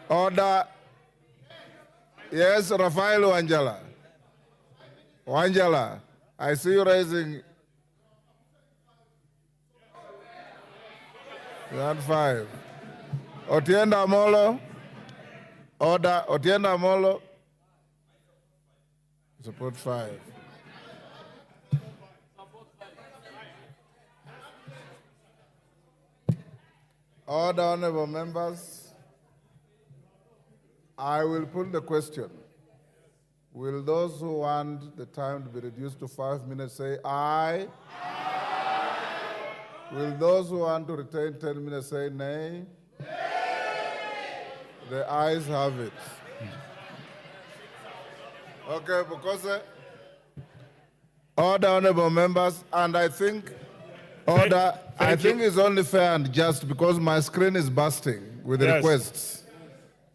Order. Yes, Rafael Wanjala. Wanjala, I see you raising. Round 5. Otienda Amolo. Order. Otienda Amolo. Support 5. Order, honorable members. I will put the question. Will those who want the time to be reduced to 5 minutes say aye? Aye. Will those who want to retain 10 minutes say nay? Nay. The ayes have it. Okay, because order, honorable members, and I think order. I think it's only fair and just because my screen is bursting with requests.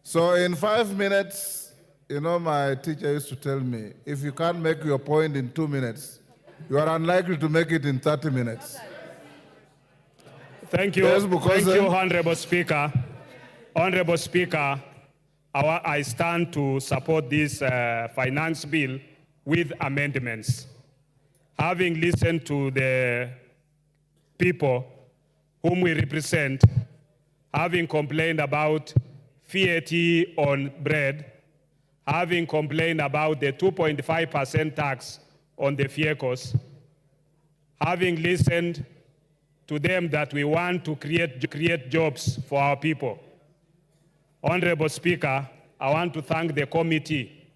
So in 5 minutes, you know, my teacher used to tell me, if you can't make your point in 2 minutes, you are unlikely to make it in 30 minutes. Thank you. Yes, thank you, Honorable Speaker. Honorable Speaker, I stand to support this finance bill with amendments. Having listened to the people whom we represent, having complained about VAT on bread, having complained about the 2.5% tax on the vehicles, having listened to them that we want to create jobs for our people. Honorable Speaker, I want to thank the committee,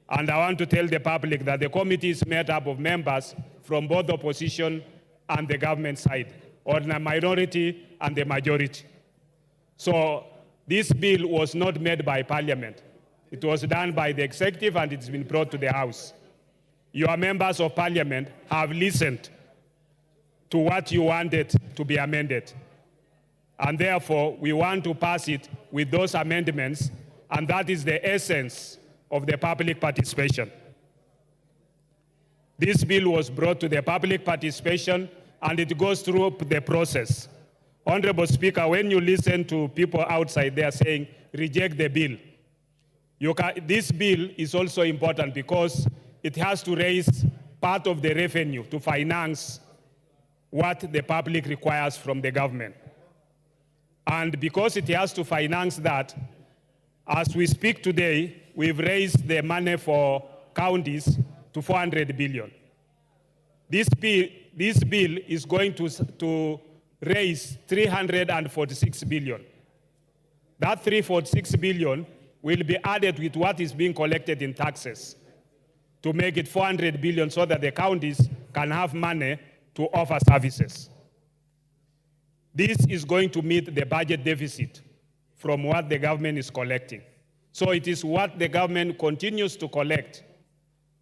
and I want to tell the public that the committee is made up of members from both the opposition and the government side, or the minority and the majority. So this bill was not made by Parliament. It was done by the executive and it's been brought to the House. Your members of Parliament have listened to what you wanted to be amended. And therefore, we want to pass it with those amendments, and that is the essence of the public participation. This bill was brought to the public participation, and it goes through the process. Honorable Speaker, when you listen to people outside there saying, reject the bill, this bill is also important because it has to raise part of the revenue to finance what the public requires from the government. And because it has to finance that, as we speak today, we've raised the money for counties to 400 billion. This bill is going to raise 346 billion. That 346 billion will be added with what is being collected in taxes to make it 400 billion so that the counties can have money to offer services. This is going to meet the budget deficit from what the government is collecting. So it is what the government continues to collect.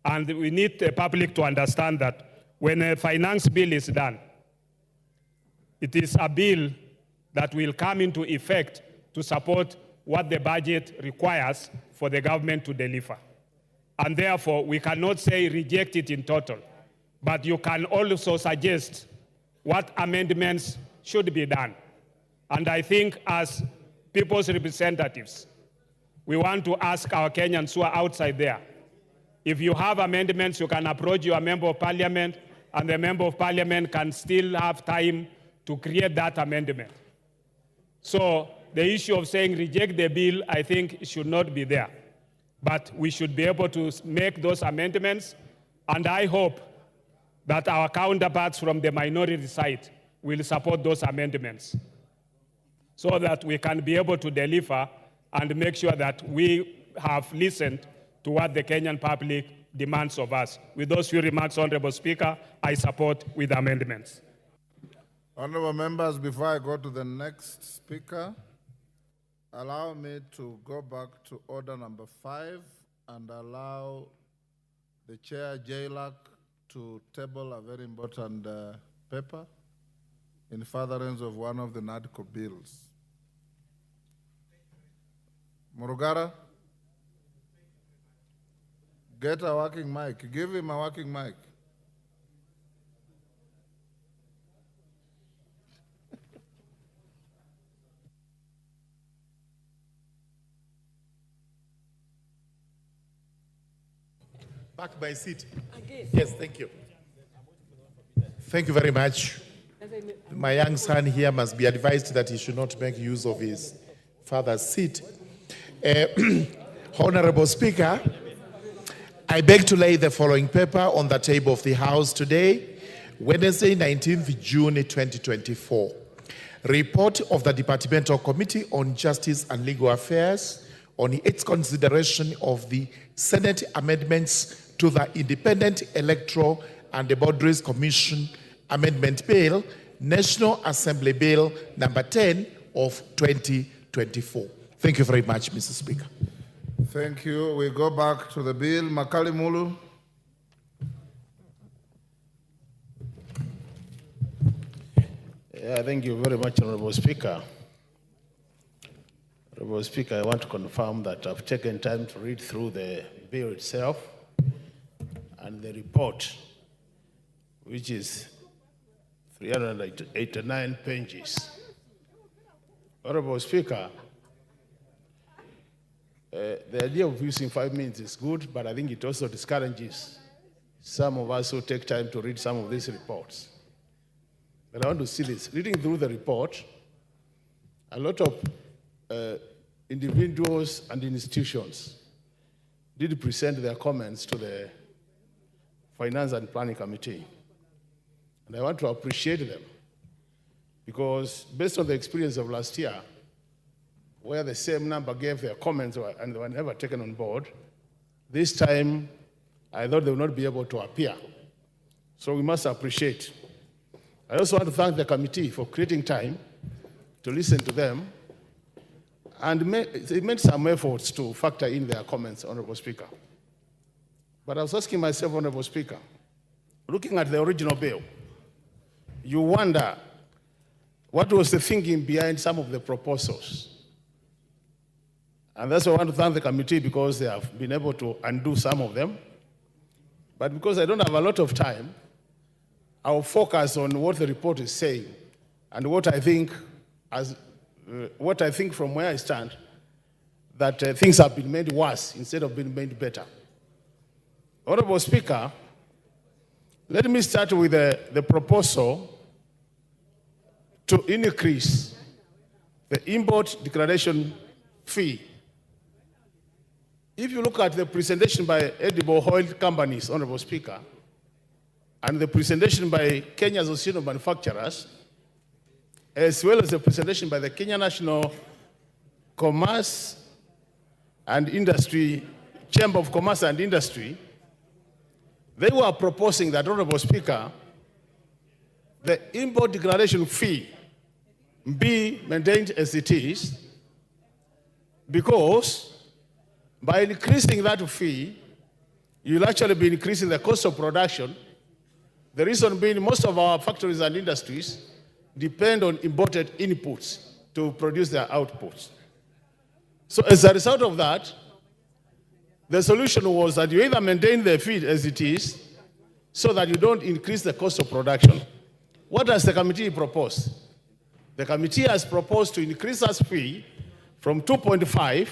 And we need the public to understand that when a finance bill is done, it is a bill that will come into effect to support what the budget requires for the government to deliver. And therefore, we cannot say reject it in total, but you can also suggest what amendments should be done. And I think as people's representatives, we want to ask our Kenyans who are outside there, if you have amendments, you can approach your member of parliament, and the member of parliament can still have time to create that amendment. So the issue of saying reject the bill, I think should not be there. But we should be able to make those amendments, and I hope that our counterparts from the minority side will support those amendments so that we can be able to deliver and make sure that we have listened to what the Kenyan public demands of us. With those few remarks, Honorable Speaker, I support with amendments. Honorable members, before I go to the next speaker, allow me to go back to order number 5 and allow the chair, JLAC, to table a very important paper in furtherance of one of the NADCO bills. Murugara, get a working mic. Give him a working mic. Back by seat. Yes, thank you. Thank you very much. My young son here must be advised that he should not make use of his father's seat. Honorable Speaker, I beg to lay the following paper on the table of the House today, Wednesday, 19th June 2024. Report of the Departmental Committee on Justice and Legal Affairs on its consideration of the Senate amendments to the Independent Electoral and the Boundaries Commission Amendment Bill, National Assembly Bill number 10 of 2024. Thank you very much, Mr. Speaker. Thank you. We go back to the bill. Makali Mulu. Yeah, thank you very much, Honorable Speaker. Honorable Speaker, I want to confirm that I've taken time to read through the bill itself and the report, which is 389 pages. Honorable Speaker, the idea of using 5 minutes is good, but I think it also discourages some of us who take time to read some of these reports. But I want to see this. Reading through the report, a lot of individuals and institutions did present their comments to the Finance and Planning Committee. And I want to appreciate them because based on the experience of last year, where the same number gave their comments and they were never taken on board, this time I thought they would not be able to appear. So we must appreciate. I also want to thank the committee for creating time to listen to them, and they made some efforts to factor in their comments, Honorable Speaker. But I was asking myself, Honorable Speaker, looking at the original bill, you wonder what was the thinking behind some of the proposals. And that's why I want to thank the committee because they have been able to undo some of them. But because I don't have a lot of time, I'll focus on what the report is saying and what I think from where I stand, that things have been made worse instead of being made better. Honorable Speaker, let me start with the proposal to increase the import declaration fee. If you look at the presentation by edible oil companies, Honorable Speaker, and the presentation by Kenya Association of Manufacturers, as well as the presentation by the Kenya National Commerce and Industry, Chamber of Commerce and Industry, they were proposing that, Honorable Speaker, the import declaration fee be maintained as it is, because by increasing that fee, you'll actually be increasing the cost of production. The reason being most of our factories and industries depend on imported inputs to produce their outputs. So as a result of that, the solution was that you either maintain the fee as it is so that you don't increase the cost of production. What does the committee propose? The committee has proposed to increase that fee from 2.5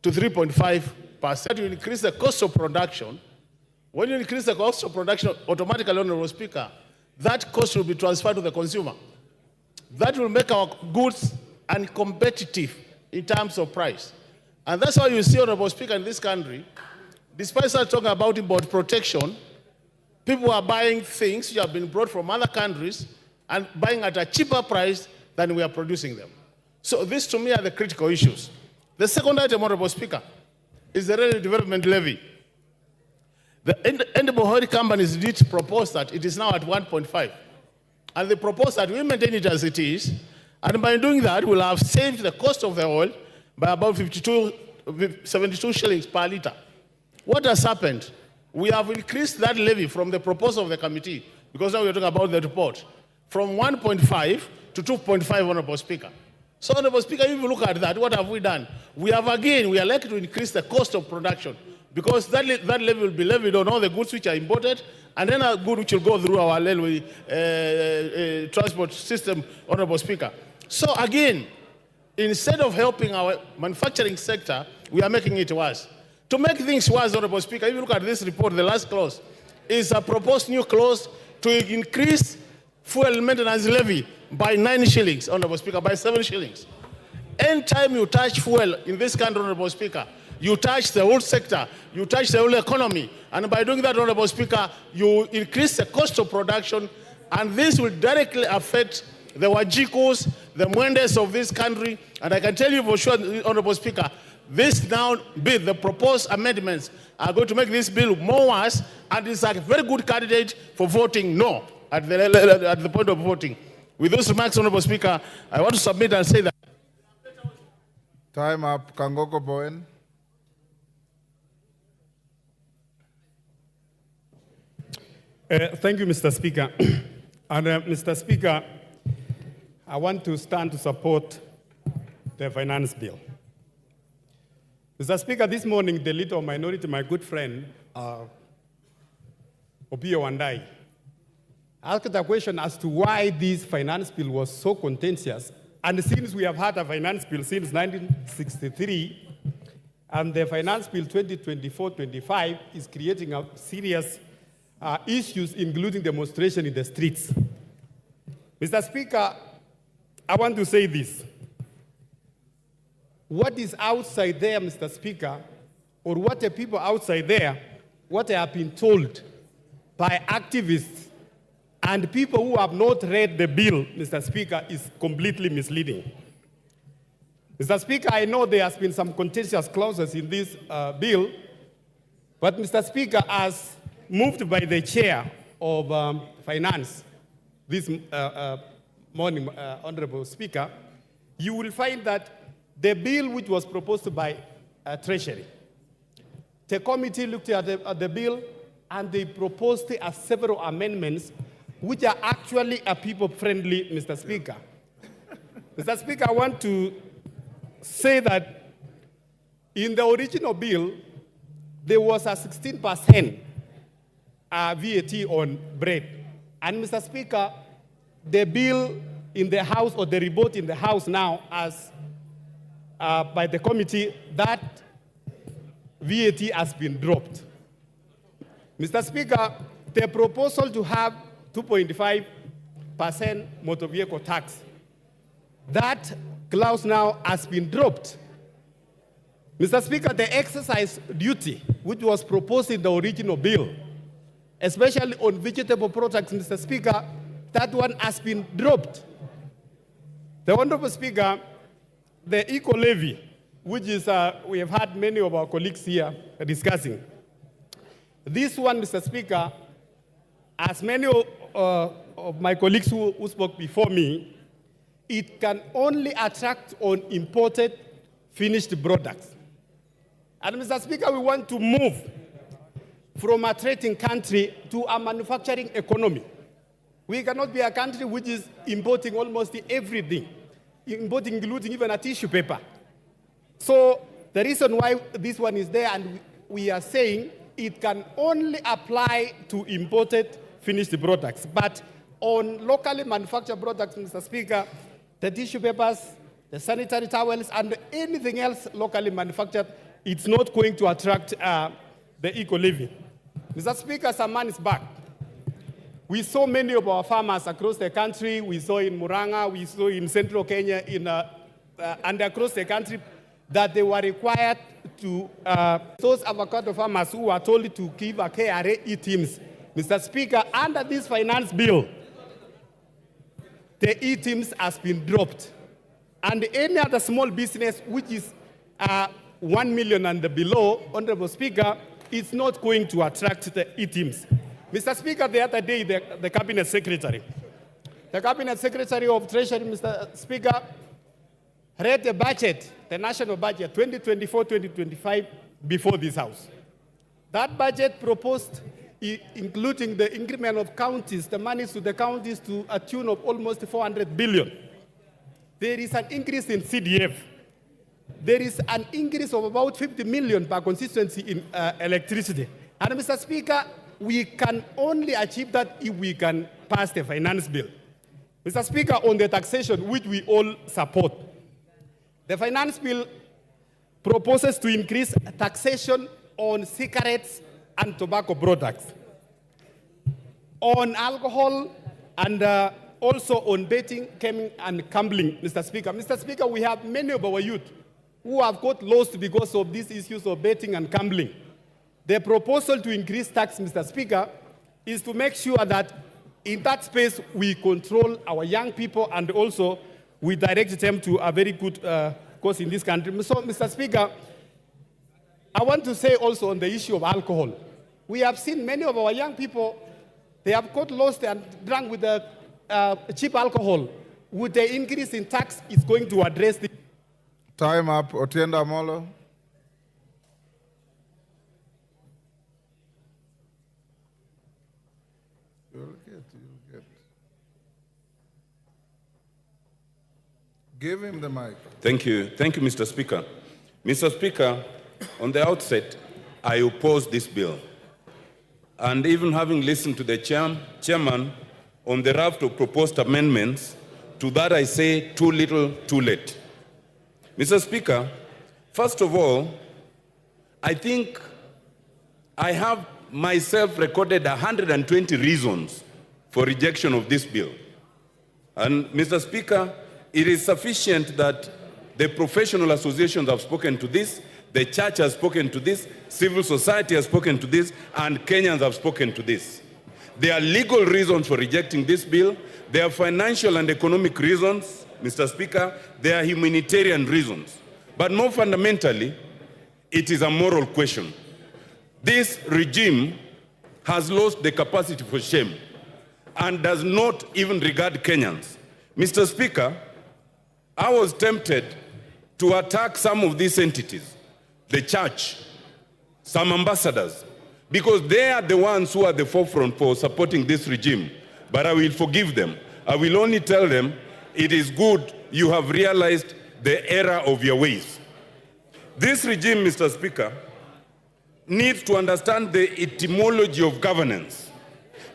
to 3.5%. You increase the cost of production. When you increase the cost of production, automatically, Honorable Speaker, that cost will be transferred to the consumer. That will make our goods uncompetitive in terms of price. And that's why you see, Honorable Speaker, in this country, despite us talking about import protection, people are buying things which have been brought from other countries and buying at a cheaper price than we are producing them. So these, to me, are the critical issues. The second item, Honorable Speaker, is the Revenue Development Levy. The edible oil companies did propose that it is now at 1.5. And they propose that we maintain it as it is. And by doing that, we'll have saved the cost of the oil by about 72 shillings per liter. What has happened? We have increased that levy from the proposal of the committee, because now we're talking about the report, from 1.5 to 2.5, Honorable Speaker. So, Honorable Speaker, if you look at that, what have we done? We are likely to increase the cost of production, because that levy will be levied on all the goods which are imported, and then a good which will go through our railway transport system, Honorable Speaker. So again, instead of helping our manufacturing sector, we are making it worse. To make things worse, Honorable Speaker, if you look at this report, the last clause is a proposed new clause to increase fuel maintenance levy by 9 shillings, Honorable Speaker, by 7 shillings. Anytime you touch fuel in this country, Honorable Speaker, you touch the whole sector, you touch the whole economy. And by doing that, Honorable Speaker, you increase the cost of production, and this will directly affect the Wajikos, the Mwendes of this country. And I can tell you for sure, Honorable Speaker, this now bill, the proposed amendments, are going to make this bill more worse, and it's a very good candidate for voting no at the point of voting. With those remarks, Honorable Speaker, I want to submit and say that. Time up. Kangoko Bowen. Thank you, Mr. Speaker. And Mr. Speaker, I want to stand to support the finance bill. Mr. Speaker, this morning, the leader of minority, my good friend, Opiyo Wandayi, asked a question as to why this finance bill was so contentious. And since we have had a finance bill since 1963, and the finance bill 2024-25 is creating a serious issues, including demonstration in the streets. Mr. Speaker, I want to say this. What is outside there, Mr. Speaker, or what the people outside there, what they have been told by activists and people who have not read the bill, Mr. Speaker, is completely misleading. Mr. Speaker, I know there has been some contentious clauses in this bill, but Mr. Speaker, as moved by the chair of finance this morning, Honorable Speaker, you will find that the bill which was proposed by Treasury, the committee looked at the bill and they proposed several amendments which are actually people-friendly, Mr. Speaker. Mr. Speaker, I want to say that in the original bill, there was a 16% VAT on bread. And Mr. Speaker, the bill in the House, or the report in the House now, as by the committee, that VAT has been dropped. Mr. Speaker, the proposal to have 2.5% motor vehicle tax, that clause now has been dropped. Mr. Speaker, the exercise duty, which was proposed in the original bill, especially on vegetable products, Mr. Speaker, that one has been dropped. The Honorable Speaker, the eco-levy, which is, we have had many of our colleagues here discussing. This one, Mr. Speaker, as many of my colleagues who spoke before me, it can only attract on imported finished products. And Mr. Speaker, we want to move from a trading country to a manufacturing economy. We cannot be a country which is importing almost everything, including even a tissue paper. So the reason why this one is there, and we are saying it can only apply to imported finished products. But on locally manufactured products, Mr. Speaker, the tissue papers, the sanitary towels, and anything else locally manufactured, it's not going to attract the eco-levy. Mr. Speaker, some months back, we saw many of our farmers across the country. We saw in Murang'a, we saw in central Kenya, and across the country, that they were required to, those avocado farmers who were told to give a KRA e-teams. Mr. Speaker, under this finance bill, the e-teams has been dropped. And any other small business which is 1 million and below, Honorable Speaker, it's not going to attract the e-teams. Mr. Speaker, the other day, the Cabinet Secretary of Treasury, Mr. Speaker, read the budget, the national budget, 2024-2025, before this House. That budget proposed, including the increment of counties, the monies to the counties to a tune of almost 400 billion. There is an increase in CDF. There is an increase of about 50 million per constituency in electricity. And Mr. Speaker, we can only achieve that if we can pass the finance bill. Mr. Speaker, on the taxation, which we all support, the finance bill proposes to increase taxation on cigarettes and tobacco products, on alcohol, and also on betting, gaming, and gambling, Mr. Speaker. Mr. Speaker, we have many of our youth who have got lost because of these issues of betting and gambling. The proposal to increase tax, Mr. Speaker, is to make sure that in that space we control our young people and also we direct them to a very good cause in this country. So, Mr. Speaker, I want to say also on the issue of alcohol. We have seen many of our young people, they have got lost and drunk with the cheap alcohol. With the increase in tax, it's going to address this. Time up. Otienda Amolo. You'll get. Give him the mic. Thank you, Mr. Speaker. Mr. Speaker, on the outset, I oppose this bill. And even having listened to the chairman on the raft of proposed amendments, to that I say too little, too late. Mr. Speaker, first of all, I think I have myself recorded 120 reasons for rejection of this bill. And Mr. Speaker, it is sufficient that the professional associations have spoken to this, the church has spoken to this, civil society has spoken to this, and Kenyans have spoken to this. There are legal reasons for rejecting this bill. There are financial and economic reasons, Mr. Speaker. There are humanitarian reasons. But more fundamentally, it is a moral question. This regime has lost the capacity for shame and does not even regard Kenyans. Mr. Speaker, I was tempted to attack some of these entities, the church, some ambassadors, because they are the ones who are the forefront for supporting this regime. But I will forgive them. I will only tell them, it is good you have realized the error of your ways. This regime, Mr. Speaker, needs to understand the etymology of governance.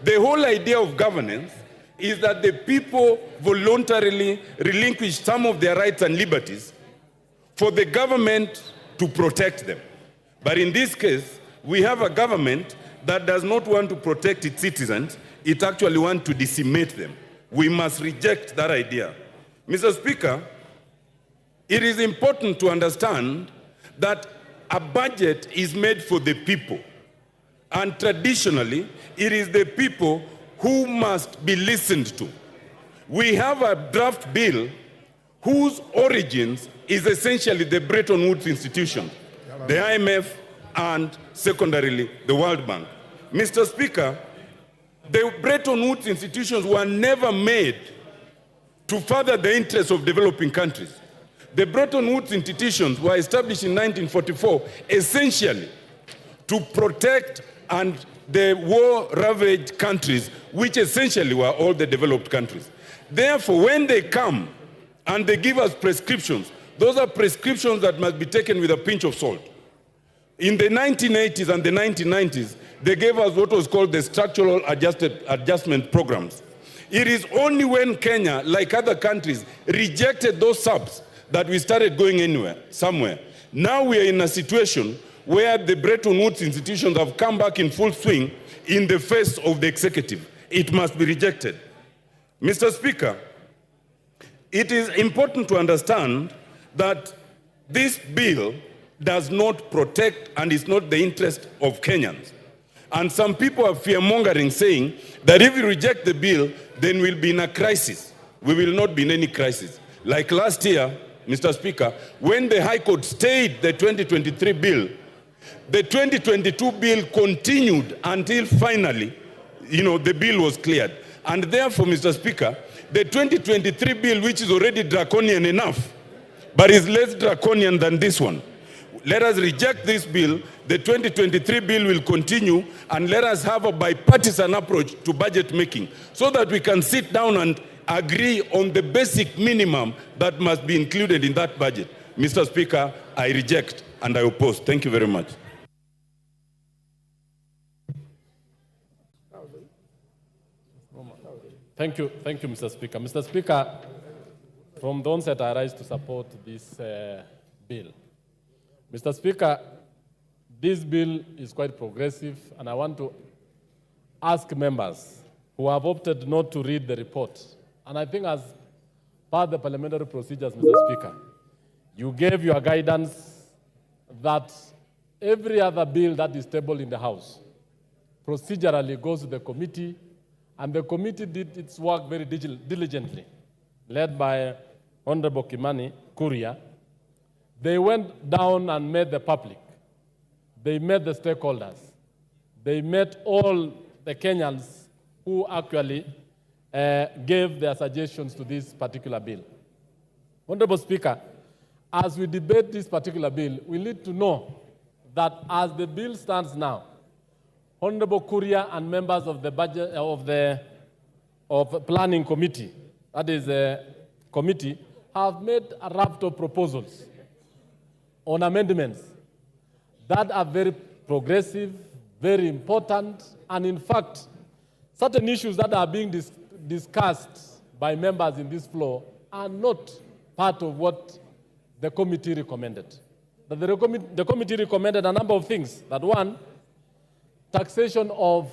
The whole idea of governance is that the people voluntarily relinquish some of their rights and liberties for the government to protect them. But in this case, we have a government that does not want to protect its citizens, it actually wants to decimate them. We must reject that idea. Mr. Speaker, it is important to understand that a budget is made for the people. And traditionally, it is the people who must be listened to. We have a draft bill whose origins is essentially the Bretton Woods institutions, the IMF, and secondarily, the World Bank. Mr. Speaker, the Bretton Woods institutions were never made to further the interests of developing countries. The Bretton Woods institutions were established in 1944 essentially to protect and the war-ravaged countries, which essentially were all the developed countries. Therefore, when they come and they give us prescriptions, those are prescriptions that must be taken with a pinch of salt. In the 1980s and the 1990s, they gave us what was called the structural adjustment programs. It is only when Kenya, like other countries, rejected those subs that we started going somewhere. Now we are in a situation where the Bretton Woods institutions have come back in full swing in the face of the executive. It must be rejected. Mr. Speaker, it is important to understand that this bill does not protect and is not the interest of Kenyans. And some people are fear-mongering, saying that if we reject the bill, then we'll be in a crisis. We will not be in any crisis. Like last year, Mr. Speaker, when the High Court stayed the 2023 bill, the 2022 bill continued until finally, the bill was cleared. And therefore, Mr. Speaker, the 2023 bill, which is already draconian enough, but is less draconian than this one. Let us reject this bill. The 2023 bill will continue, and let us have a bipartisan approach to budget making so that we can sit down and agree on the basic minimum that must be included in that budget. Mr. Speaker, I reject and I oppose. Thank you very much. Thank you, Mr. Speaker. Mr. Speaker, from the onset, I rise to support this bill. Mr. Speaker, this bill is quite progressive, and I want to ask members who have opted not to read the report, and I think as part of the parliamentary procedures, Mr. Speaker, you gave your guidance that every other bill that is tabled in the House procedurally goes to the committee, and the committee did its work very diligently, led by Honorable Kimani Kuria. They went down and met the public. They met the stakeholders. They met all the Kenyans who actually gave their suggestions to this particular bill. Honorable Speaker, as we debate this particular bill, we need to know that as the bill stands now, Honorable Kuria and members of the budget of planning committee, that is a committee, have made a raft of proposals on amendments that are very progressive, very important, and in fact, certain issues that are being discussed by members in this floor are not part of what the committee recommended. But the committee recommended a number of things. That one, taxation of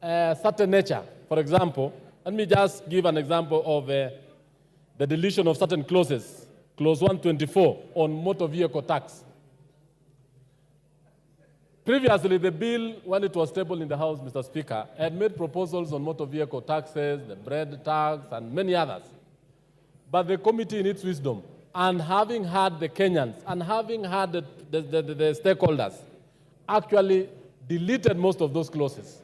certain nature. For example, let me just give an example of the deletion of certain clauses. Clause 124 on motor vehicle tax. Previously, the bill, when it was tabled in the House, Mr. Speaker, had made proposals on motor vehicle taxes, the bread tax, and many others. But the committee, in its wisdom, and having had the Kenyans, and having had the stakeholders, actually deleted most of those clauses.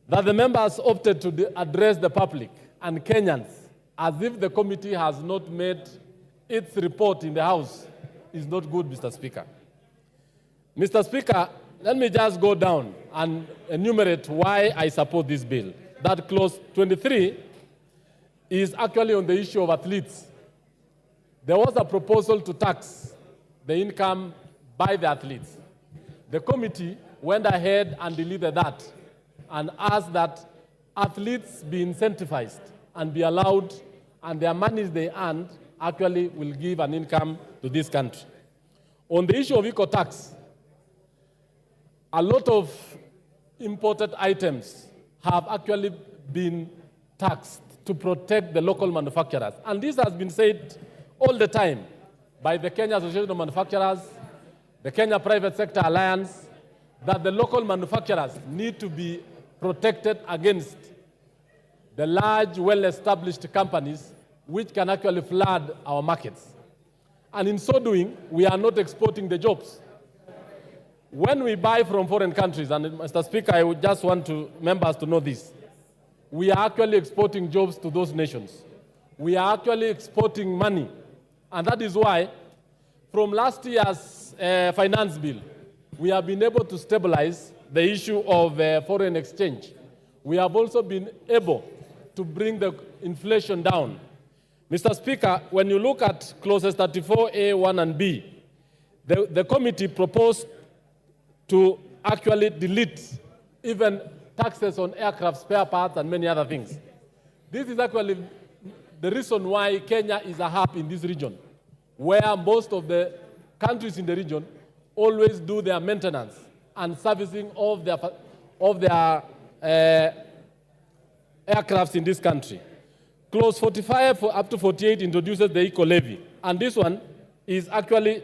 That the members opted to address the public and Kenyans as if the committee has not made its report in the House is not good, Mr. Speaker. Mr. Speaker, let me just go down and enumerate why I support this bill. That clause 23 is actually on the issue of athletes. There was a proposal to tax the income by the athletes. The committee went ahead and deleted that and asked that athletes be incentivized and be allowed, and their monies they earned actually will give an income to this country. On the issue of eco-tax, a lot of imported items have actually been taxed to protect the local manufacturers. And this has been said all the time by the Kenya Association of Manufacturers, the Kenya Private Sector Alliance, that the local manufacturers need to be protected against the large, well-established companies which can actually flood our markets. And in so doing, we are not exporting the jobs. When we buy from foreign countries, and Mr. Speaker, I would just want members to know this, we are actually exporting jobs to those nations. We are actually exporting money. And that is why, from last year's finance bill, we have been able to stabilize the issue of foreign exchange. We have also been able to bring the inflation down. Mr. Speaker, when you look at clauses 34A, 1 and B, the committee proposed to actually delete even taxes on aircraft spare parts and many other things. This is actually the reason why Kenya is a hub in this region, where most of the countries in the region always do their maintenance and servicing of their aircrafts in this country. Clause 45 up to 48 introduces the eco-levy, and this one is actually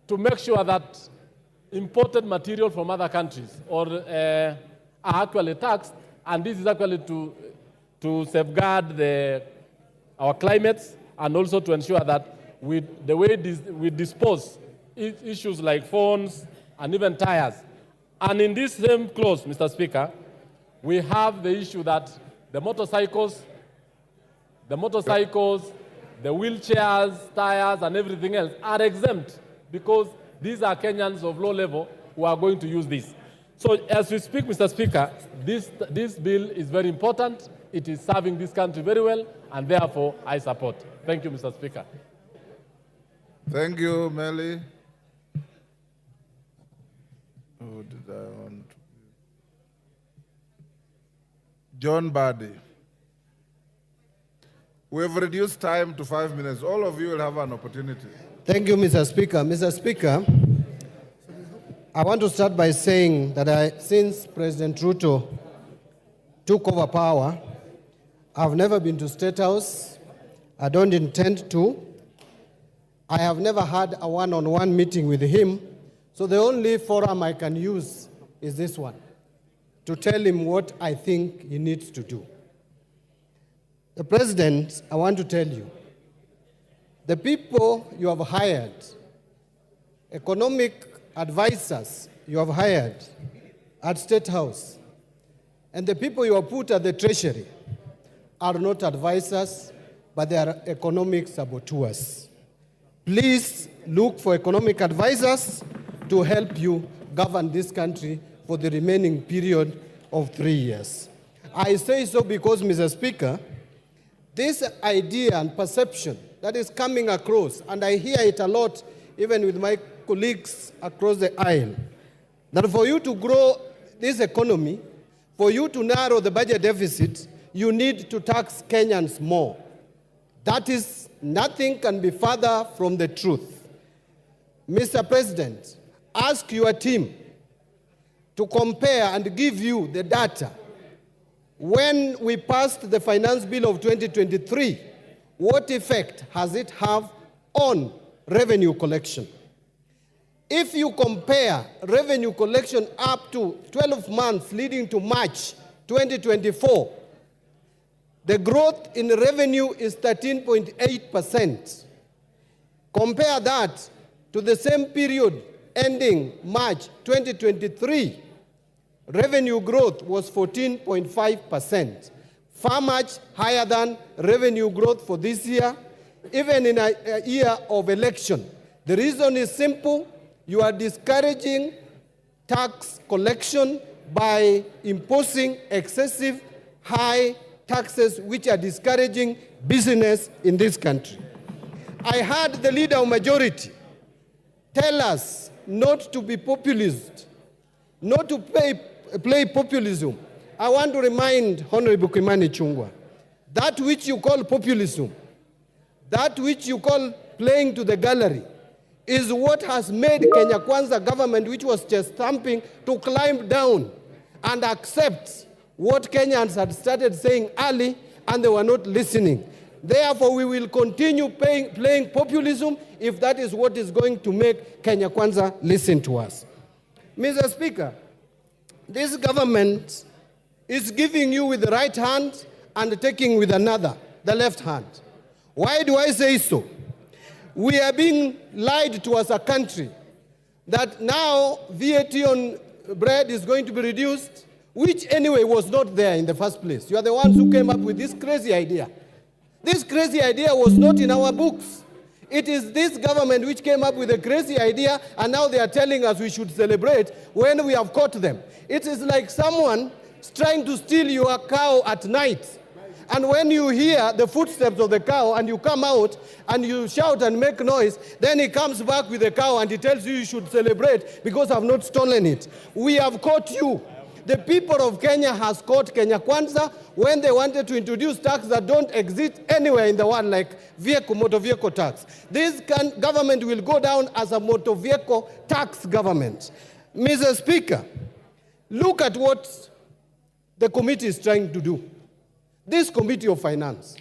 to make sure that imported material from other countries are actually taxed, and this is actually to safeguard our climates and also to ensure that the way we dispose issues like phones and even tires. And in this same clause, Mr. Speaker, we have the issue that the motorcycles, the wheelchairs, tires, and everything else are exempt because these are Kenyans of low level who are going to use this. So as we speak, Mr. Speaker, this bill is very important. It is serving this country very well, and therefore I support. Thank you, Mr. Speaker. Thank you, Melly. Who did I want? John Badi. We have reduced time to 5 minutes. All of you will have an opportunity. Thank you, Mr. Speaker. Mr. Speaker, I want to start by saying that since President Ruto took over power, I've never been to State House. I don't intend to. I have never had a one-on-one meeting with him, so the only forum I can use is this one, to tell him what I think he needs to do. The President, I want to tell you, the people you have hired, economic advisors you have hired at State House, and the people you have put at the Treasury are not advisors, but they are economic saboteurs. Please look for economic advisors to help you govern this country for the remaining period of 3 years. I say so because, Mr. Speaker, this idea and perception that is coming across, and I hear it a lot even with my colleagues across the aisle, that for you to grow this economy, for you to narrow the budget deficit, you need to tax Kenyans more. That is, nothing can be further from the truth. Mr. President, ask your team to compare and give you the data. When we passed the finance bill of 2023, what effect has it have on revenue collection? If you compare revenue collection up to 12 months leading to March 2024, the growth in revenue is 13.8%. Compare that to the same period ending March 2023, revenue growth was 14.5%, far much higher than revenue growth for this year, even in a year of election. The reason is simple. You are discouraging tax collection by imposing excessive high taxes which are discouraging business in this country. I heard the leader of majority tell us not to be populist, not to play populism. I want to remind Honorable Kimani Ichung'wah, that which you call populism, that which you call playing to the gallery, is what has made Kenya Kwanza government, which was just stamping, to climb down and accept what Kenyans had started saying early, and they were not listening. Therefore, we will continue playing populism if that is what is going to make Kenya Kwanza listen to us. Mr. Speaker, this government is giving you with the right hand and taking with another, the left hand. Why do I say so? We are being lied to as a country that now VAT on bread is going to be reduced, which anyway was not there in the first place. You are the ones who came up with this crazy idea. This crazy idea was not in our books. It is this government which came up with a crazy idea, and now they are telling us we should celebrate when we have caught them. It is like someone trying to steal your cow at night. And when you hear the footsteps of the cow and you come out and you shout and make noise, then he comes back with the cow and he tells you you should celebrate because I've not stolen it. We have caught you. The people of Kenya has caught Kenya Kwanza when they wanted to introduce tax that don't exist anywhere in the world, like motor vehicle tax. This government will go down as a motor vehicle tax government. Mr. Speaker, look at what the committee is trying to do. This Committee of Finance.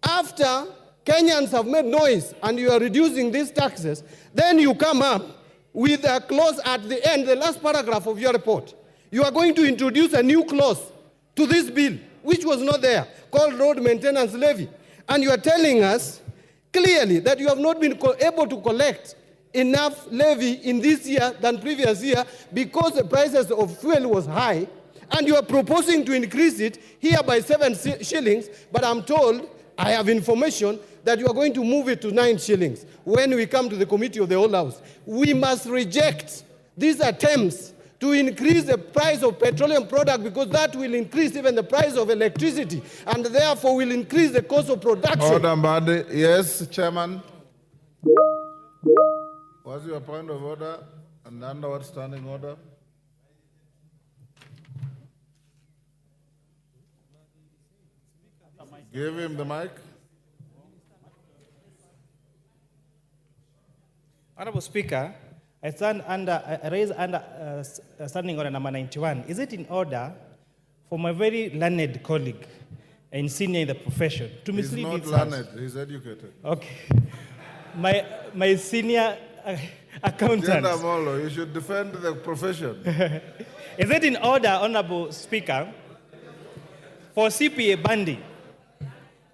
After Kenyans have made noise and you are reducing these taxes, then you come up with a clause at the end, the last paragraph of your report. You are going to introduce a new clause to this bill, which was not there, called road maintenance levy. And you are telling us clearly that you have not been able to collect enough levy in this year than previous year because the prices of fuel was high, and you are proposing to increase it here by 7 shillings, but I'm told, I have information, that you are going to move it to 9 shillings when we come to the Committee of the Whole House. We must reject these attempts to increase the price of petroleum product, because that will increase even the price of electricity and therefore will increase the cost of production. Order, Mbadi. Yes, Chairman. What's your point of order and under what standing order? Give him the mic. Honorable Speaker, I raise standing order number 91. Is it in order for my very learned colleague and senior in the profession to He's mislead not this House? learned, he's educated. Okay. My senior accountant. Jenda Molo, you should defend the profession. Is it in order, Honorable Speaker, for CPA Bandi,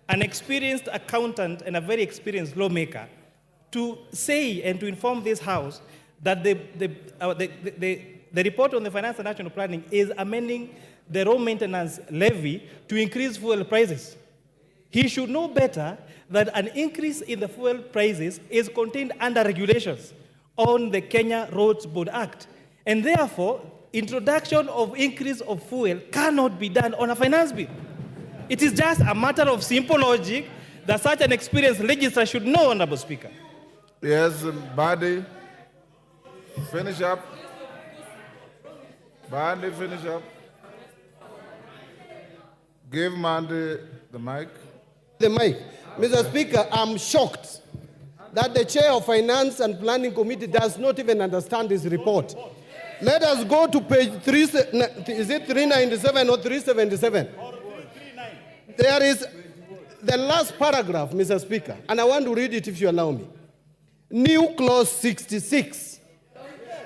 an experienced accountant and a very experienced lawmaker, to say and to inform this House that the report on the Finance and National Planning is amending the road maintenance levy to increase fuel prices? He should know better that an increase in the fuel prices is contained under regulations on the Kenya Roads Board Act. And therefore, introduction of increase of fuel cannot be done on a finance bill. It is just a matter of simple logic that such an experienced legislator should know, Honorable Speaker. Yes, Badi, finish up. Badi, finish up. Give Mandy the mic. The mic. Mr. Speaker, I'm shocked that the chair of Finance and Planning Committee does not even understand this report. Let us go to page 3, is it 397 or 377? There is the last paragraph, Mr. Speaker, and I want to read it if you allow me. New clause 66.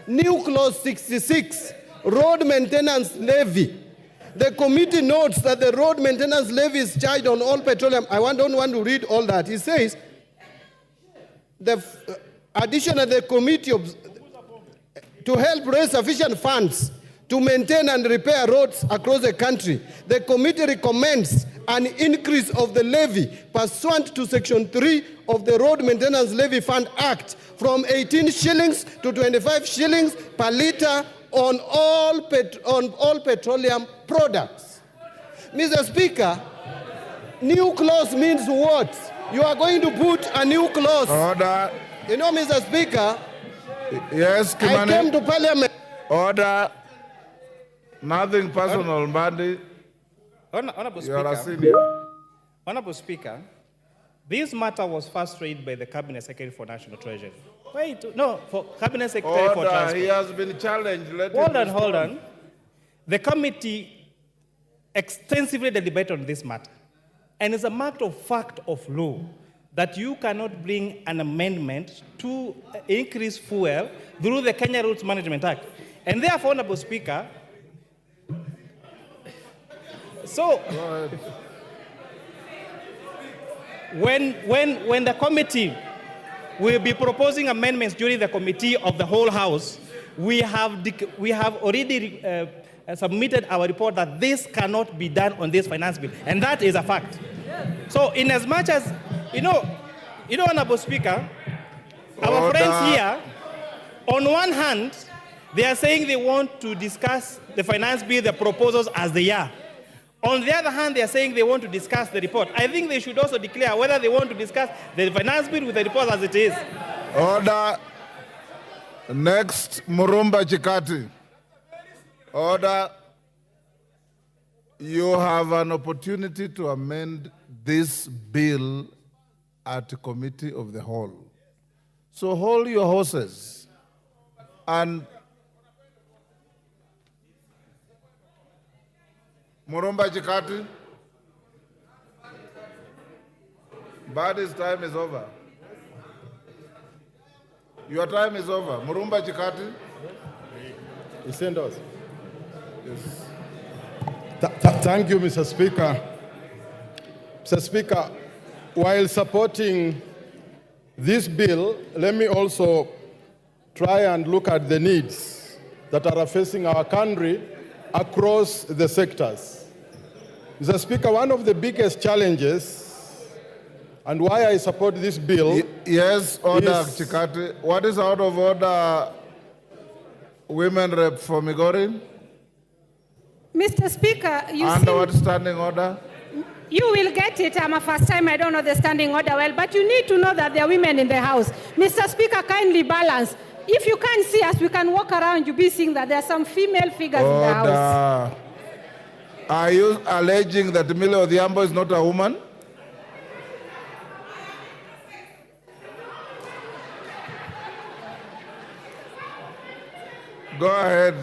New clause 66, road maintenance levy. The committee notes that the road maintenance levy is charged on all petroleum. don't want to read all that. It says, additionally, the committee to help raise sufficient funds to maintain and repair roads across the country, the committee recommends an increase of the levy pursuant to Section 3 of the Road Maintenance Levy Fund Act from 18 shillings to 25 shillings per litre on all petroleum products. Mr. Speaker, new clause means what? You are going to put a new clause. Order. You know, Mr. Speaker, Yes, I Kimani. came to Parliament. Order. Nothing personal, Badi. Honorable You are a Speaker, senior. Honorable Speaker, this matter was first raised by the Cabinet Secretary for National Treasury. Wait, no, for Cabinet Secretary for Order. Transport. He has been challenged. Let him Hold respond. on. The committee extensively deliberated on this matter. And it's a matter of fact of law that you cannot bring an amendment to increase fuel through the Kenya Roads Management Act. And therefore, Honorable Speaker, so when the committee will be proposing amendments during the committee of the whole House, we have already submitted our report that this cannot be done on this finance bill, and that is a fact. So, in as much as Honorable Speaker, our Order. friends here, on one hand, they are saying they want to discuss the finance bill, the proposals as they are. On the other hand, they are saying they want to discuss the report. I think they should also declare whether they want to discuss the finance bill with the report as it is. Order. Next, Murumba Chikati. Order. You have an opportunity to amend this bill at committee of the whole. So hold your horses and Murumba Chikati. Badi's time is over. Your time is over. Murumba Chikati. He sent us. Yes. Thank you, Mr. Speaker. Mr. Speaker, while supporting this bill, let me also try and look at the needs that are facing our country across the sectors. Mr. Speaker, one of the biggest challenges and why I support this bill. Yes, order, is- Chikati. What is out of order, women rep for Migori? Mr. Speaker, Under what standing order? you will get it. I'm a first time. I don't know the standing order well, but you need to know that there are women in the House. Mr. Speaker, kindly balance. If you can't see us, we can walk around. You'll be seeing that there are some female figures in the House. Order. Are you alleging that Millie Odhiambo is not a woman? Go ahead.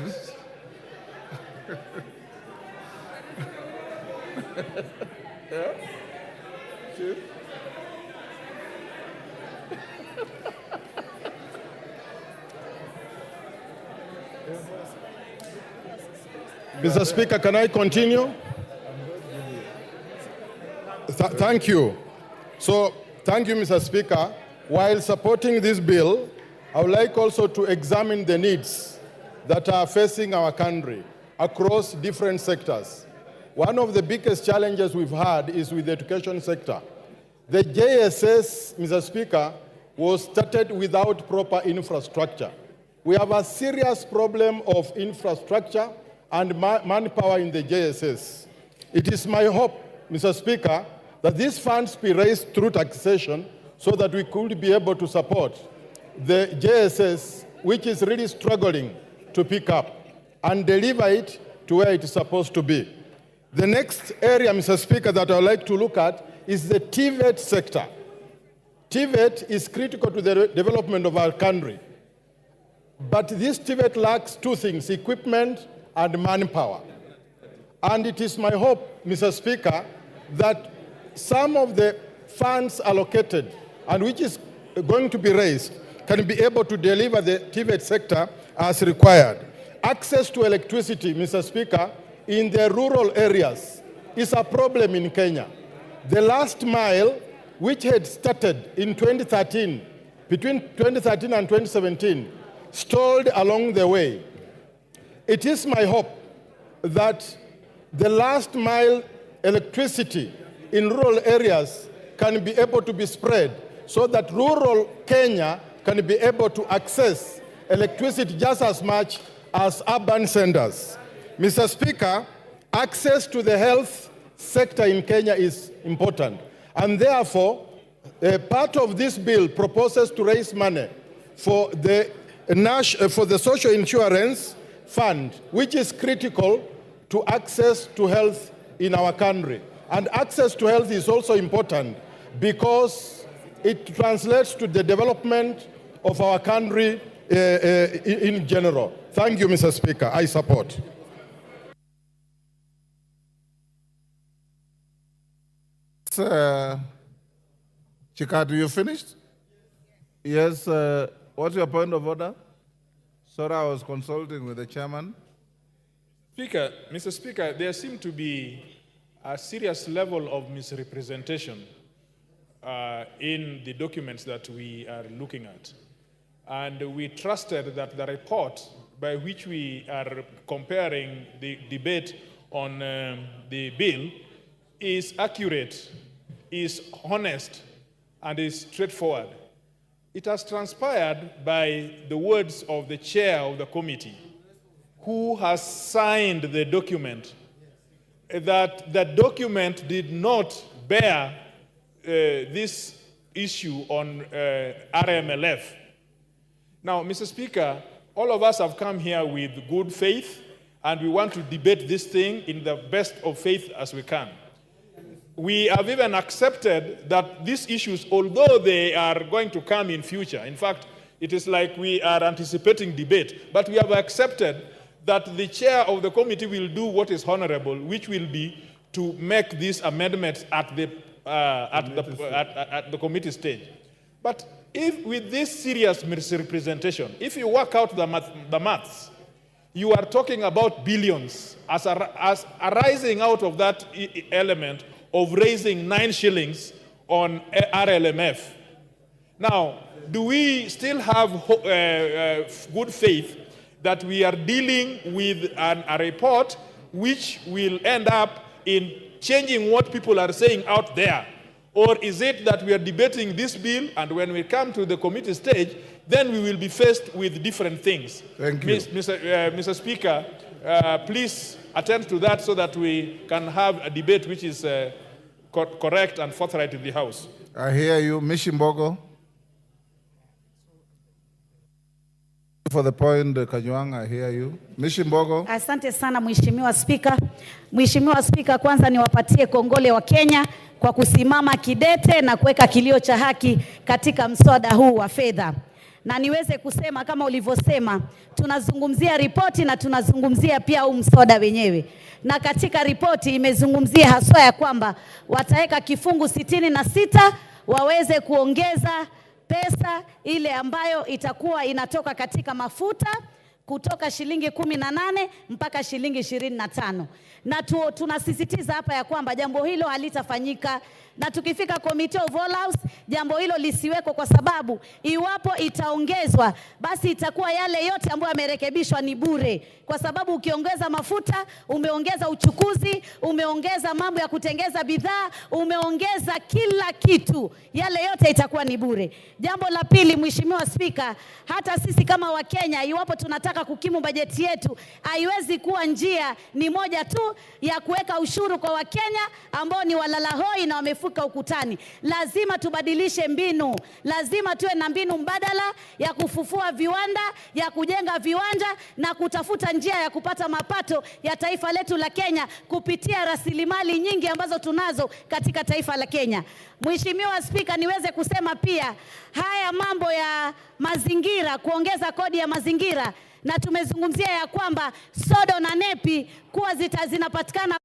Mr. Speaker, can I continue? Thank you. So, thank you, Mr. Speaker. While supporting this bill, I would like also to examine the needs that are facing our country across different sectors. One of the biggest challenges we've had is with the education sector. The JSS, Mr. Speaker, was started without proper infrastructure. We have a serious problem of infrastructure and manpower in the JSS. It is my hope, Mr. Speaker, that these funds be raised through taxation so that we could be able to support the JSS, which is really struggling to pick up and deliver it to where it is supposed to be. The next area, Mr. Speaker, that I would like to look at is the TVET sector. TVET is critical to the development of our country. But this TVET lacks two things, equipment and manpower. And it is my hope, Mr. Speaker, that some of the funds allocated and which is going to be raised can be able to deliver the TVET sector as required. Access to electricity, Mr. Speaker, in the rural areas is a problem in Kenya. The last mile, which had started in 2013, between 2013 and 2017, stalled along the way. It is my hope that the last mile electricity in rural areas can be able to be spread so that rural Kenya can be able to access electricity just as much as urban centers. Mr. Speaker, access to the health sector in Kenya is important. And therefore, part of this bill proposes to raise money for the social insurance fund, which is critical to access to health in our country. And access to health is also important because it translates to the development of our country in general. Thank you, Mr. Speaker. I support. Chikati, you finished? Yes. What's your point of order? Sorry, I was consulting with the chairman. Mr. Speaker, there seems to be a serious level of misrepresentation in the documents that we are looking at. And we trusted that the report by which we are comparing the debate on the bill is accurate, is honest, and is straightforward. It has transpired by the words of the chair of the committee, who has signed the document, that the document did not bear this issue on RMLF. Now, Mr. Speaker, all of us have come here with good faith, and we want to debate this thing in the best of faith as we can. We have even accepted that these issues, although they are going to come in future, in fact, it is like we are anticipating debate, but we have accepted that the chair of the committee will do what is honorable, which will be to make these amendments at the committee stage. But if with this serious misrepresentation, if you work out the maths, you are talking about billions as arising out of that element of raising 9 shillings on RLMF. Now, do we still have good faith that we are dealing with a report which will end up in changing what people are saying out there? Or is it that we are debating this bill, and when we come to the committee stage, then we will be faced with different things? Thank you. Mr. Speaker, please attend to that so that we can have a debate which is correct and forthright in the House. I hear you. Mishimbogo. For the point, Kanyuang, I hear you. Mishimbogo. Asante sana Mheshimiwa Spika. Mheshimiwa Spika, kwanza niwapatie kongole wa Kenya kwa kusimama kidete na kuweka kilio cha haki katika mswada huu wa fedha. na niweze kusema kama ulivyosema, tunazungumzia ripoti na tunazungumzia pia mswada wenyewe. Na katika ripoti imezungumzia haswa ya kwamba wataweka kifungu 66 waweze kuongeza pesa ile ambayo itakuwa inatoka katika mafuta kutoka shilingi 18 mpaka shilingi 25. Na tunasisitiza hapa ya kwamba jambo hilo halitafanyika, na tukifika Committee of All House jambo hilo lisiweko, kwa sababu iwapo itaongezwa basi itakuwa yale yote ambayo yamerekebishwa ni bure, kwa sababu ukiongeza mafuta umeongeza uchukuzi, umeongeza mambo ya kutengeza bidhaa, umeongeza kila kitu, yale yote itakuwa ni bure. Jambo la pili, Mheshimiwa Spika, hata sisi kama Wakenya iwapo tunataka kukimu bajeti yetu, haiwezi kuwa njia ni moja tu ya kuweka ushuru kwa Wakenya ambao ni walala hoi na wamefuka ukutani. Lazima tubadilishe mbinu, lazima tuwe na mbinu mbadala ya kufufua viwanda, ya kujenga viwanja na kutafuta njia ya kupata mapato ya taifa letu la Kenya kupitia rasilimali nyingi ambazo tunazo katika taifa la Kenya. Mheshimiwa Spika, niweze kusema pia haya mambo ya mazingira, kuongeza kodi ya mazingira, na tumezungumzia ya kwamba sodo na nepi kuwa zinapatikana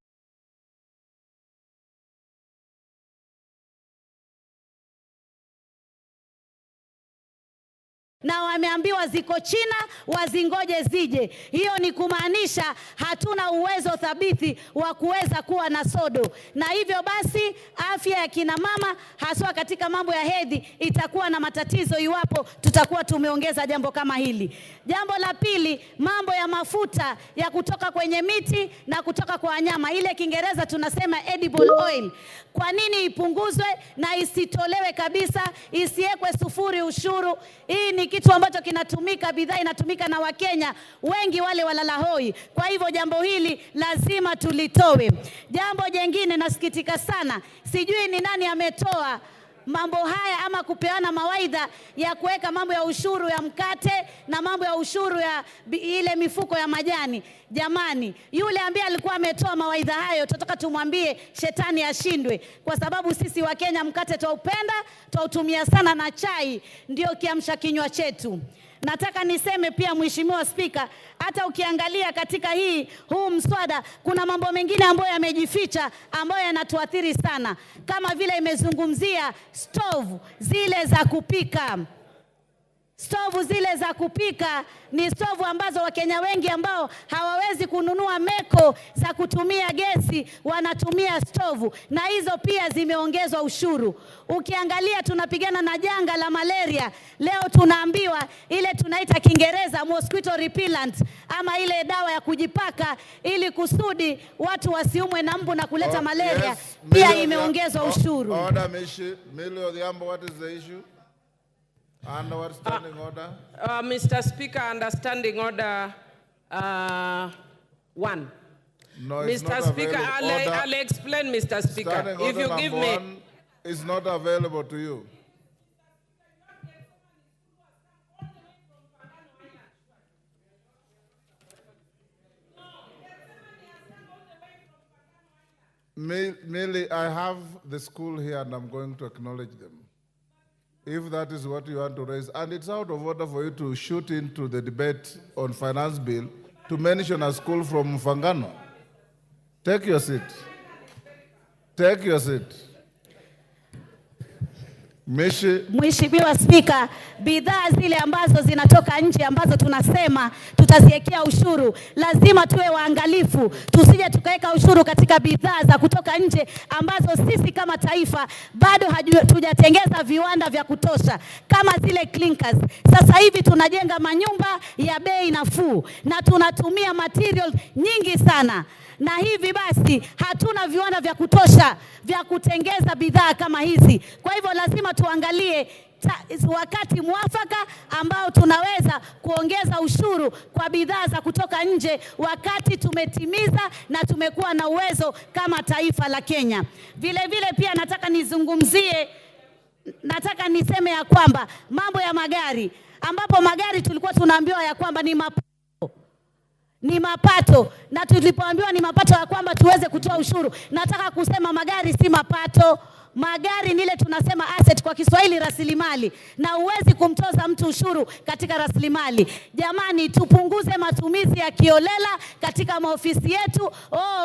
na wameambiwa ziko China wazingoje zije. Hiyo ni kumaanisha hatuna uwezo thabiti wa kuweza kuwa na sodo, na hivyo basi afya ya kina mama haswa katika mambo ya hedhi itakuwa na matatizo iwapo tutakuwa tumeongeza jambo kama hili. Jambo la pili, mambo ya mafuta ya kutoka kwenye miti na kutoka kwa wanyama, ile Kiingereza tunasema edible oil. Kwa nini ipunguzwe na isitolewe kabisa, isiwekwe sufuri ushuru? Hii ni kitu ambacho kinatumika, bidhaa inatumika na Wakenya wengi wale walala hoi. Kwa hivyo jambo hili lazima tulitowe. Jambo jengine, nasikitika sana, sijui ni nani ametoa mambo haya ama kupeana mawaidha ya kuweka mambo ya ushuru ya mkate na mambo ya ushuru ya ile mifuko ya majani. Jamani, yule ambaye alikuwa ametoa mawaidha hayo, tunataka tumwambie shetani ashindwe, kwa sababu sisi wa Kenya mkate twaupenda, twautumia sana, na chai ndio kiamsha kinywa chetu. Nataka niseme pia Mheshimiwa Spika, hata ukiangalia katika huu mswada kuna mambo mengine ambayo yamejificha ambayo yanatuathiri sana, kama vile imezungumzia stove zile za kupika. Stovu zile za kupika ni stovu ambazo Wakenya wengi ambao hawawezi kununua meko za kutumia gesi wanatumia stovu, na hizo pia zimeongezwa ushuru. Ukiangalia tunapigana na janga la malaria, leo tunaambiwa ile tunaita Kiingereza mosquito repellent, ama ile dawa ya kujipaka ili kusudi watu wasiumwe na mbu na kuleta malaria, yes, pia imeongezwa ushuru. Order, Millie Odhiambo, what is the issue? Under what standing order? Mr. Speaker, under standing order 1. No, it's Mr. not Speaker, available. I'll explain, Mr. Speaker. Standing If you order give number me... 1 is not available to you. Millie, I have the school here and I'm going to acknowledge them, if that is what you want to raise. And it's out of order for you to shoot into the debate on finance bill to mention a school from Mfangano. Take your seat. Take your seat. Mheshimiwa Spika, bidhaa zile ambazo zinatoka nje ambazo tunasema tutaziwekea ushuru, lazima tuwe waangalifu, tusije tukaweka ushuru katika bidhaa za kutoka nje ambazo sisi kama taifa bado hatujatengeza viwanda vya kutosha, kama zile clinkers. Sasa hivi tunajenga manyumba ya bei nafuu na tunatumia material nyingi sana, na hivi basi hatuna viwanda vya kutosha vya kutengeza bidhaa kama hizi. Kwa hivyo lazima tuangalie wakati mwafaka ambao tunaweza kuongeza ushuru kwa bidhaa za kutoka nje, wakati tumetimiza na tumekuwa na uwezo kama taifa la Kenya. Vile vile pia nataka niseme ya kwamba mambo ya magari, ambapo magari tulikuwa tunaambiwa ya kwamba ni mapato, na tulipoambiwa ni mapato ya kwamba tuweze kutoa ushuru. Nataka kusema magari si mapato. Magari ni ile tunasema asset kwa kwa Kiswahili rasilimali, na huwezi kumtoza mtu ushuru katika rasilimali. Jamani, tupunguze matumizi ya kiolela katika maofisi yetu.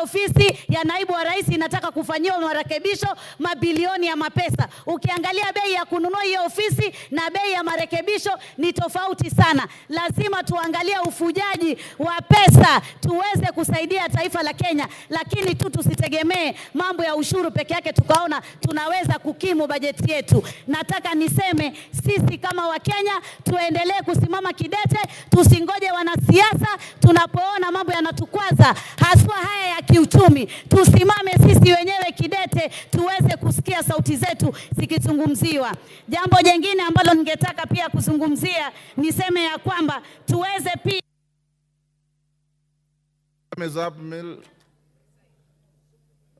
Ofisi ya naibu wa rais inataka kufanyiwa marekebisho, mabilioni ya mapesa. Ukiangalia bei ya kununua hiyo ofisi na bei ya marekebisho ni tofauti sana. Lazima tuangalie ufujaji wa pesa tuweze kusaidia taifa la Kenya, lakini tusitegemee mambo ya ushuru peke yake tukaona tunaweza kukimu bajeti yetu. Nataka niseme sisi kama Wakenya tuendelee kusimama kidete, tusingoje wanasiasa tunapoona mambo yanatukwaza, haswa haya ya kiuchumi. Tusimame sisi wenyewe kidete tuweze kusikia sauti zetu zikizungumziwa. Jambo jingine ambalo ningetaka pia kuzungumzia, niseme ya kwamba tuweze pia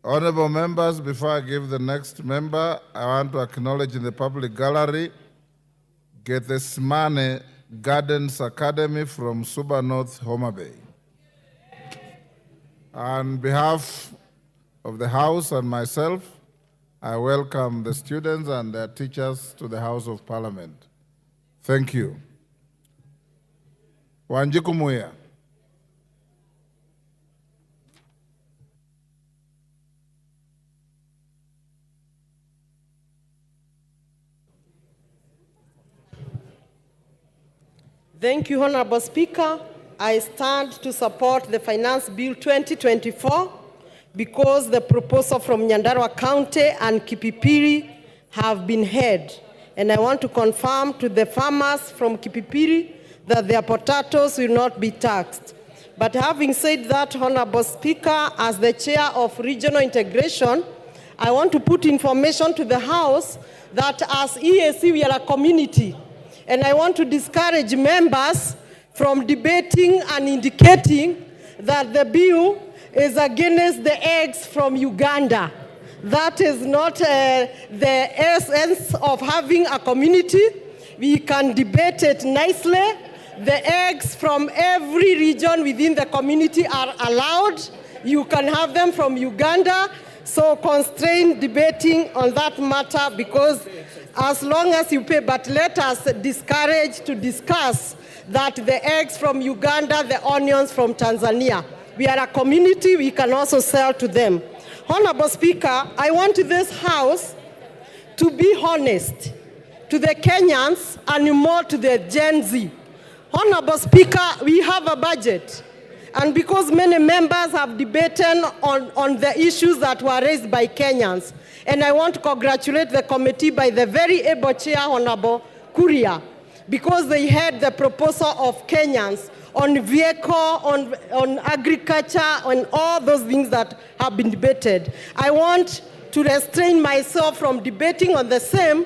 Honorable members, before I give the next member, I want to acknowledge in the public gallery Gethsemane Gardens Academy from Suba North, Homa Bay. On behalf of the House and myself, I welcome the students and their teachers to the House of Parliament. Thank you. Wanjiku Muya. Thank you, Honorable Speaker. I stand to support the Finance Bill 2024 because the proposal from Nyandarua County and Kipipiri have been heard. And I want to confirm to the farmers from Kipipiri that their potatoes will not be taxed. But having said that, Honorable Speaker, as the chair of regional integration, I want to put information to the House that as EAC we are a community. And I want to discourage members from debating and indicating that the bill is against the eggs from Uganda. That is not the essence of having a community. We can debate it nicely. The eggs from every region within the community are allowed. You can have them from Uganda. So constrain debating on that matter, because as long as you pay, but let us discourage to discuss that the eggs from Uganda, the onions from Tanzania. We are a community, we can also sell to them. Honorable Speaker, I want this House to be honest to the Kenyans and more to the Gen Z. Honorable Speaker, we have a budget. And because many members have debated on the issues that were raised by Kenyans, and I want to congratulate the committee by the very able chair, Honorable Kuria, because they had the proposal of Kenyans on vehicle, on agriculture, on all those things that have been debated. I want to restrain myself from debating on the same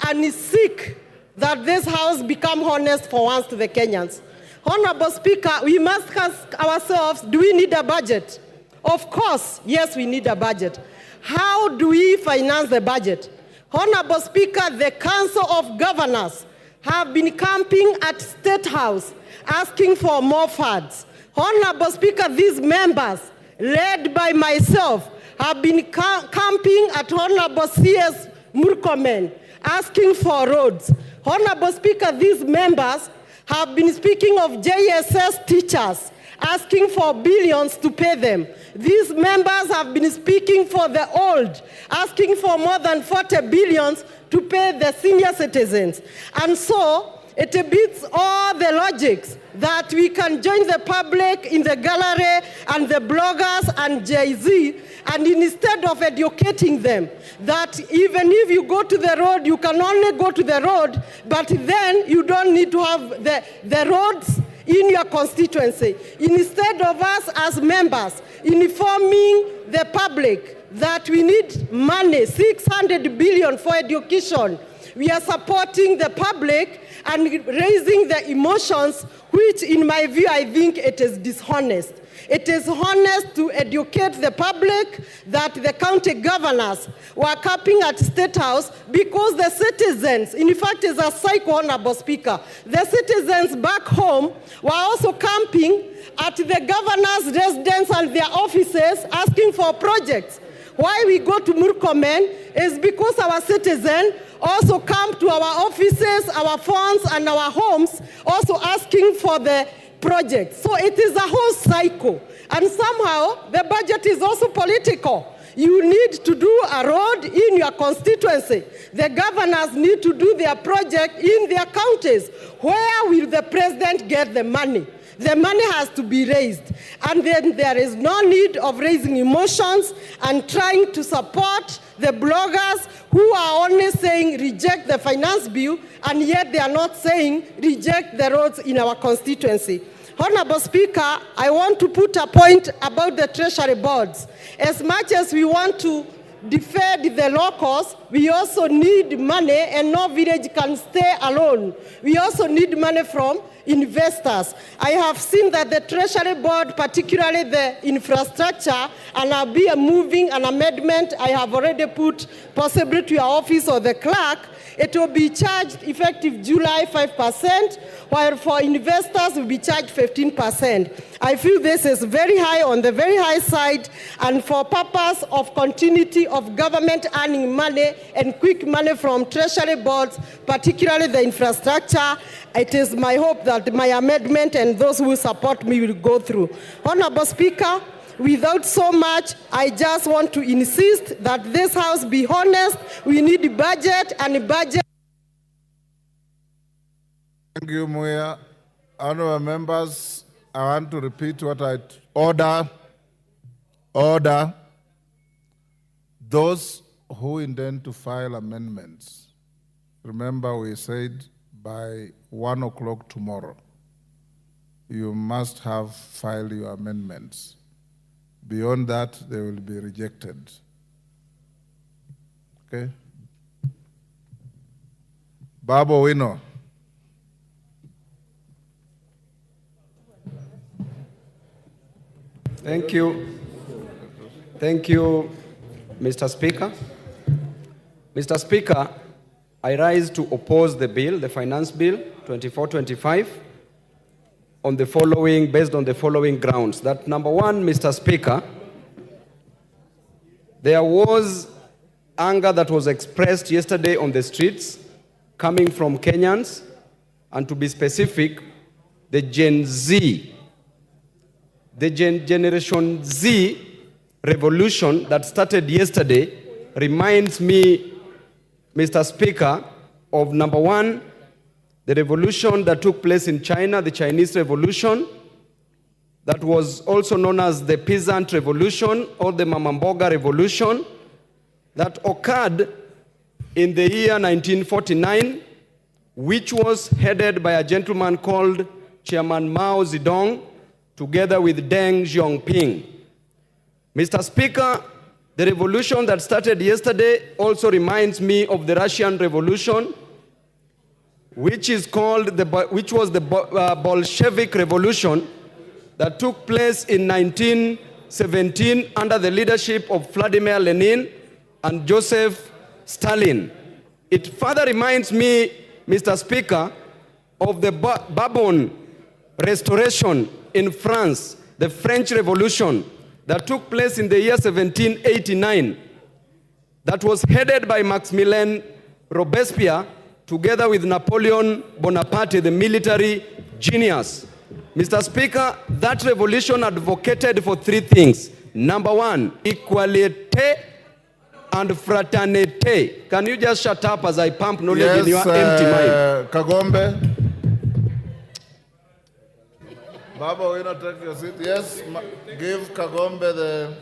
and seek that this House become honest for once to the Kenyans. Honorable Speaker, we must ask ourselves, do we need a budget? Of course, yes, we need a budget. How do we finance the budget? Honorable Speaker, the Council of Governors have been camping at State House asking for more funds. Honorable Speaker, these members, led by myself, have been camping at Honorable C.S. Murkomen asking for roads. Honorable Speaker, these members have been speaking of JSS teachers, asking for billions to pay them. These members have been speaking for the old, asking for more than 40 billions to pay the senior citizens. And so, it beats all the logics that we can join the public in the gallery and the bloggers and Jay-Z, and instead of educating them that even if you go to the road, you can only go to the road, but then you don't need to have the roads in your constituency. Instead of us as members informing the public that we need money, 600 billion for education, we are supporting the public and raising the emotions, which in my view, I think it is dishonest. It is honest to educate the public that the county governors were camping at State House because the citizens, in fact, is a cycle, Honorable Speaker, the citizens back home were also camping at the governor's residence and their offices asking for projects. Why we go to Murkomen is because our citizens also come to our offices, our phones, and our homes, also asking for the project. So it is a whole cycle. And somehow the budget is also political. You need to do a road in your constituency. The governors need to do their project in their counties. Where will the president get the money? The money has to be raised. And then there is no need of raising emotions and trying to support the bloggers who are only saying reject the finance bill, and yet they are not saying reject the roads in our constituency. Honorable Speaker, I want to put a point about the treasury boards. As much as we want to defend the locals, we also need money, and no village can stay alone. We also need money from investors. I have seen that the Treasury Board, particularly the infrastructure, and I'll be moving an amendment I have already put possibly to your office or the clerk. It will be charged effective July 5%, while for investors will be charged 15%. I feel this is very high, on the very high side, and for purpose of continuity of government earning money and quick money from treasury boards, particularly the infrastructure, it is my hope that my amendment and those who support me will go through. Honorable Speaker, without so much, I just want to insist that this House be honest. We need budget, and budget. Thank you, Muya. Honorable members, I want to repeat what I order. Those who intend to file amendments, remember we said by 1 o'clock tomorrow, you must have filed your amendments. Beyond that, they will be rejected. Okay? Babu Wino. Thank you. Thank you, Mr. Speaker. Mr. Speaker, I rise to oppose the bill, the Finance Bill 2425, based on the following grounds. That number one, Mr. Speaker, there was anger that was expressed yesterday on the streets coming from Kenyans, and to be specific, the Gen Z. The Generation Z revolution that started yesterday reminds me, Mr. Speaker, of number one, the revolution that took place in China, the Chinese Revolution, that was also known as the Peasant Revolution or the Mamamboga Revolution, that occurred in the year 1949, which was headed by a gentleman called Chairman Mao Zedong, together with Deng Xiaoping. Mr. Speaker, the revolution that started yesterday also reminds me of the Russian Revolution, which was the Bolshevik Revolution that took place in 1917 under the leadership of Vladimir Lenin and Joseph Stalin. It further reminds me, Mr. Speaker, of the Bourbon Restoration in France, the French Revolution that took place in the year 1789, that was headed by Maximilien Robespierre together with Napoleon Bonaparte, the military genius. Mr. Speaker, that revolution advocated for three things. Number one, equality and fraternité. Can you just shut up as I pump knowledge in your empty mind? Kagombe. Baba, will you not take your seat? Yes, give Kagombe the...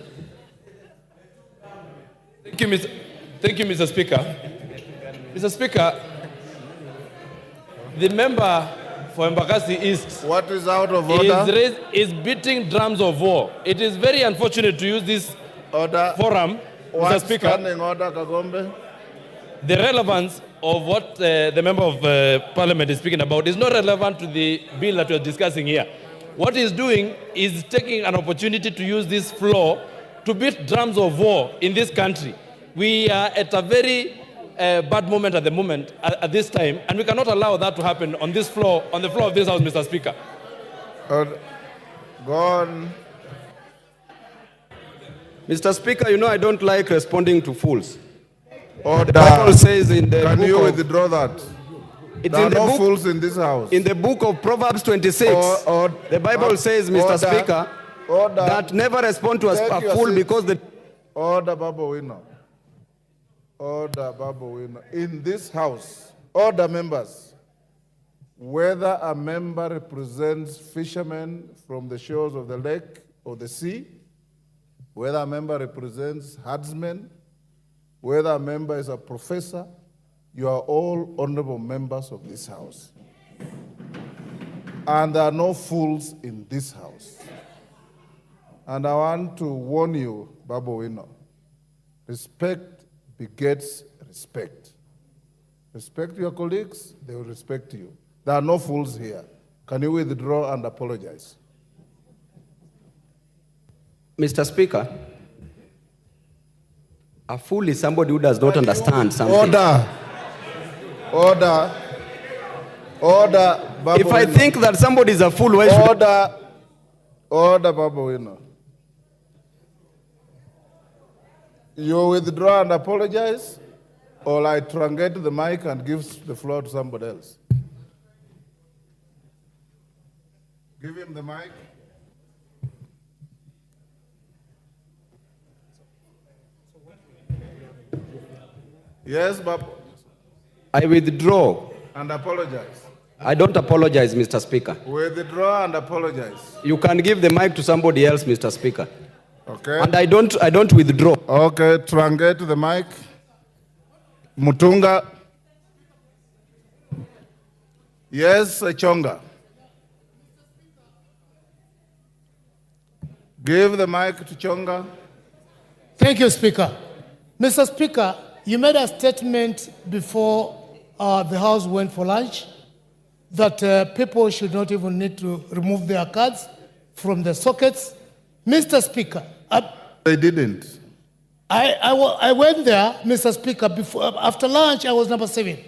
Thank you, Mr. Speaker. Mr. Speaker, the member for Embakasi East... What is out of order? ...is beating drums of war. It is very unfortunate to use this forum, Mr. Speaker. Standing order, Kagombe? The relevance of what the member of parliament is speaking about is not relevant to the bill that we are discussing here. What he's doing is taking an opportunity to use this floor to beat drums of war in this country. We are at a very bad moment at the moment, at this time, and we cannot allow that to happen on this floor, on the floor of this House, Mr. Speaker. Go on. Mr. Speaker, you know I don't like responding to fools. Order. The Bible says in the Can book you of, withdraw that? it's There are in the no book, fools in this house. in the book of Proverbs 26. The Bible says, Mr. Order. Speaker, Order. that never respond to Take a your fool seat. because the Order, Babu Wino. Order, Babu Wino. In this house, order, members. Whether a member represents fishermen from the shores of the lake or the sea, whether a member represents herdsmen, whether a member is a professor, you are all honorable members of this house. And there are no fools in this house. And I want to warn you, Babu Wino, respect begets respect. Respect your colleagues, they will respect you. There are no fools here. Can you withdraw and apologize? Mr. Speaker, a fool is somebody who does not understand something. Order. Order. Order, Babu If I Wino. think that somebody is a fool, why should Order. Order, Babu Wino. You withdraw and apologize, or I truncate the mic and give the floor to somebody else. Give him the mic. Yes, Babu. I withdraw? And apologize. I don't apologize, Mr. Speaker. Withdraw and apologize. You can give the mic to somebody else, Mr. Speaker. Okay. And I don't withdraw. Okay, truncate the mic. Mutunga. Yes, Chonga. Give the mic to Chonga. Thank you, Speaker. Mr. Speaker, you made a statement before the House went for lunch that people should not even need to remove their cards from the sockets. Mr. Speaker, They didn't. I went there, Mr. Speaker, after lunch I was number 7.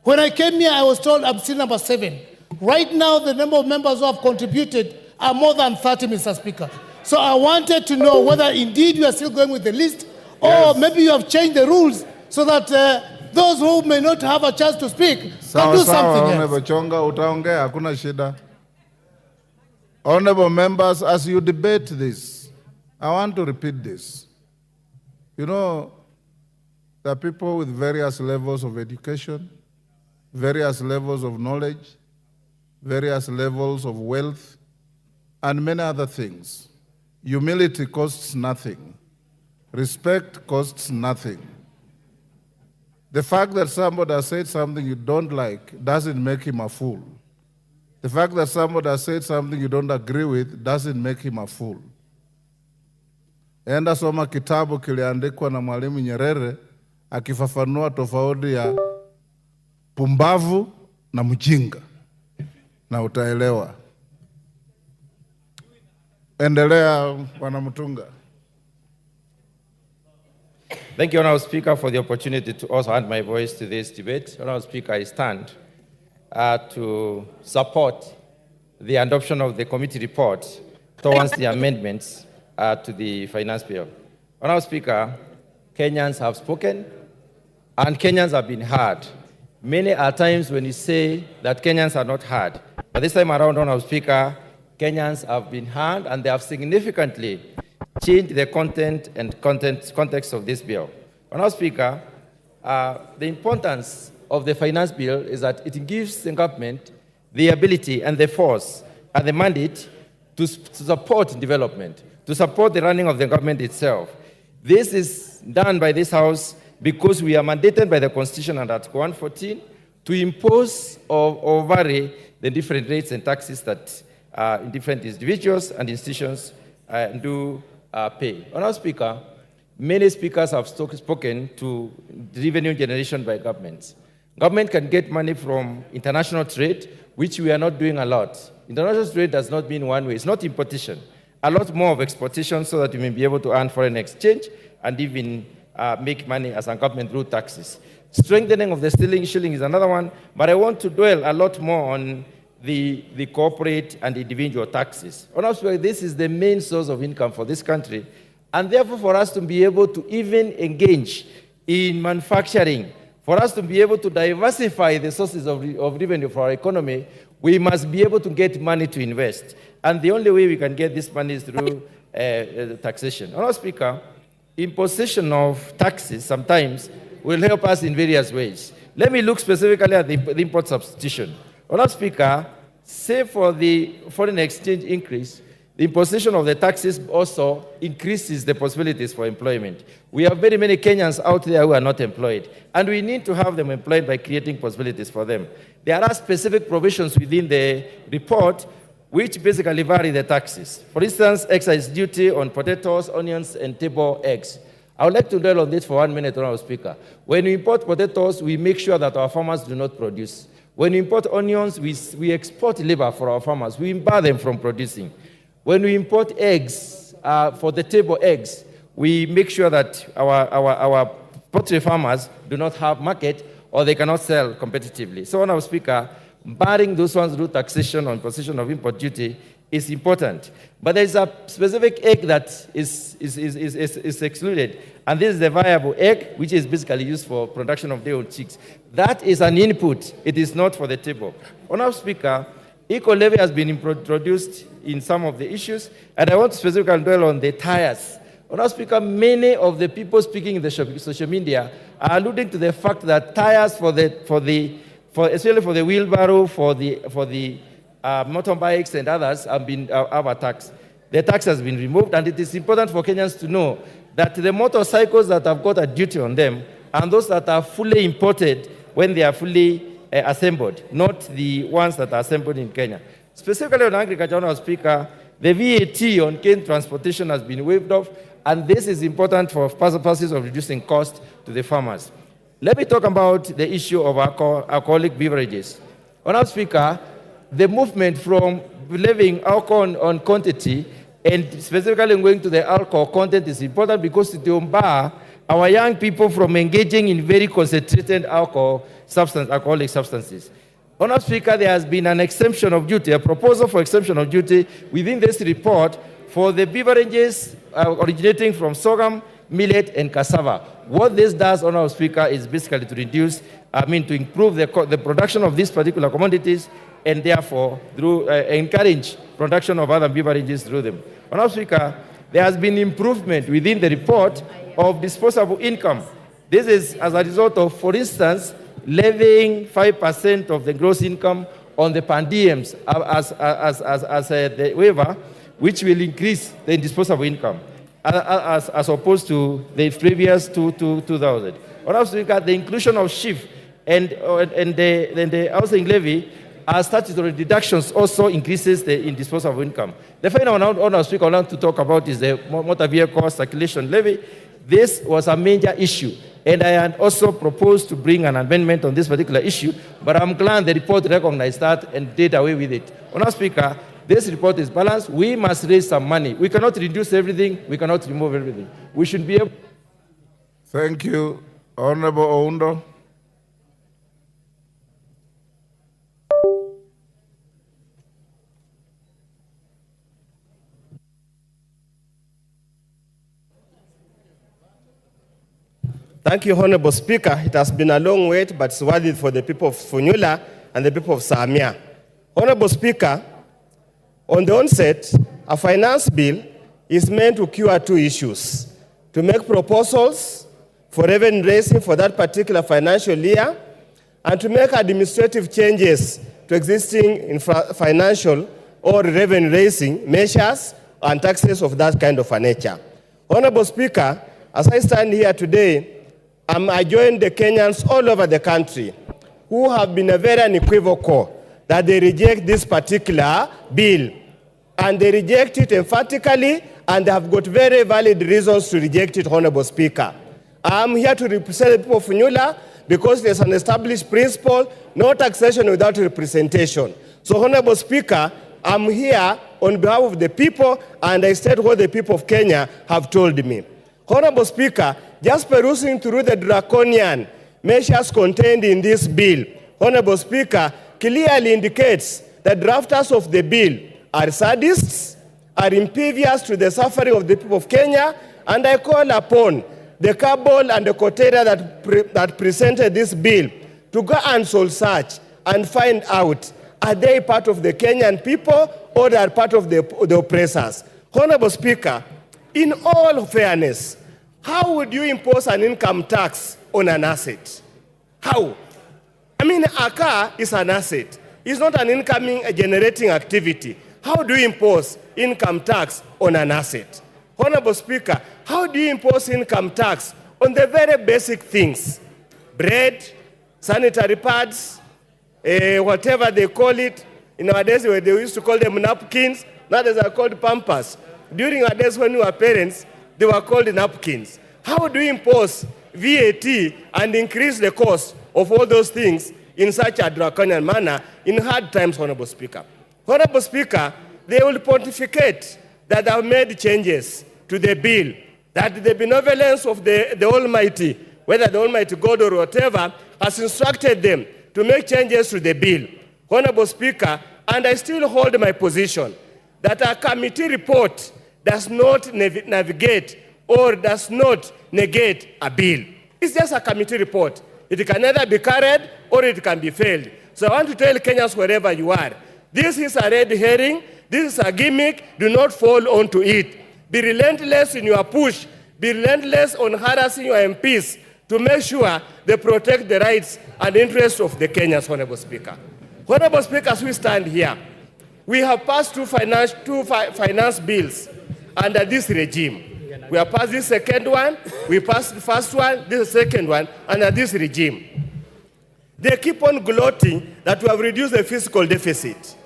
When I came here, I was told I'm still number 7. Right now, the number of members who have contributed are more than 30, Mr. Speaker. So I wanted to know whether indeed you are still going with the list, or maybe you have changed the rules so that those who may not have a chance to speak can do something else. Honorable Chonga, utaongea, hakuna shida. Honorable members, as you debate this, I want to repeat this. You know, there are people with various levels of education, various levels of knowledge, various levels of wealth, and many other things. Humility costs nothing. Respect costs nothing. The fact that somebody has said something you don't like doesn't make him a fool. The fact that somebody has said something you don't agree with doesn't make him a fool. Enda soma kitabu kiliandikwa na Mwalimu Nyerere akifafanua tofauti ya pumbavu na mjinga na utaelewa. Endelea, Bwana Mutunga. Thank you, Honourable Speaker, for the opportunity to also add my voice to this debate. Honourable Speaker, I stand to support the adoption of the committee report towards the amendments to the finance bill. Honourable Speaker, Kenyans have spoken and Kenyans have been heard. Many are times when you say that Kenyans are not heard. But this time around, Honourable Speaker, Kenyans have been heard and they have significantly changed the content and context of this bill. Honourable Speaker, the importance of the finance bill is that it gives the government the ability and the force and the mandate to support development, to support the running of the government itself. This is done by this House because we are mandated by the Constitution under Article 114 to impose or vary the different rates and taxes that different individuals and institutions do pay. Honourable Speaker, many speakers have spoken to revenue generation by governments. Government can get money from international trade, which we are not doing a lot. International trade does not mean one way. It's not importation. A lot more of exportation so that we may be able to earn foreign exchange and even make money as a government through taxes. Strengthening of the sterling shilling is another one, but I want to dwell a lot more on the corporate and individual taxes. Honestly, this is the main source of income for this country, And therefore, for us to be able to even engage in manufacturing, for us to be able to diversify the sources of revenue for our economy, we must be able to get money to invest. And the only way we can get this money is through taxation. Honourable Speaker, imposition of taxes sometimes will help us in various ways. Let me look specifically at the import substitution. Honourable Speaker, say for the foreign exchange increase, the imposition of the taxes also increases the possibilities for employment. We have very many Kenyans out there who are not employed, and we need to have them employed by creating possibilities for them. There are specific provisions within the report which basically vary the taxes. For instance, excise duty on potatoes, onions, and table eggs. I would like to dwell on this for 1 minute, Honourable Speaker. When we import potatoes, we make sure that our farmers do not produce. When we import onions, we export labor for our farmers. We bar them from producing. When we import eggs, for the table eggs, we make sure that our poultry farmers do not have market or they cannot sell competitively. So, Honourable Speaker, barring those ones through taxation on position of import duty is important. But there is a specific egg that is excluded, and this is the viable egg, which is basically used for production of day-old chicks. That is an input. It is not for the table. Honourable Speaker, eco-levy has been introduced in some of the issues, and I want to specifically dwell on the tires. Honourable Speaker, many of the people speaking in the social media are alluding to the fact that tires especially for the wheelbarrow, for the motorbikes and others have a tax. The tax has been removed, and it is important for Kenyans to know that the motorcycles that have got a duty on them and those that are fully imported when they are fully assembled, not the ones that are assembled in Kenya. Specifically on agriculture, Honourable Speaker, the VAT on cane transportation has been waived off, and this is important for purposes of reducing cost to the farmers. Let me talk about the issue of alcoholic beverages. Honourable Speaker, the movement from levying alcohol on quantity and specifically going to the alcohol content is important because it will bar our young people from engaging in very concentrated alcoholic substances. Honourable Speaker, there has been an exemption of duty, a proposal for exemption of duty within this report for the beverages originating from sorghum, millet, and cassava. What this does, Honourable Speaker, is basically to improve the production of these particular commodities and therefore encourage production of other beverages through them. Honourable Speaker, there has been improvement within the report of disposable income. This is as a result of, for instance, levying 5% of the gross income on the per diems as the waiver, which will increase the disposable income as opposed to the previous 2,000. Honourable Speaker, the inclusion of SHIF and the housing levy as statutory deductions also increases the disposable income. The final one, Honourable Speaker, I want to talk about is the motor vehicle circulation levy. This was a major issue, and I had also proposed to bring an amendment on this particular issue, but I'm glad the report recognized that and did away with it. Honourable Speaker, this report is balanced. We must raise some money. We cannot reduce everything. We cannot remove everything. We should be able. Thank you. Honorable Oundo. Thank you, Honorable Speaker. It has been a long wait, but it's worth it for the people of Funyula and the people of Samia. Honorable Speaker, on the onset, a finance bill is meant to cure two issues: to make proposals for revenue raising for that particular financial year, and to make administrative changes to existing financial or revenue raising measures and taxes of that kind of a nature. Honorable Speaker, as I stand here today, I join the Kenyans all over the country who have been very unequivocal that they reject this particular bill. And they reject it emphatically, and they have got very valid reasons to reject it, Honorable Speaker. I'm here to represent the people of Funyula because there's an established principle, no taxation without representation. So, Honorable Speaker, I'm here on behalf of the people, and I state what the people of Kenya have told me. Honorable Speaker, just perusing through the draconian measures contained in this bill, Honorable Speaker, clearly indicates that drafters of the bill are sadists, are impervious to the suffering of the people of Kenya, And I call upon the cabal and the Kotera that presented this bill to go and soul search and find out, are they part of the Kenyan people or they are part of the oppressors? Honorable Speaker, in all fairness, how would you impose an income tax on an asset? How? I mean, a car is an asset. It's not an income generating activity. How do you impose income tax on an asset? Honorable Speaker, how do you impose income tax on the very basic things? Bread, sanitary pads, whatever they call it. In our days, they used to call them napkins. Nowadays, are called pampers. During our days when we were parents, they were called napkins. How do you impose VAT and increase the cost of all those things in such a draconian manner in hard times, Honorable Speaker? Honorable Speaker, they will pontificate that they have made changes to the bill, that the benevolence of the Almighty, whether the Almighty God or whatever, has instructed them to make changes to the bill. Honorable Speaker, and I still hold my position that a committee report does not navigate or does not negate a bill. It's just a committee report. It can either be carried or it can be failed. So I want to tell Kenyans wherever you are, this is a red herring, this is a gimmick, do not fall onto it. Be relentless in your push, be relentless on harassing your MPs to make sure they protect the rights and interests of the Kenyans, Honorable Speaker. Honorable Speaker, as we stand here, we have passed two finance bills under this regime. We have passed this second one, we passed the first one, this is the second one, under this regime. They keep on gloating that we have reduced the fiscal deficit.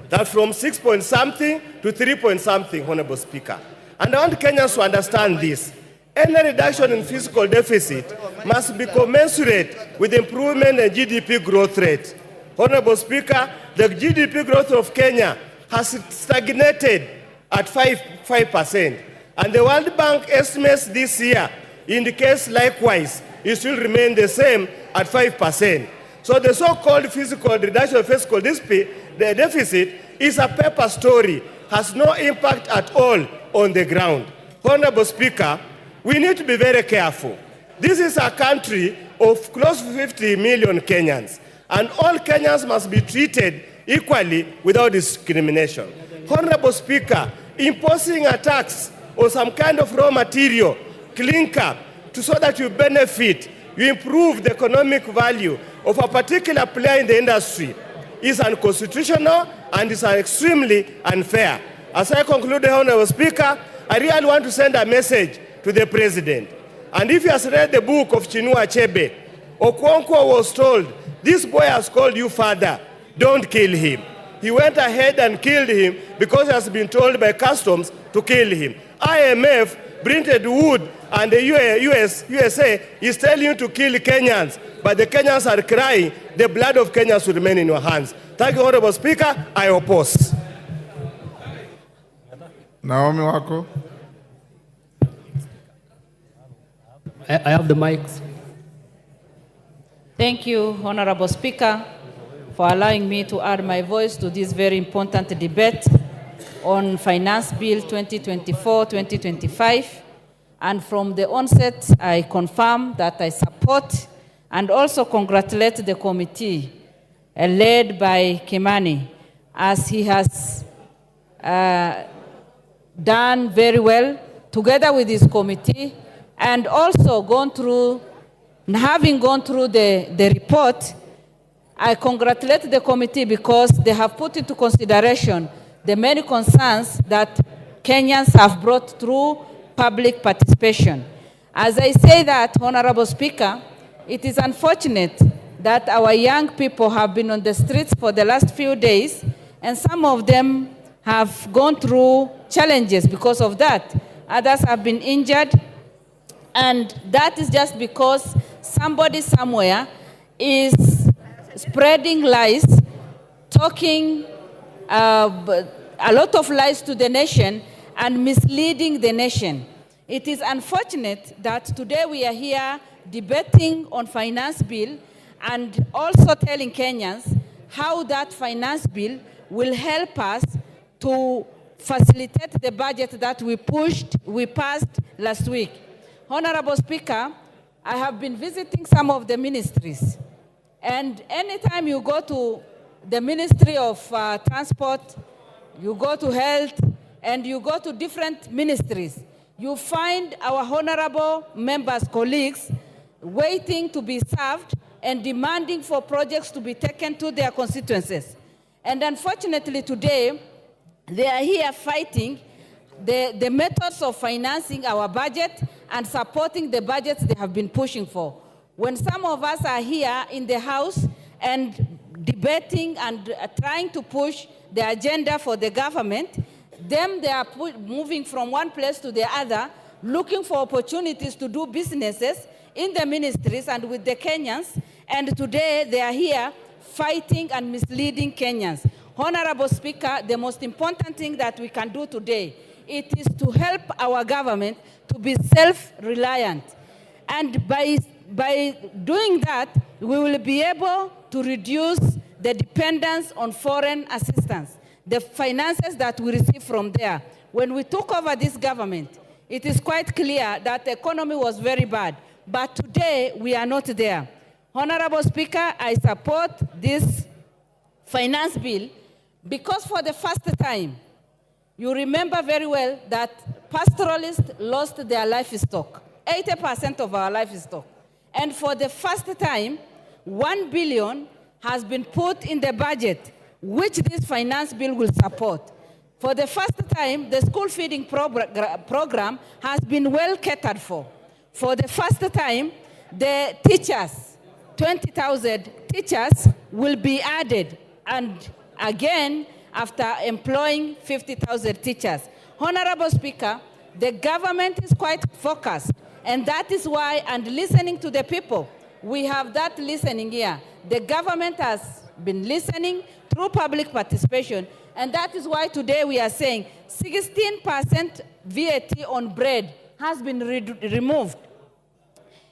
That from 6 point something to 3 point something, Honorable Speaker. And I want Kenyans to understand this. Any reduction in fiscal deficit must be commensurate with improvement in GDP growth rate. Honorable Speaker, the GDP growth of Kenya has stagnated at 5%. And the World Bank estimates this year indicates likewise it will remain the same at 5%. So the so-called fiscal reduction of fiscal deficit is a paper story, has no impact at all on the ground. Honorable Speaker, we need to be very careful. This is a country of close to 50 million Kenyans, and all Kenyans must be treated equally without discrimination. Honorable Speaker, imposing a tax or some kind of raw material, clinker, so that you benefit, you improve the economic value of a particular player in the industry is unconstitutional and is extremely unfair. As I conclude, Honorable Speaker, I really want to send a message to the President. And if he has read the book of Chinua Achebe, Okonkwo was told, this boy has called you father, don't kill him. He went ahead and killed him because he has been told by customs to kill him. IMF, Bretton Woods, and the USA is telling you to kill Kenyans, but the Kenyans are crying, the blood of Kenyans will remain in your hands. Thank you, Honorable Speaker. I oppose. Naomi Wako. I have the mics. Thank you, Honorable Speaker, for allowing me to add my voice to this very important debate on Finance Bill 2024-2025. And from the onset, I confirm that I support and also congratulate the committee led by Kimani, as he has done very well together with his committee, and also having gone through the report. I congratulate the committee because they have put into consideration the many concerns that Kenyans have brought through public participation. As I say that, Honorable Speaker, it is unfortunate that our young people have been on the streets for the last few days, and some of them have gone through challenges because of that. Others have been injured, and that is just because somebody somewhere is spreading lies, talking a lot of lies to the nation and misleading the nation. It is unfortunate that today we are here debating on finance bill and also telling Kenyans how that finance bill will help us to facilitate the budget that we passed last week. Honorable Speaker, I have been visiting some of the ministries, and anytime you go to the Ministry of Transport, you go to Health, and you go to different ministries, you find our honorable members, colleagues, waiting to be served and demanding for projects to be taken to their constituencies. And unfortunately today, they are here fighting the methods of financing our budget and supporting the budgets they have been pushing for. When some of us are here in the House and debating and trying to push the agenda for the government, them they are moving from one place to the other, looking for opportunities to do businesses in the ministries and with the Kenyans, and today they are here fighting and misleading Kenyans. Honorable Speaker, the most important thing that we can do today, it is to help our government to be self-reliant. And by doing that, we will be able to reduce the dependence on foreign assistance, the finances that we receive from there. When we took over this government, it is quite clear that the economy was very bad. But today, we are not there. Honorable Speaker, I support this finance bill because for the first time, you remember very well that pastoralists lost their livestock, 80% of our livestock. And for the first time, 1 billion has been put in the budget, which this finance bill will support. For the first time, the school feeding program has been well catered for. For the first time, the teachers, 20,000 teachers will be added, and again, after employing 50,000 teachers. Honorable Speaker, the government is quite focused, and that is why, and listening to the people, we have that listening here. The government has been listening through public participation, and that is why today we are saying 16% VAT on bread has been removed.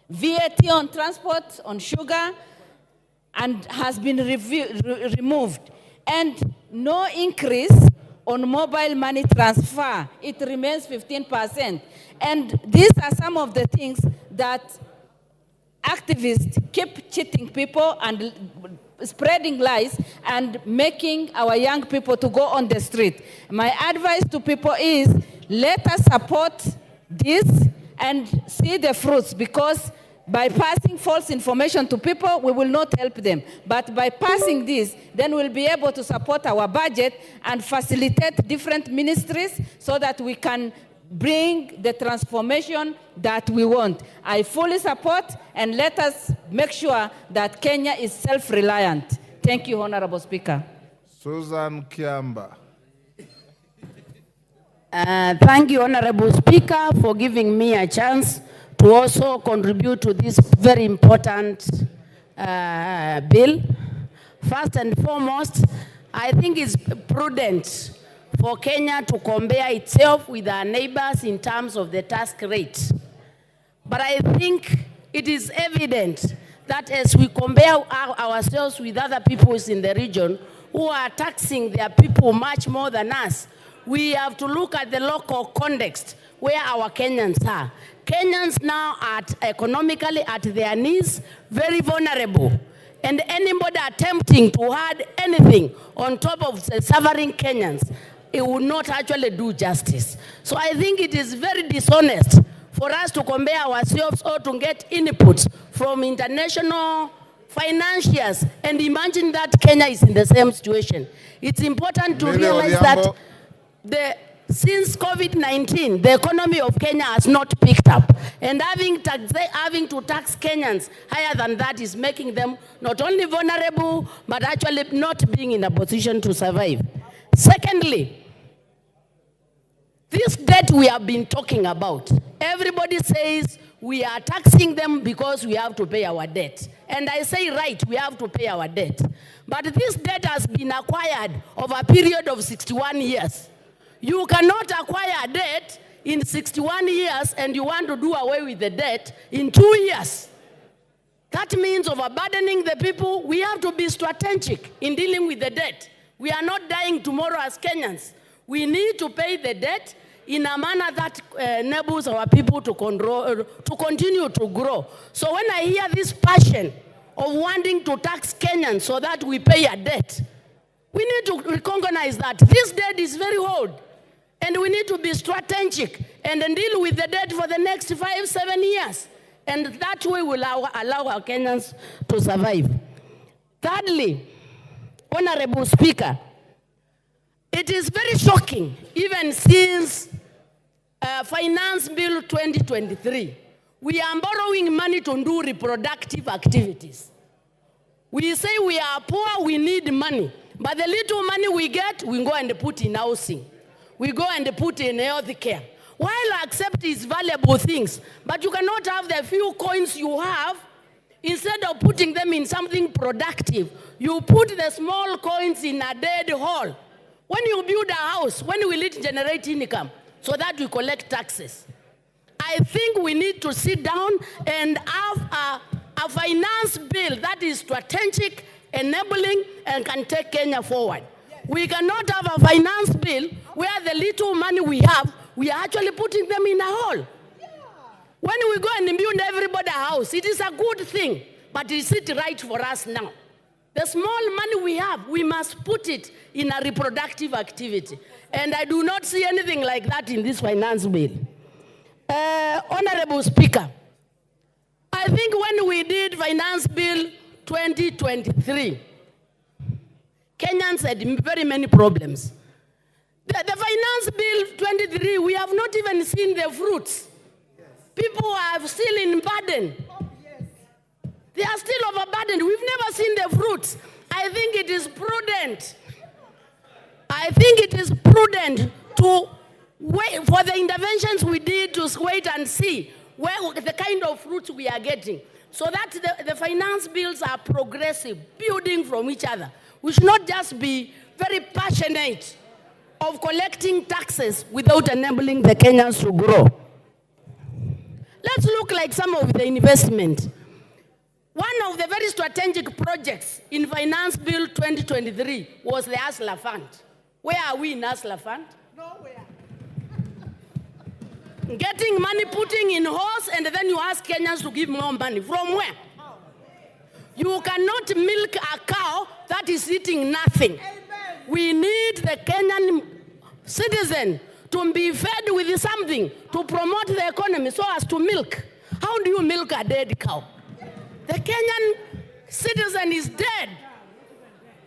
VAT on transport, on sugar, and has been removed. And no increase on mobile money transfer. It remains 15%. And these are some of the things that activists keep cheating people and spreading lies and making our young people to go on the street. My advice to people is, let us support this and see the fruits, because by passing false information to people, we will not help them. But by passing this, then we'll be able to support our budget and facilitate different ministries so that we can bring the transformation that we want. I fully support, and let us make sure that Kenya is self-reliant. Thank you, Honorable Speaker. Susan Kiamba. Thank you, Honorable Speaker, for giving me a chance to also contribute to this very important bill. First and foremost, I think it's prudent for Kenya to compare itself with our neighbors in terms of the tax rate. But I think it is evident that as we compare ourselves with other peoples in the region who are taxing their people much more than us, we have to look at the local context where our Kenyans are. Kenyans now are economically at their knees, very vulnerable. And anybody attempting to add anything on top of the suffering Kenyans, it will not actually do justice. So I think it is very dishonest for us to compare ourselves or to get inputs from international financiers and imagine that Kenya is in the same situation. It's important to realize that since COVID-19, the economy of Kenya has not picked up. And having to tax Kenyans higher than that is making them not only vulnerable, but actually not being in a position to survive. Secondly, this debt we have been talking about, everybody says we are taxing them because we have to pay our debt. And I say, right, we have to pay our debt. But this debt has been acquired over a period of 61 years. You cannot acquire debt in 61 years and you want to do away with the debt in 2 years. That means overburdening the people. We have to be strategic in dealing with the debt. We are not dying tomorrow as Kenyans. We need to pay the debt in a manner that enables our people to continue to grow. So when I hear this passion of wanting to tax Kenyans so that we pay a debt, we need to recognize that this debt is very old, and we need to be strategic and then deal with the debt for the next 5-7 years. And that way will allow our Kenyans to survive. Thirdly, Honorable Speaker, it is very shocking, even since Finance Bill 2023, we are borrowing money to do reproductive activities. We say we are poor, we need money. But the little money we get, we go and put in housing. We go and put in health care. While I accept these valuable things, but you cannot have the few coins you have, instead of putting them in something productive, you put the small coins in a dead hole. When you build a house, when will it generate income so that we collect taxes? I think we need to sit down and have a finance bill that is strategic, enabling, and can take Kenya forward. We cannot have a finance bill where the little money we have, we are actually putting them in a hole. When we go and build everybody a house, it is a good thing, but is it right for us now? The small money we have, we must put it in a reproductive activity. And I do not see anything like that in this finance bill. Honorable Speaker, I think when we did Finance Bill 2023, Kenyans had very many problems. The Finance Bill 23, we have not even seen the fruits. People are still in burden. They are still overburdened. We've never seen the fruits. I think it is prudent. To wait for the interventions we did, to wait and see where the kind of fruits we are getting, so that the finance bills are progressive, building from each other. We should not just be very passionate of collecting taxes without enabling the Kenyans to grow. Let's look like some of the investment. One of the very strategic projects in Finance Bill 2023 was the Hustler Fund. Where are we in Hustler Fund? Nowhere. Getting money, putting in horse, and then you ask Kenyans to give more money. From where? You cannot milk a cow that is eating nothing. We need the Kenyan citizen to be fed with something to promote the economy so as to milk. How do you milk a dead cow? The Kenyan citizen is dead.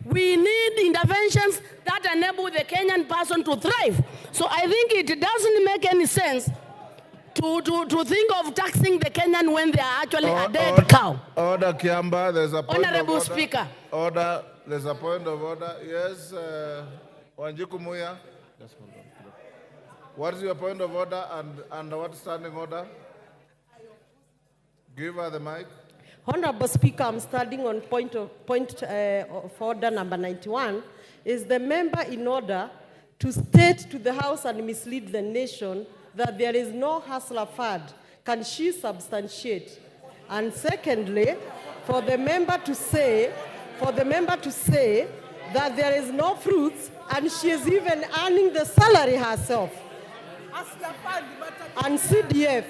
We need interventions that enable the Kenyan person to thrive. So I think it doesn't make any sense to think of taxing the Kenyan when they are actually a dead cow. Order, Kiamba, there's a point Honorable of order. Speaker. Order, there's a point of order. Yes, Wanjiku Muya. What is your point of order and what standing order? Give her the mic. Honorable Speaker, I'm standing on point of order number 91. Is the member in order to state to the House and mislead the nation that there is no hustler fund? Can she substantiate? And secondly, for the member to say that there is no fruits and she is even earning the salary herself. And CDF.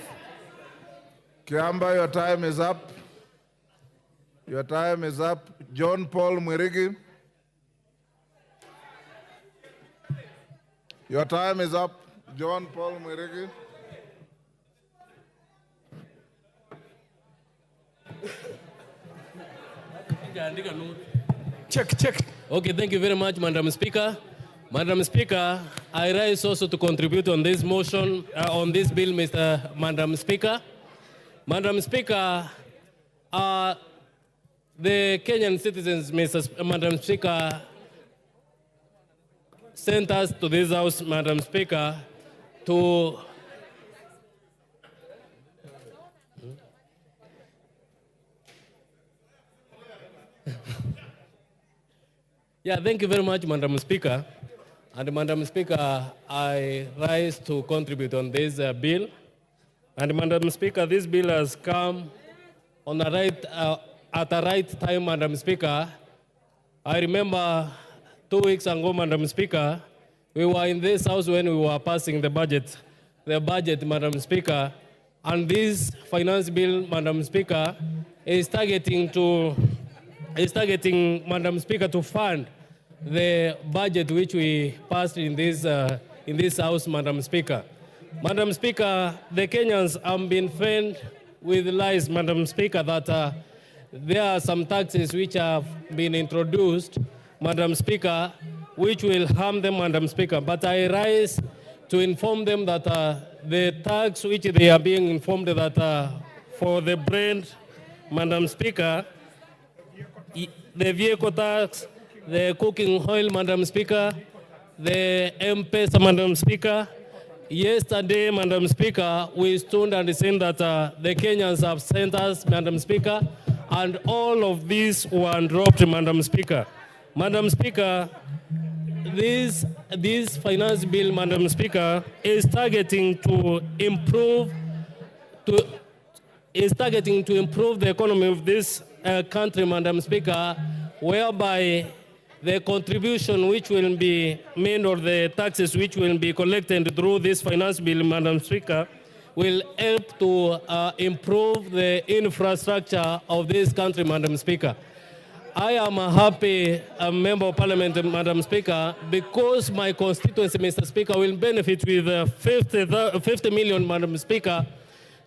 Kiamba, your time is up. Your time is up. John Paul Mwirigi. Your time is up. John Paul Mwirigi. Check. Okay, thank you very much, Madam Speaker. Madam Speaker, I rise also to contribute on this motion, on this bill, Madam Speaker. Madam Speaker, the Kenyan citizens, Madam Speaker, sent us to this house, Madam Speaker, to thank you very much, Madam Speaker. And Madam Speaker, I rise to contribute on this bill. And Madam Speaker, this bill has come on the at the right time, Madam Speaker. I remember 2 weeks ago, Madam Speaker, We were in this house when we were passing the budget, Madam Speaker, and this finance bill, Madam Speaker, is targeting, Madam Speaker, to fund the budget which we passed in this house, Madam Speaker. Madam Speaker, the Kenyans have been fed with lies, Madam Speaker, that there are some taxes which have been introduced, Madam Speaker, which will harm them, Madam Speaker. But I rise to inform them that the tax which they are being informed that for the brand, Madam Speaker, the vehicle tax, the cooking oil, Madam Speaker, the M-Pesa, Madam Speaker. Yesterday, Madam Speaker, we stood and said that the Kenyans have sent us, Madam Speaker, and all of these were dropped, Madam Speaker. Madam Speaker, this finance bill, Madam Speaker, is targeting to improve the economy of this country, Madam Speaker, whereby the contribution which will be made or the taxes which will be collected through this finance bill, Madam Speaker, will help to improve the infrastructure of this country, Madam Speaker. I am a happy member of Parliament, Madam Speaker, because my constituency, Mr. Speaker, will benefit with 50 million, Madam Speaker,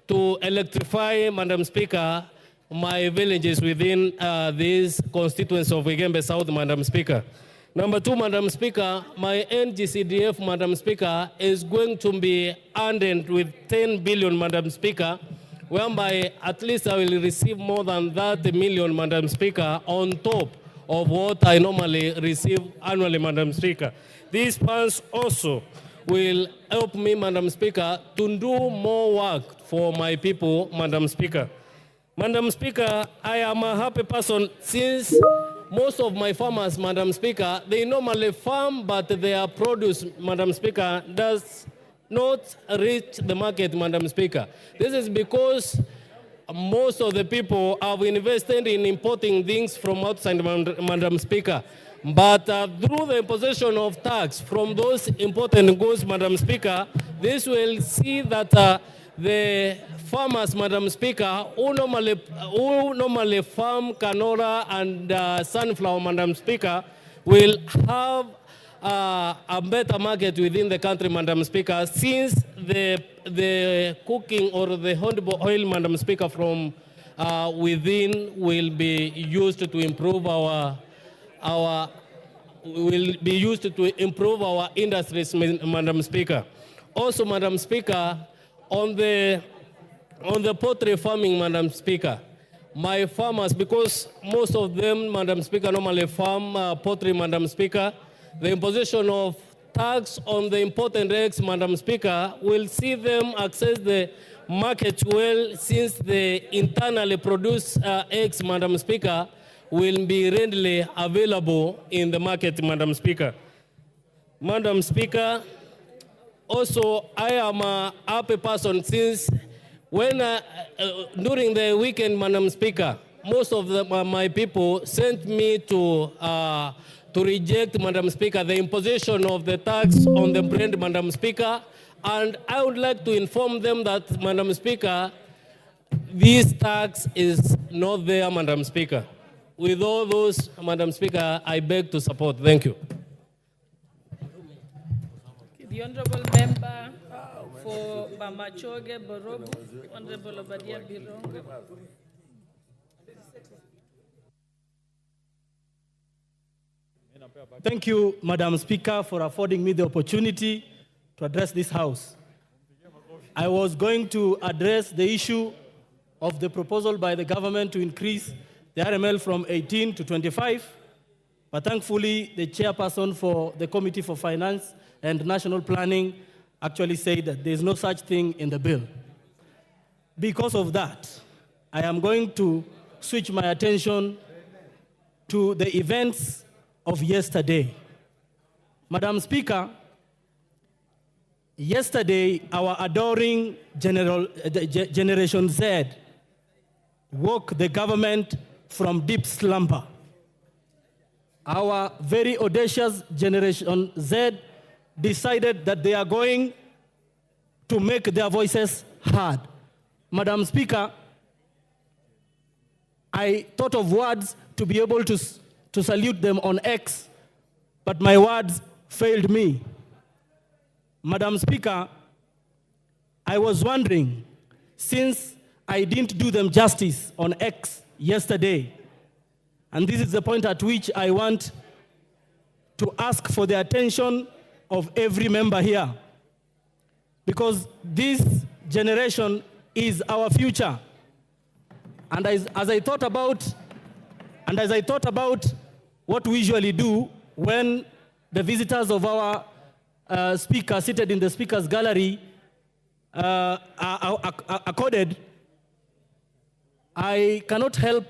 to electrify, Madam Speaker, my villages within this constituency of Igembe South, Madam Speaker. Number two, Madam Speaker, my NGCDF, Madam Speaker, is going to be earned with 10 billion, Madam Speaker, whereby at least I will receive more than 30 million, Madam Speaker, on top of what I normally receive annually, Madam Speaker. These funds also will help me, Madam Speaker, to do more work for my people, Madam Speaker. Madam Speaker, I am a happy person since most of my farmers, Madam Speaker, they normally farm, but their produce, Madam Speaker, does not reach the market, Madam Speaker. This is because most of the people have invested in importing things from outside, Madam Speaker. But through the imposition of tax from those imported goods, Madam Speaker, this will see that the farmers, Madam Speaker, who normally farm canola and sunflower, Madam Speaker, will have a better market within the country, Madam Speaker, since the cooking or the honeydew oil, Madam Speaker, from within will be used to improve our industries, Madam Speaker. Also, Madam Speaker, on the poultry farming, Madam Speaker, my farmers, because most of them, Madam Speaker, normally farm poultry, Madam Speaker, the imposition of tax on the imported eggs, Madam Speaker, will see them access the market well, since the internally produced eggs, Madam Speaker, will be readily available in the market, Madam Speaker. Madam Speaker, also, I am a happy person since when during the weekend, Madam Speaker, most of my people sent me to reject, Madam Speaker, the imposition of the tax on the brand, Madam Speaker. And I would like to inform them that, Madam Speaker, this tax is not there, Madam Speaker. With all those, Madam Speaker, I beg to support. Thank you. The Honorable Member for Bamachoge Borobu, Honorable Obadia Birongo. Thank you, Madam Speaker, for affording me the opportunity to address this House. I was going to address the issue of the proposal by the government to increase the RML from 18 to 25, but thankfully the chairperson for the Committee for Finance and National Planning actually said that there is no such thing in the bill. Because of that, I am going to switch my attention to the events of yesterday. Madam Speaker, yesterday our adoring Generation Z woke the government from deep slumber. Our very audacious Generation Z decided that they are going to make their voices heard. Madam Speaker, I thought of words to be able to salute them on X, but my words failed me. Madam Speaker, I was wondering, since I didn't do them justice on X yesterday, and this is the point at which I want to ask for the attention of every member here, because this generation is our future. And as I thought about what we usually do when the visitors of our speaker seated in the speaker's gallery are accorded, I cannot help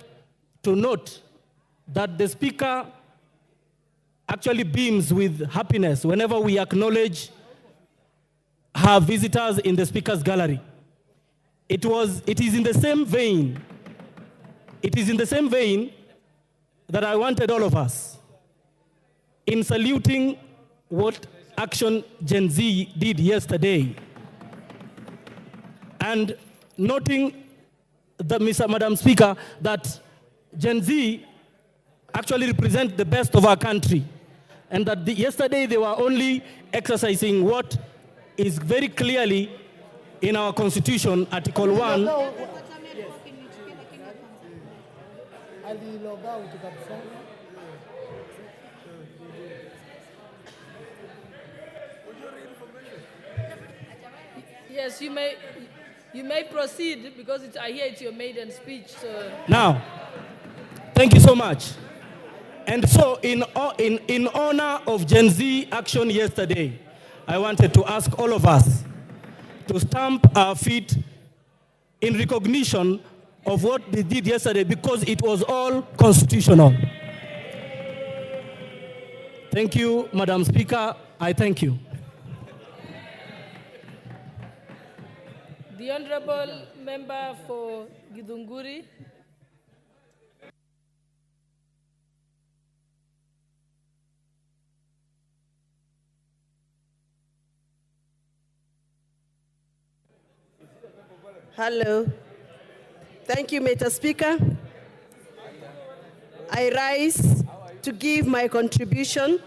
to note that the speaker actually beams with happiness whenever we acknowledge her visitors in the speaker's gallery. It is in the same vein. It is in the same vein that I wanted all of us, in saluting what Action Gen Z did yesterday, and noting that, Madam Speaker, that Gen Z actually represent the best of our country, and that yesterday they were only exercising what is very clearly in our Constitution, Article 1. Yes, you may proceed because I hear it's your maiden speech. So. Now, thank you so much. And so in honor of Gen Z action yesterday, I wanted to ask all of us to stamp our feet in recognition of what they did yesterday, because it was all constitutional. Thank you, Madam Speaker. I thank you. The Honorable Member for Githunguri. Hello. Thank you, Mr. Speaker. I rise to give my contribution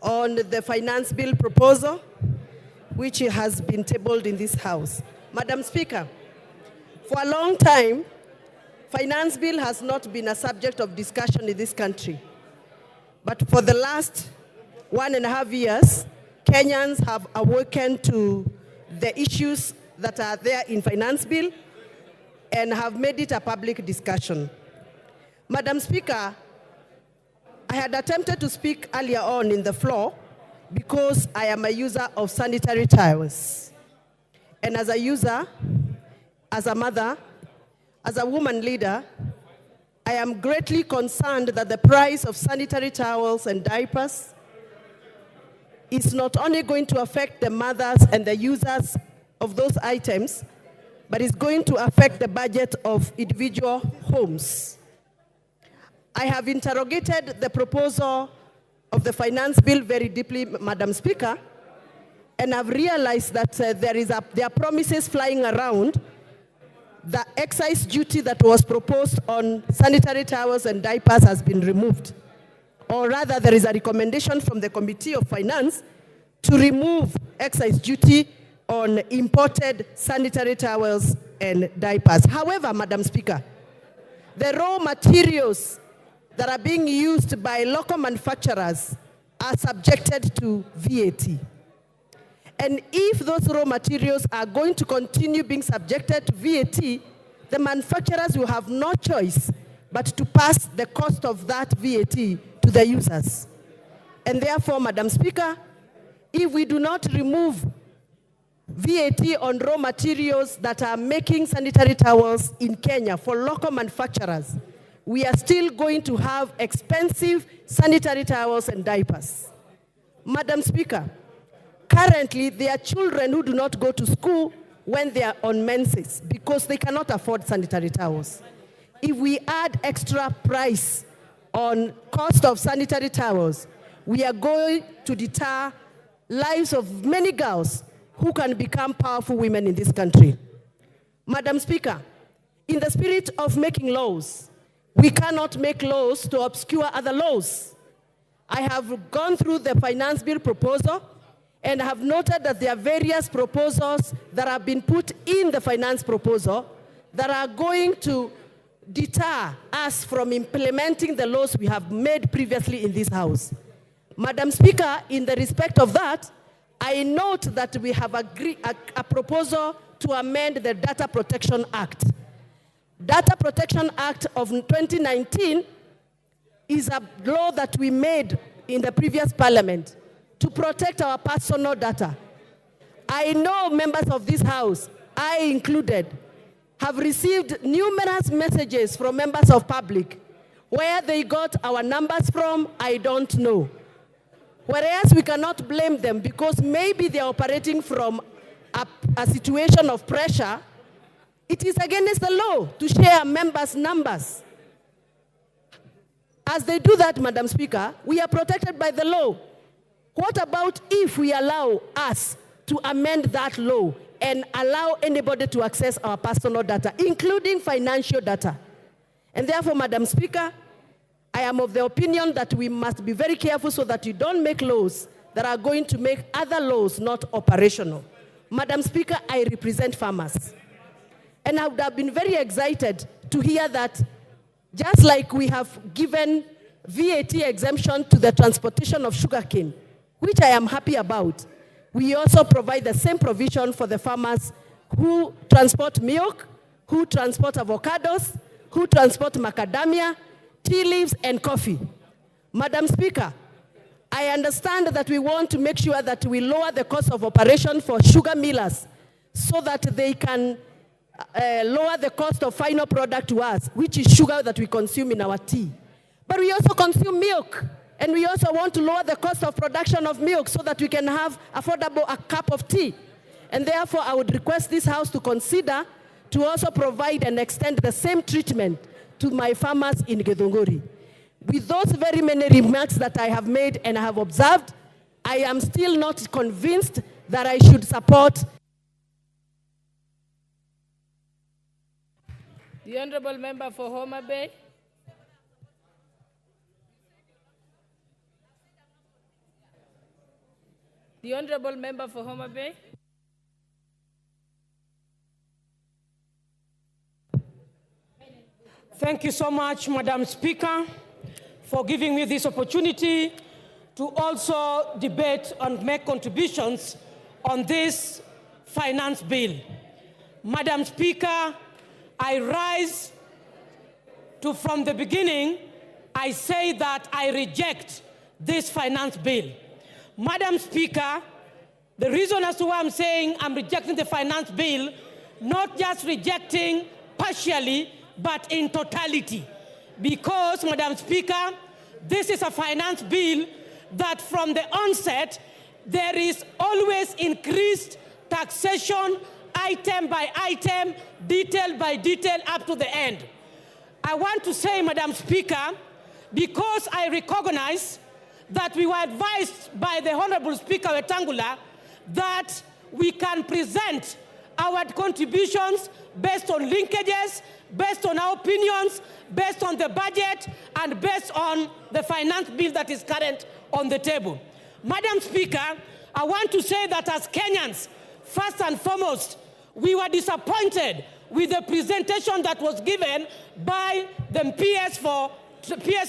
on the finance bill proposal, which has been tabled in this House. Madam Speaker, for a long time, finance bill has not been a subject of discussion in this country. But for the last 1.5 years, Kenyans have awakened to the issues that are there in finance bill and have made it a public discussion. Madam Speaker, I had attempted to speak earlier on in the floor because I am a user of sanitary towels. And as a user, as a mother, as a woman leader, I am greatly concerned that the price of sanitary towels and diapers is not only going to affect the mothers and the users of those items, but is going to affect the budget of individual homes. I have interrogated the proposal of the finance bill very deeply, Madam Speaker, and I've realized that there are promises flying around. The excise duty that was proposed on sanitary towels and diapers has been removed. Or rather, there is a recommendation from the Committee of Finance to remove excise duty on imported sanitary towels and diapers. However, Madam Speaker, the raw materials that are being used by local manufacturers are subjected to VAT. And if those raw materials are going to continue being subjected to VAT, the manufacturers will have no choice but to pass the cost of that VAT to the users. And therefore, Madam Speaker, if we do not remove VAT on raw materials that are making sanitary towels in Kenya for local manufacturers, we are still going to have expensive sanitary towels and diapers. Madam Speaker, currently there are children who do not go to school when they are on menses because they cannot afford sanitary towels. If we add extra price on cost of sanitary towels, we are going to deter lives of many girls who can become powerful women in this country. Madam Speaker, in the spirit of making laws, we cannot make laws to obscure other laws. I have gone through the finance bill proposal and have noted that there are various proposals that have been put in the finance proposal that are going to deter us from implementing the laws we have made previously in this House. Madam Speaker, in the respect of that, I note that we have agreed a proposal to amend the Data Protection Act. Data Protection Act of 2019 is a law that we made in the previous parliament to protect our personal data. I know members of this House, I included, have received numerous messages from members of public. Where they got our numbers from, I don't know. Whereas we cannot blame them because maybe they are operating from a situation of pressure. It is against the law to share members' numbers. As they do that, Madam Speaker, we are protected by the law. What about if we allow us to amend that law and allow anybody to access our personal data, including financial data? And therefore, Madam Speaker, I am of the opinion that we must be very careful so that you don't make laws that are going to make other laws not operational. Madam Speaker, I represent farmers. And I would have been very excited to hear that just like we have given VAT exemption to the transportation of sugarcane, which I am happy about, we also provide the same provision for the farmers who transport milk, who transport avocados, who transport macadamia, tea leaves, and coffee. Madam Speaker, I understand that we want to make sure that we lower the cost of operation for sugar millers so that they can lower the cost of final product to us, which is sugar that we consume in our tea. But we also consume milk, and we also want to lower the cost of production of milk so that we can have affordable a cup of tea. And therefore, I would request this House to consider to also provide and extend the same treatment to my farmers in Githunguri. With those very many remarks that I have made and I have observed, I am still not convinced that I should support. The Honorable Member for Homa Bay. The Honorable Member for Homa Bay. Thank you so much, Madam Speaker, for giving me this opportunity to also debate and make contributions on this finance bill. Madam Speaker, I rise to, from the beginning, I say that I reject this finance bill. Madam Speaker, the reason as to why I'm saying I'm rejecting the finance bill, not just rejecting partially, but in totality. Because, Madam Speaker, this is a finance bill that from the onset, there is always increased taxation, item by item, detail by detail, up to the end. I want to say, Madam Speaker, because I recognize that we were advised by the Honorable Speaker Wetangula that we can present our contributions based on linkages, based on our opinions, based on the budget, and based on the finance bill that is current on the table. Madam Speaker, I want to say that as Kenyans, first and foremost, we were disappointed with the presentation that was given by the PS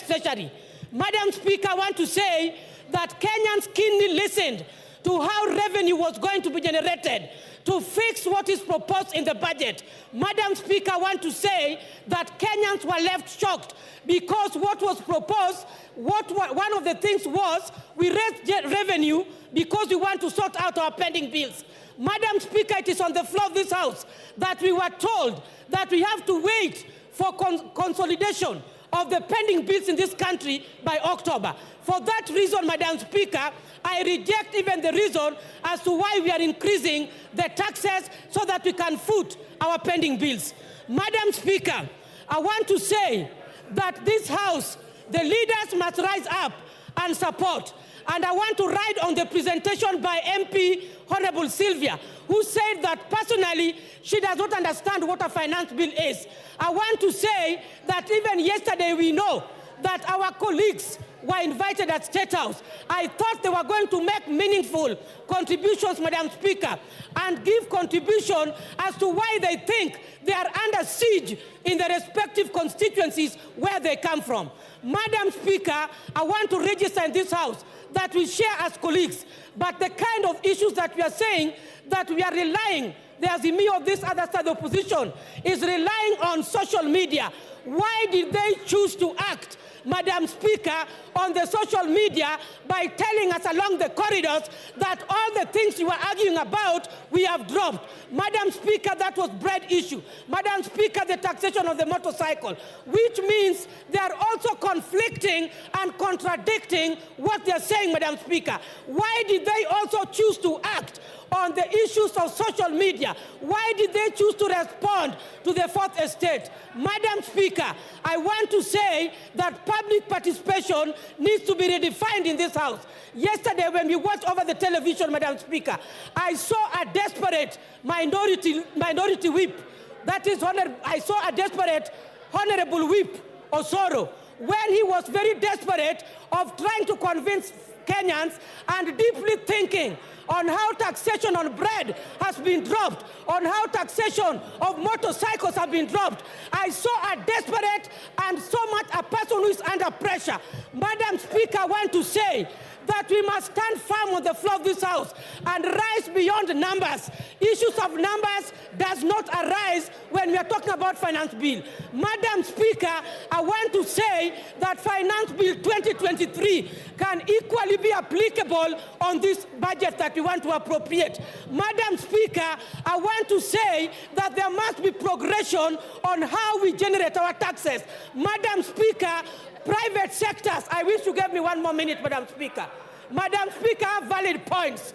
Treasury. Madam Speaker, I want to say that Kenyans keenly listened to how revenue was going to be generated to fix what is proposed in the budget. Madam Speaker, I want to say that Kenyans were left shocked because what was proposed, one of the things was we raised revenue because we want to sort out our pending bills. Madam Speaker, it is on the floor of this House that we were told that we have to wait for consolidation of the pending bills in this country by October. For that reason, Madam Speaker, I reject even the reason as to why we are increasing the taxes so that we can foot our pending bills. Madam Speaker, I want to say that this House, the leaders must rise up and support. And I want to ride on the presentation by MP Honorable Sylvia, who said that personally she does not understand what a finance bill is. I want to say that even yesterday we know that our colleagues were invited at State House. I thought they were going to make meaningful contributions, Madam Speaker, and give contribution as to why they think they are under siege in the respective constituencies where they come from. Madam Speaker, I want to register in this House that we share as colleagues, but the kind of issues that we are saying that we are relying, there's me of this other side of opposition, is relying on social media. Why did they choose to act, Madam Speaker, on the social media by telling us along the corridors that all the things you were arguing about, we have dropped? Madam Speaker, that was bread issue. Madam Speaker, the taxation of the motorcycle, which means they are also conflicting and contradicting what they are saying, Madam Speaker. Why did they also choose to act on the issues of social media? Why did they choose to respond to the Fourth Estate? Madam Speaker, I want to say that public participation needs to be redefined in this House. Yesterday, when we watched over the television, Madam Speaker, I saw a desperate minority whip. That is, I saw a desperate Honorable Whip Osoro, when he was very desperate of trying to convince Kenyans and deeply thinking on how taxation on bread has been dropped, on how taxation of motorcycles have been dropped. I saw a desperate and so much a person who is under pressure. Madam Speaker, I want to say that we must stand firm on the floor of this House and rise beyond numbers. Issues of numbers does not arise when we are talking about finance bill. Madam Speaker, I want to say that finance bill 2023 can equally be applicable on this budget that we want to appropriate. Madam Speaker, I want to say that there must be progression on how we generate our taxes. Madam Speaker, private sectors, I wish you gave me 1 more minute, Madam Speaker. Madam Speaker, I have valid points.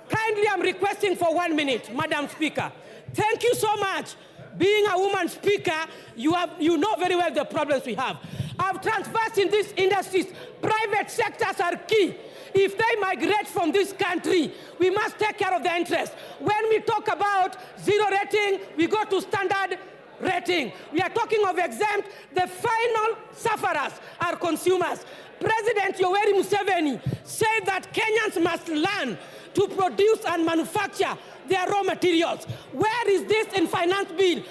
Kindly, I'm requesting for 1 minute, Madam Speaker. Thank you so much. Being a woman speaker, you know very well the problems we have. I've transversed in these industries. Private sectors are key. If they migrate from this country, we must take care of their interests. When we talk about zero rating, we go to standard rating. We are talking of exempt. The final sufferers are consumers. President Yoweri Museveni said that Kenyans must learn to produce and manufacture their raw materials. Where is this in finance bill?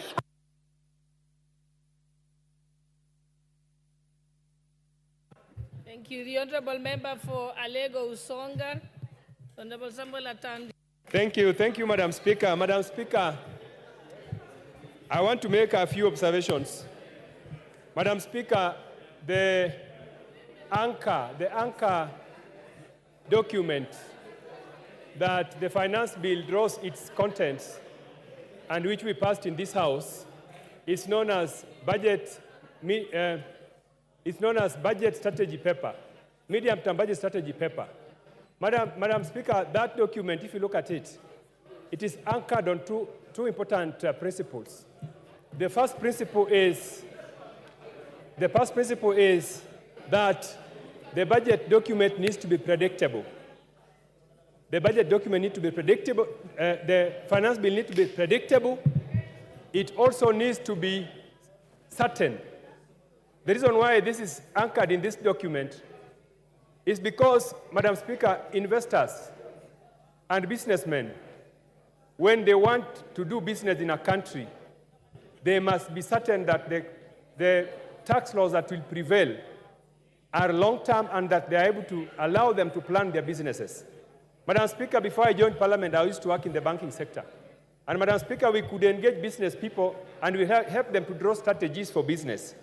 Thank you. The Honorable Member for Alego Usonga, Honorable Samuel Atandi. Thank you, Madam Speaker. Madam Speaker, I want to make a few observations. Madam Speaker, the anchor document that the finance bill draws its contents and which we passed in this House is known as budget strategy paper, medium-term budget strategy paper. Madam Speaker, that document, if you look at it, it is anchored on two important principles. The first principle is that the budget document needs to be predictable. The budget document needs to be predictable. The finance bill needs to be predictable. It also needs to be certain. The reason why this is anchored in this document is because, Madam Speaker, investors and businessmen, when they want to do business in a country, they must be certain that the tax laws that will prevail are long-term and that they are able to allow them to plan their businesses. Madam Speaker, before I joined Parliament, I used to work in the banking sector. And Madam Speaker, we could engage business people and we help them to draw strategies for business.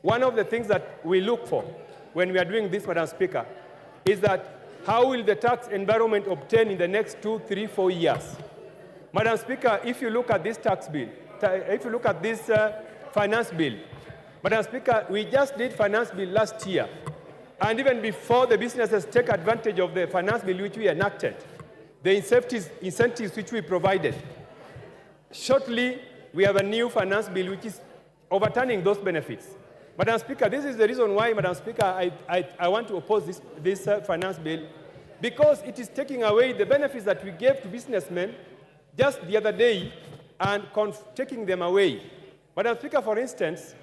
One of the things that we look for when we are doing this, Madam Speaker, is that how will the tax environment obtain in the next 2, 3, 4 years? Madam Speaker, if you look at this tax bill, if you look at this finance bill, Madam Speaker, we just did finance bill last year. And even before the businesses take advantage of the finance bill which we enacted, the incentives which we provided, shortly we have a new finance bill which is overturning those benefits. Madam Speaker, this is the reason why, Madam Speaker, I want to oppose this finance bill, because it is taking away the benefits that we gave to businessmen just the other day and taking them away. Madam Speaker, for instance,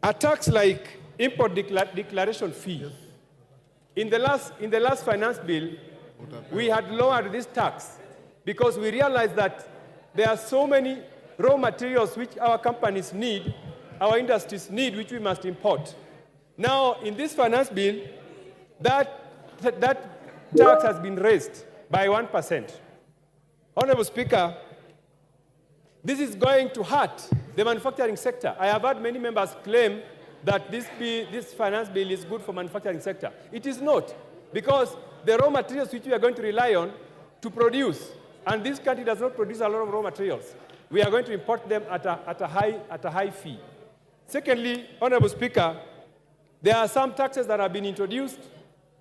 a tax like import declaration fee. In the last finance bill, we had lowered this tax because we realized that there are so many raw materials which our companies need, our industries need, which we must import. Now, in this finance bill, that tax has been raised by 1%. Honorable Speaker, this is going to hurt the manufacturing sector. I have heard many members claim that this finance bill is good for manufacturing sector. It is not, because the raw materials which we are going to rely on to produce, and this country does not produce a lot of raw materials, we are going to import them at a high fee. Secondly, Honorable Speaker, there are some taxes that have been introduced,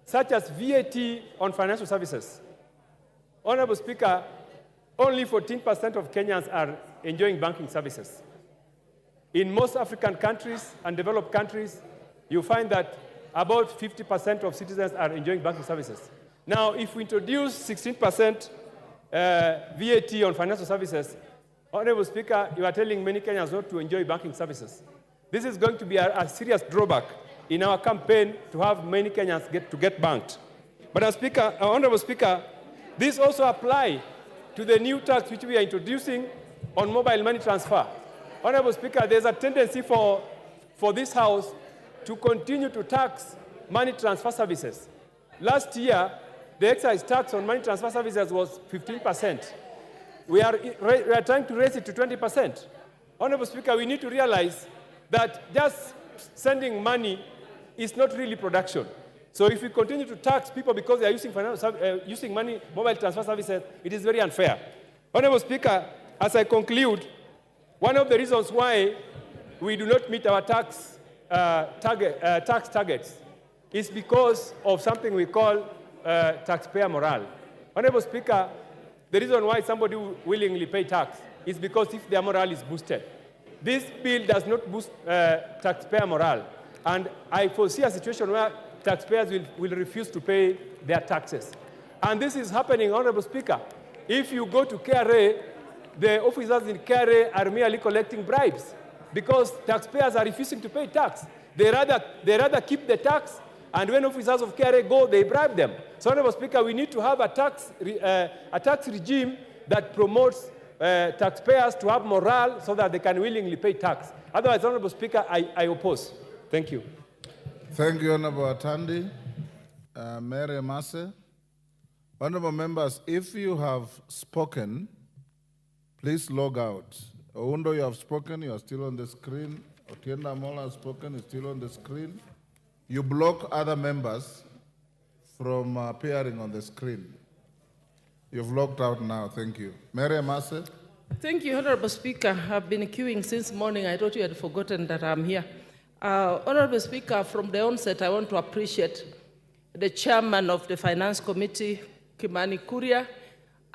such as VAT on financial services. Honorable Speaker, only 14% of Kenyans are enjoying banking services. In most African countries and developed countries, you find that about 50% of citizens are enjoying banking services. Now, if we introduce 16% VAT on financial services, Honorable Speaker, you are telling many Kenyans not to enjoy banking services. This is going to be a serious drawback in our campaign to have many Kenyans get banked. But Honorable Speaker, this also applies to the new tax which we are introducing on mobile money transfer. Honorable Speaker, there's a tendency for this House to continue to tax money transfer services. Last year, the excise tax on money transfer services was 15%. We are trying to raise it to 20%. Honorable Speaker, we need to realize that just sending money is not really production. So if we continue to tax people because they are using mobile transfer services, it is very unfair. Honorable Speaker, as I conclude, one of the reasons why we do not meet our tax targets is because of something we call taxpayer morale. Honorable Speaker, the reason why somebody will willingly pay tax is because if their morale is boosted. This bill does not boost taxpayer morale, and I foresee a situation where taxpayers will refuse to pay their taxes. And this is happening, Honorable Speaker. If you go to KRA, the officers in KRA are merely collecting bribes because taxpayers are refusing to pay tax. They rather keep the tax, and when officers of KRA go, they bribe them. So, Honorable Speaker, we need to have a tax regime that promotes taxpayers to have morale so that they can willingly pay tax. Otherwise, Honorable Speaker, I oppose. Thank you. Thank you, Honorable Atandi. Mary Masse. Honorable members, if you have spoken, please log out. Oundo, you have spoken, you are still on the screen. Otienda Mola has spoken, is still on the screen. You block other members from appearing on the screen. You've logged out now, thank you. Mary Masse. Thank you, Honorable Speaker. I've been queuing since morning. I thought you had forgotten that I'm here. Honorable Speaker, from the onset, I want to appreciate the chairman of the Finance Committee, Kimani Kuria,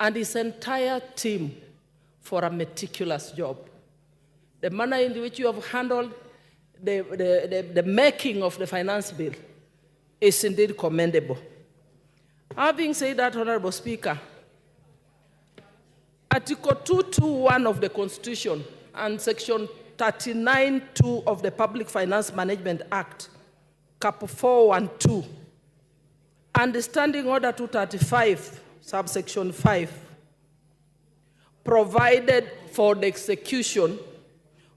and his entire team for a meticulous job. The manner in which you have handled the making of the finance bill is indeed commendable. Having said that, Honorable Speaker, Article 221 of the Constitution and Section 39(2) of the Public Finance Management Act, Cap 4 and 2, and the Standing Order 235, subsection 5, provided for the execution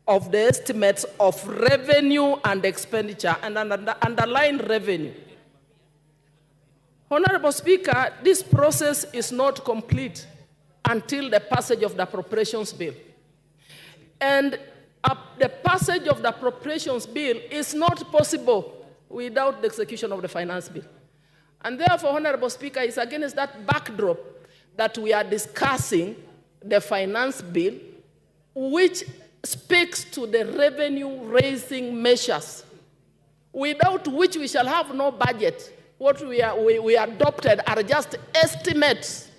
of the estimates of revenue and expenditure, and underline revenue. Honorable Speaker, this process is not complete until the passage of the appropriations bill. And the passage of the appropriations bill is not possible without the execution of the finance bill. And therefore, Honorable Speaker, it's against that backdrop that we are discussing the finance bill, which speaks to the revenue-raising measures, without which we shall have no budget. What we adopted are just estimates.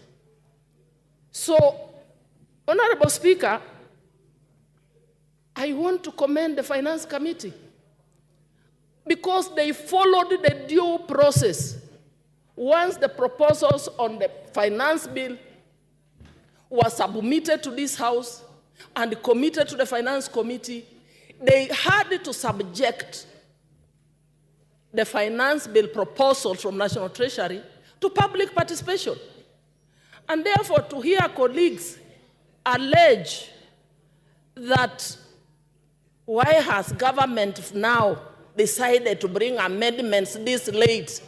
So, Honorable Speaker, I want to commend the Finance Committee because they followed the due process. Once the proposals on the finance bill were submitted to this House and committed to the Finance Committee, they had to subject the finance bill proposals from National Treasury to public participation. And therefore, to hear colleagues allege that why has government now decided to bring amendments this late,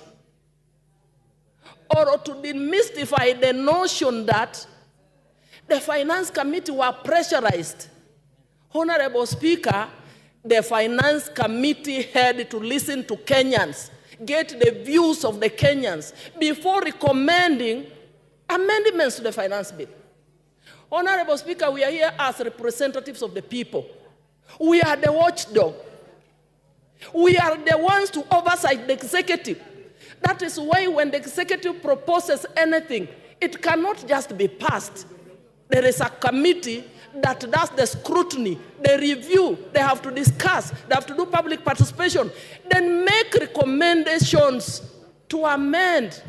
or to demystify the notion that the Finance Committee were pressurized. Honorable Speaker, the Finance Committee had to listen to Kenyans, get the views of the Kenyans before recommending amendments to the finance bill. Honorable Speaker, we are here as representatives of the people. We are the watchdog. We are the ones to oversight the executive. That is why when the executive proposes anything, it cannot just be passed. There is a committee that does the scrutiny, the review, they have to discuss, they have to do public participation, then make recommendations to amend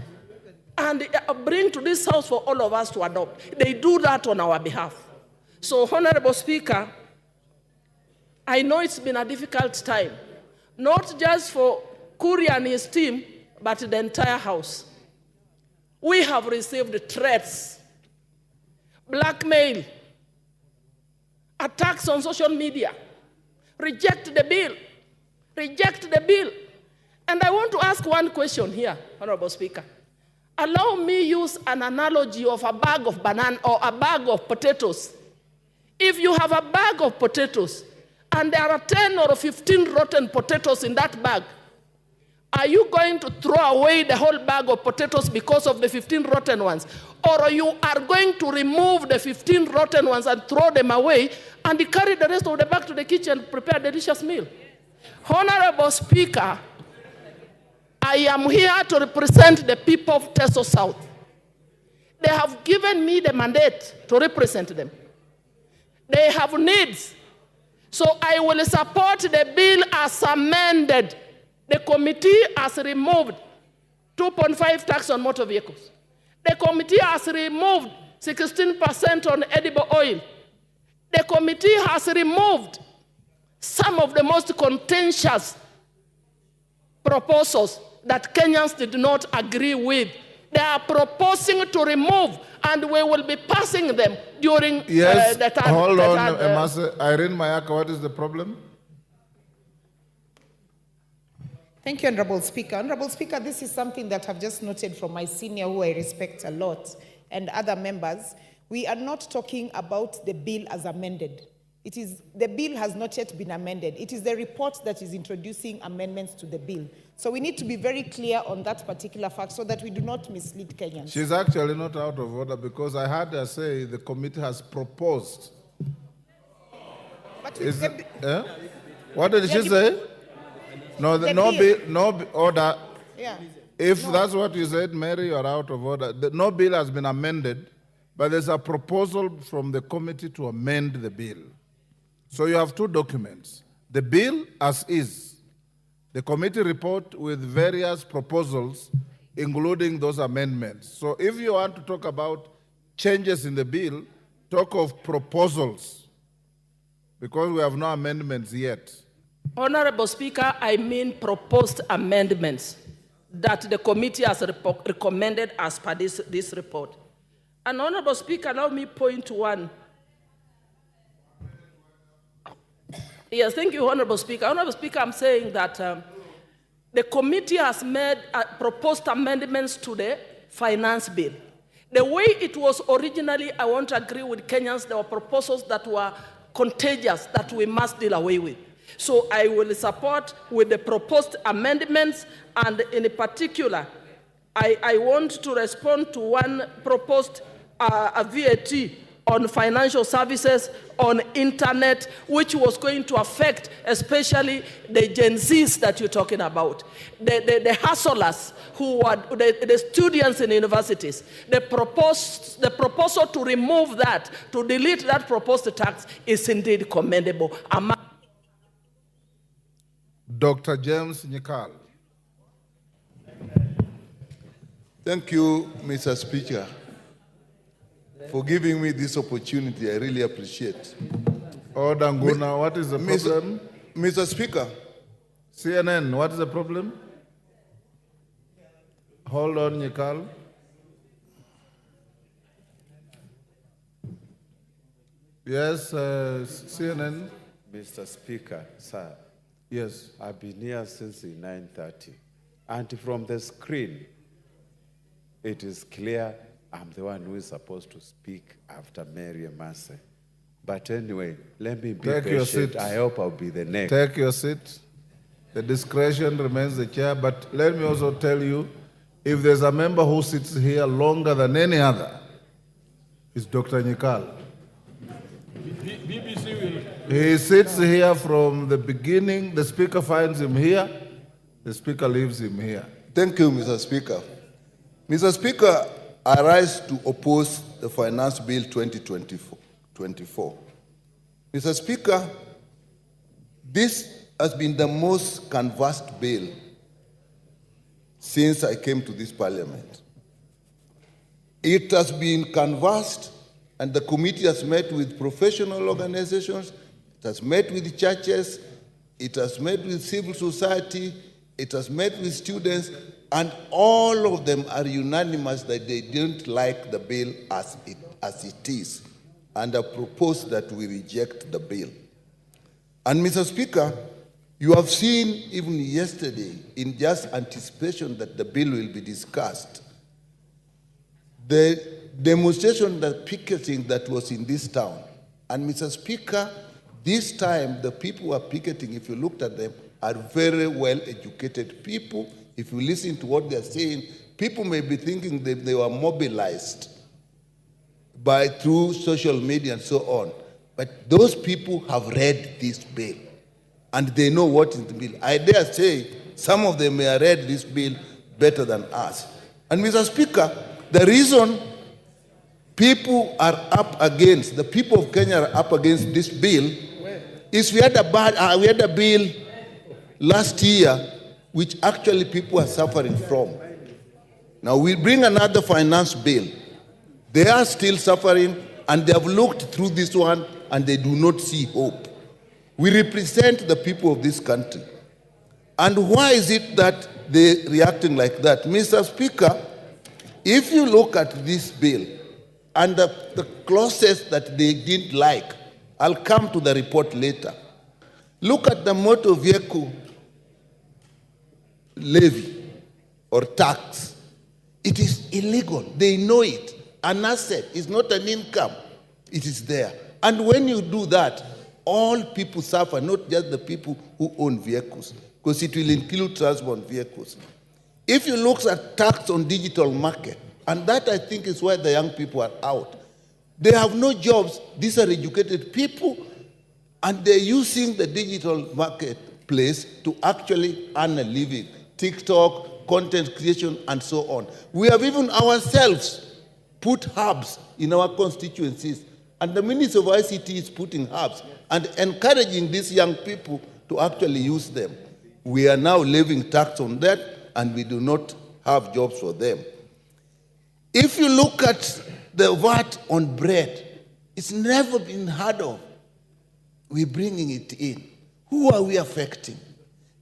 and bring to this House for all of us to adopt. They do that on our behalf. So, Honorable Speaker, I know it's been a difficult time, not just for Kuria and his team, but the entire House. We have received threats, blackmail, attacks on social media. Reject the bill. Reject the bill. And I want to ask one question here, Honorable Speaker. Allow me use an analogy of a bag of banana or a bag of potatoes. If you have a bag of potatoes and there are 10 or 15 rotten potatoes in that bag, are you going to throw away the whole bag of potatoes because of the 15 rotten ones? Or you are going to remove the 15 rotten ones and throw them away and carry the rest of the bag to the kitchen and prepare a delicious meal? Honorable Speaker, I am here to represent the people of Teso South. They have given me the mandate to represent them. They have needs. So I will support the bill as amended. The committee has removed 2.5 tax on motor vehicles. The committee has removed 16% on edible oil. The committee has removed some of the most contentious proposals that Kenyans did not agree with. They are proposing to remove, and we will be passing them during the time. Hold on, Irene Mayaka, what is the problem? Thank you, Honorable Speaker. Honorable Speaker, this is something that I've just noted from my senior, who I respect a lot, and other members. We are not talking about the bill as amended. The bill has not yet been amended. It is the report that is introducing amendments to the bill. So we need to be very clear on that particular fact so that we do not mislead Kenyans. She's actually not out of order because I heard her say the committee has proposed. But What did she say? No, no order. Yeah. If that's what you said, Mary, you're out of order. No bill has been amended, but there's a proposal from the committee to amend the bill. So you have two documents. The bill as is, the committee report with various proposals, including those amendments. So if you want to talk about changes in the bill, talk of proposals, because we have no amendments yet. Honorable Speaker, I mean proposed amendments that the committee has recommended as per this report. And Honorable Speaker, allow me point to one. Yes, thank you, Honorable Speaker. Honorable Speaker, I'm saying that the committee has made proposed amendments to the finance bill. The way it was originally, I want to agree with Kenyans, there were proposals that were contagious that we must deal away with. So I will support with the proposed amendments, and in particular, I want to respond to one proposed a VAT on financial services, on internet, which was going to affect especially the Gen Zs that you're talking about, the hustlers who are the students in universities. The proposal to remove that, to delete that proposed tax is indeed commendable. Dr. James Nyikal. Thank you, Mr. Speaker, for giving me this opportunity. I really appreciate. Order, Nguna, what is the problem? Mr. Speaker. CNN, what is the problem? Hold on, Nyikal. Yes, CNN. Mr. Speaker, sir. Yes. I've been here since 9:30. And from the screen, it is clear I'm the one who is supposed to speak after Mary Emase. But anyway, let me be Take your patient. seat. I hope I'll be the next. Take your seat. The discretion remains the chair, but let me also tell you, if there's a member who sits here longer than any other, it's Dr. Nyikal. BBC will. He sits here from the beginning, the speaker finds him here, the speaker leaves him here. Thank you, Mr. Speaker. Mr. Speaker, I rise to oppose the Finance Bill 2024. Mr. Speaker, this has been the most canvassed bill since I came to this parliament. It has been canvassed, and the committee has met with professional organizations, it has met with churches, it has met with civil society, it has met with students, and all of them are unanimous that they don't like the bill as it is, and have proposed that we reject the bill. And Mr. Speaker, you have seen even yesterday, in just anticipation that the bill will be discussed, the demonstration, the picketing that was in this town. And Mr. Speaker, this time the people who are picketing, if you looked at them, are very well educated people. If you listen to what they're saying, people may be thinking that they were mobilized through social media and so on. But those people have read this bill and they know what is the bill. I dare say some of them may have read this bill better than us. And Mr. Speaker, the reason people are up against, the people of Kenya are up against this bill is we had a bill last year which actually people are suffering from. Now we bring another finance bill. They are still suffering and they have looked through this one and they do not see hope. We represent the people of this country. And why is it that they're reacting like that? Mr. Speaker, if you look at this bill and the clauses that they didn't like, I'll come to the report later. Look at the motor vehicle levy or tax. It is illegal. They know it. An asset is not an income. It is there. And when you do that, all people suffer, not just the people who own vehicles, because it will include transport vehicles. If you look at tax on digital market, and that I think is why the young people are out. They have no jobs. These are educated people, and they're using the digital marketplace to actually earn a living. TikTok, content creation, and so on. We have even ourselves put hubs in our constituencies, and the Ministry of ICT is putting hubs and encouraging these young people to actually use them. We are now levying tax on that, and we do not have jobs for them. If you look at the VAT on bread, it's never been heard of. We're bringing it in. Who are we affecting?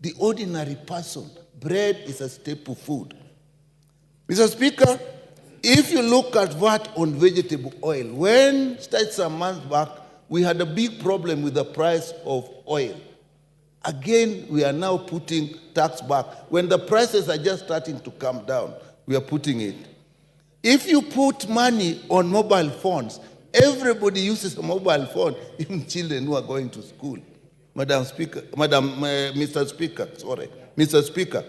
The ordinary person. Bread is a staple food. Mr. Speaker, if you look at VAT on vegetable oil, when some months back, we had a big problem with the price of oil. Again, we are now putting tax back. When the prices are just starting to come down, we are putting it. If you put money on mobile phones, everybody uses a mobile phone, even children who are going to school. Mr. Speaker.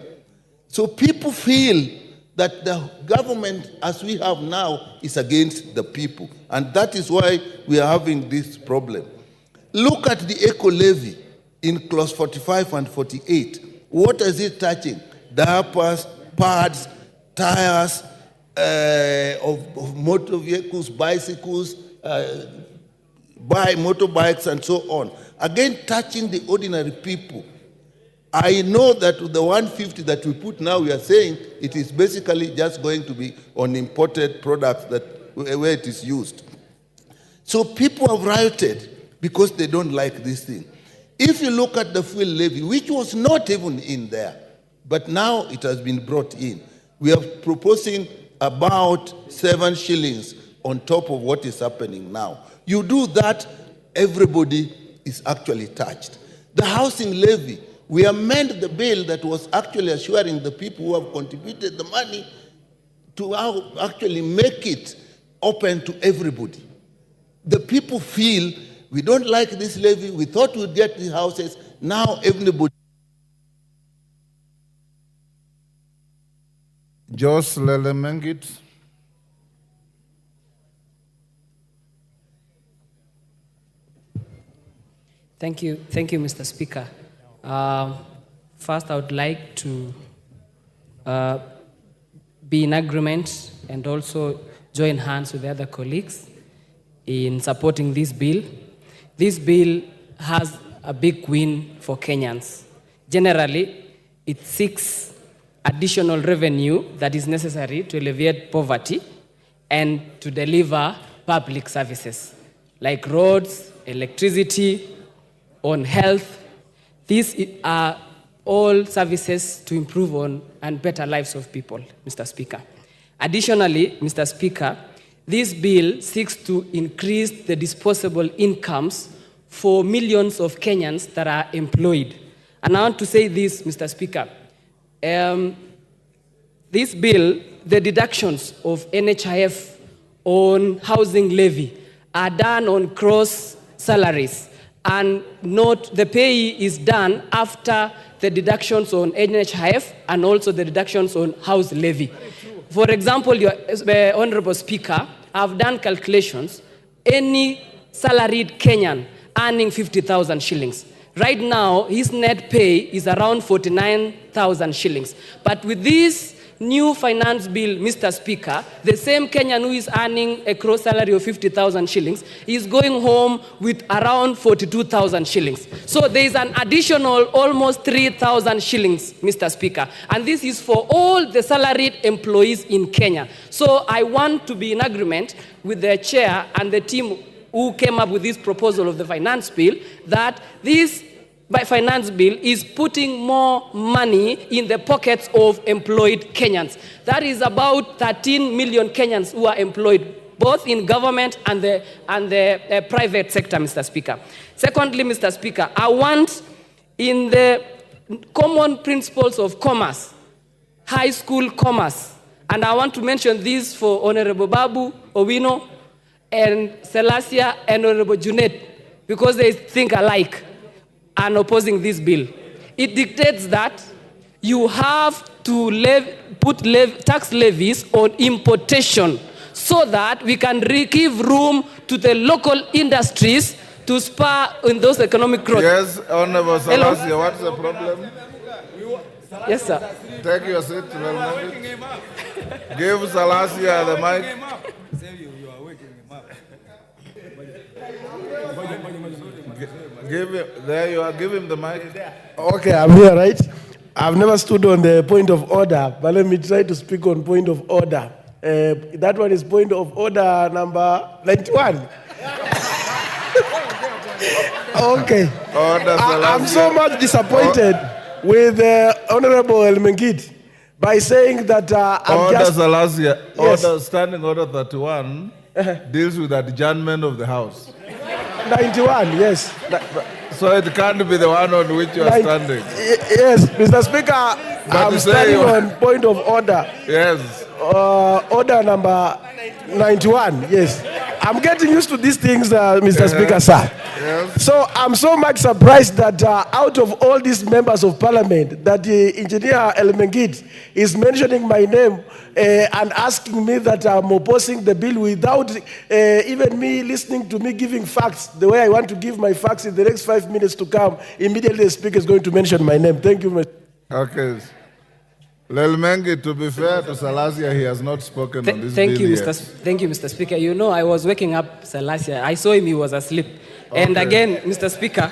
So people feel that the government as we have now is against the people. And that is why we are having this problem. Look at the eco levy in clause 45 and 48. What is it touching? Diapers, pads, tires of motor vehicles, bicycles, motorbikes, and so on. Again, touching the ordinary people. I know that the 150 that we put now, we are saying it is basically just going to be on imported products where it is used. So people have rioted because they don't like this thing. If you look at the fuel levy, which was not even in there, but now it has been brought in, we are proposing about 7 shillings on top of what is happening now. You do that, everybody is actually touched. The housing levy, we amend the bill that was actually assuring the people who have contributed the money to actually make it open to everybody. The people feel, we don't like this levy, we thought we'd get the houses, now everybody. Jos Lelemengit. Thank you, Mr. Speaker. First, I would like to be in agreement and also join hands with the other colleagues in supporting this bill. This bill has a big win for Kenyans. Generally, it seeks additional revenue that is necessary to alleviate poverty and to deliver public services like roads, electricity, on health. These are all services to improve on and better lives of people, Mr. Speaker. Additionally, Mr. Speaker, this bill seeks to increase the disposable incomes for millions of Kenyans that are employed. And I want to say this, Mr. Speaker. This bill, the deductions of NHIF on housing levy are done on gross salaries, and note the pay is done after the deductions on NHIF and also the deductions on house levy. For example, the Honorable Speaker, I've done calculations. Any salaried Kenyan earning 50,000 shillings. Right now, his net pay is around 49,000 shillings. But with this new finance bill, Mr. Speaker, the same Kenyan who is earning a gross salary of 50,000 shillings is going home with around 42,000 shillings. So there is an additional almost 3,000 shillings, Mr. Speaker. And this is for all the salaried employees in Kenya. So I want to be in agreement with the chair and the team who came up with this proposal of the finance bill that this finance bill is putting more money in the pockets of employed Kenyans. That is about 13 million Kenyans who are employed, both in government and the private sector, Mr. Speaker. Secondly, Mr. Speaker, I want in the common principles of commerce, high school commerce, and I want to mention this for Honorable Babu Owino and Selassie and Honorable Junet, because they think alike and opposing this bill. It dictates that you have to put tax levies on importation so that we can give room to the local industries to spur in those economic growth. Yes, Honorable Selassie, what's the problem? Yes, sir. Take your seat. Give Selassie the mic. Give him, there you are, give him the mic. Okay, I'm here, right? I've never stood on the point of order, but let me try to speak on point of order. That one is point of order number 91. Okay. I'm so much disappointed with Honorable Elmengit by saying that Standing Order 31 deals with adjournment of the House. 91, yes. So it can't be the one on which you are standing. Yes, Mr. Speaker, I'm standing on point of order. Yes. Order number 91, yes. I'm getting used to these things, Mr. Speaker, sir. Yes. So I'm so much surprised that out of all these members of parliament, that Engineer Elmengit is mentioning my name and asking me that I'm opposing the bill without even me listening to me giving facts the way I want to give my facts in the next 5 minutes to come. Immediately the speaker is going to mention my name. Thank you, Mr. Okay. Lelmengi, to be fair to Salasia, he has not spoken on this Thank bill you, yet. Thank you, Mr. Speaker. You know, I was waking up Salasia. I saw him, he was asleep. And Okay. again, Mr. Speaker,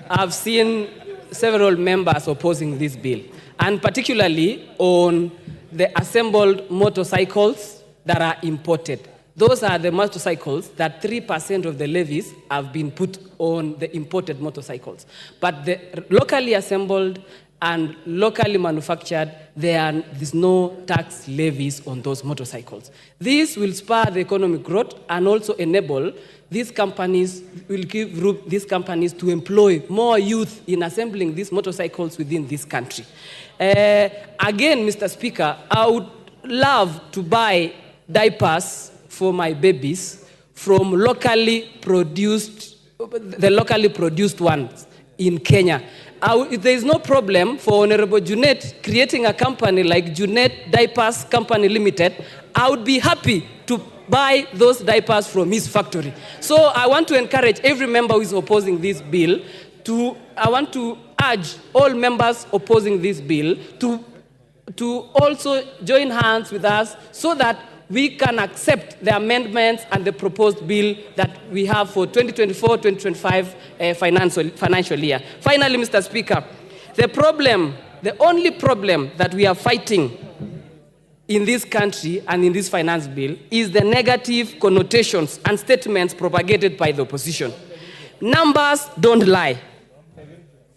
I've seen several members opposing this bill, and particularly on the assembled motorcycles that are imported. Those are the motorcycles that 3% of the levies have been put on the imported motorcycles. But the locally assembled and locally manufactured, there's no tax levies on those motorcycles. This will spur the economic growth and also enable these companies, will give room these companies to employ more youth in assembling these motorcycles within this country. Again, Mr. Speaker, I would love to buy diapers for my babies from the locally produced ones in Kenya. There is no problem for Honorable Junet creating a company like Junet Diapers Company Limited. I would be happy to buy those diapers from his factory. So I want to encourage every member who is opposing this bill I want to urge all members opposing this bill to also join hands with us so that we can accept the amendments and the proposed bill that we have for 2024-2025 financial year. Finally, Mr. Speaker, the only problem that we are fighting in this country and in this finance bill is the negative connotations and statements propagated by the opposition. Numbers don't lie.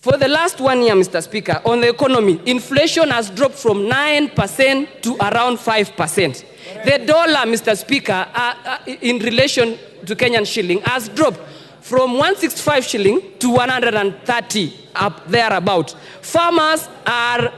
For the last 1 year, Mr. Speaker, on the economy, inflation has dropped from 9% to around 5%. The dollar, Mr. Speaker, in relation to Kenyan shilling, has dropped from 165 shilling to 130, up thereabout. Farmers are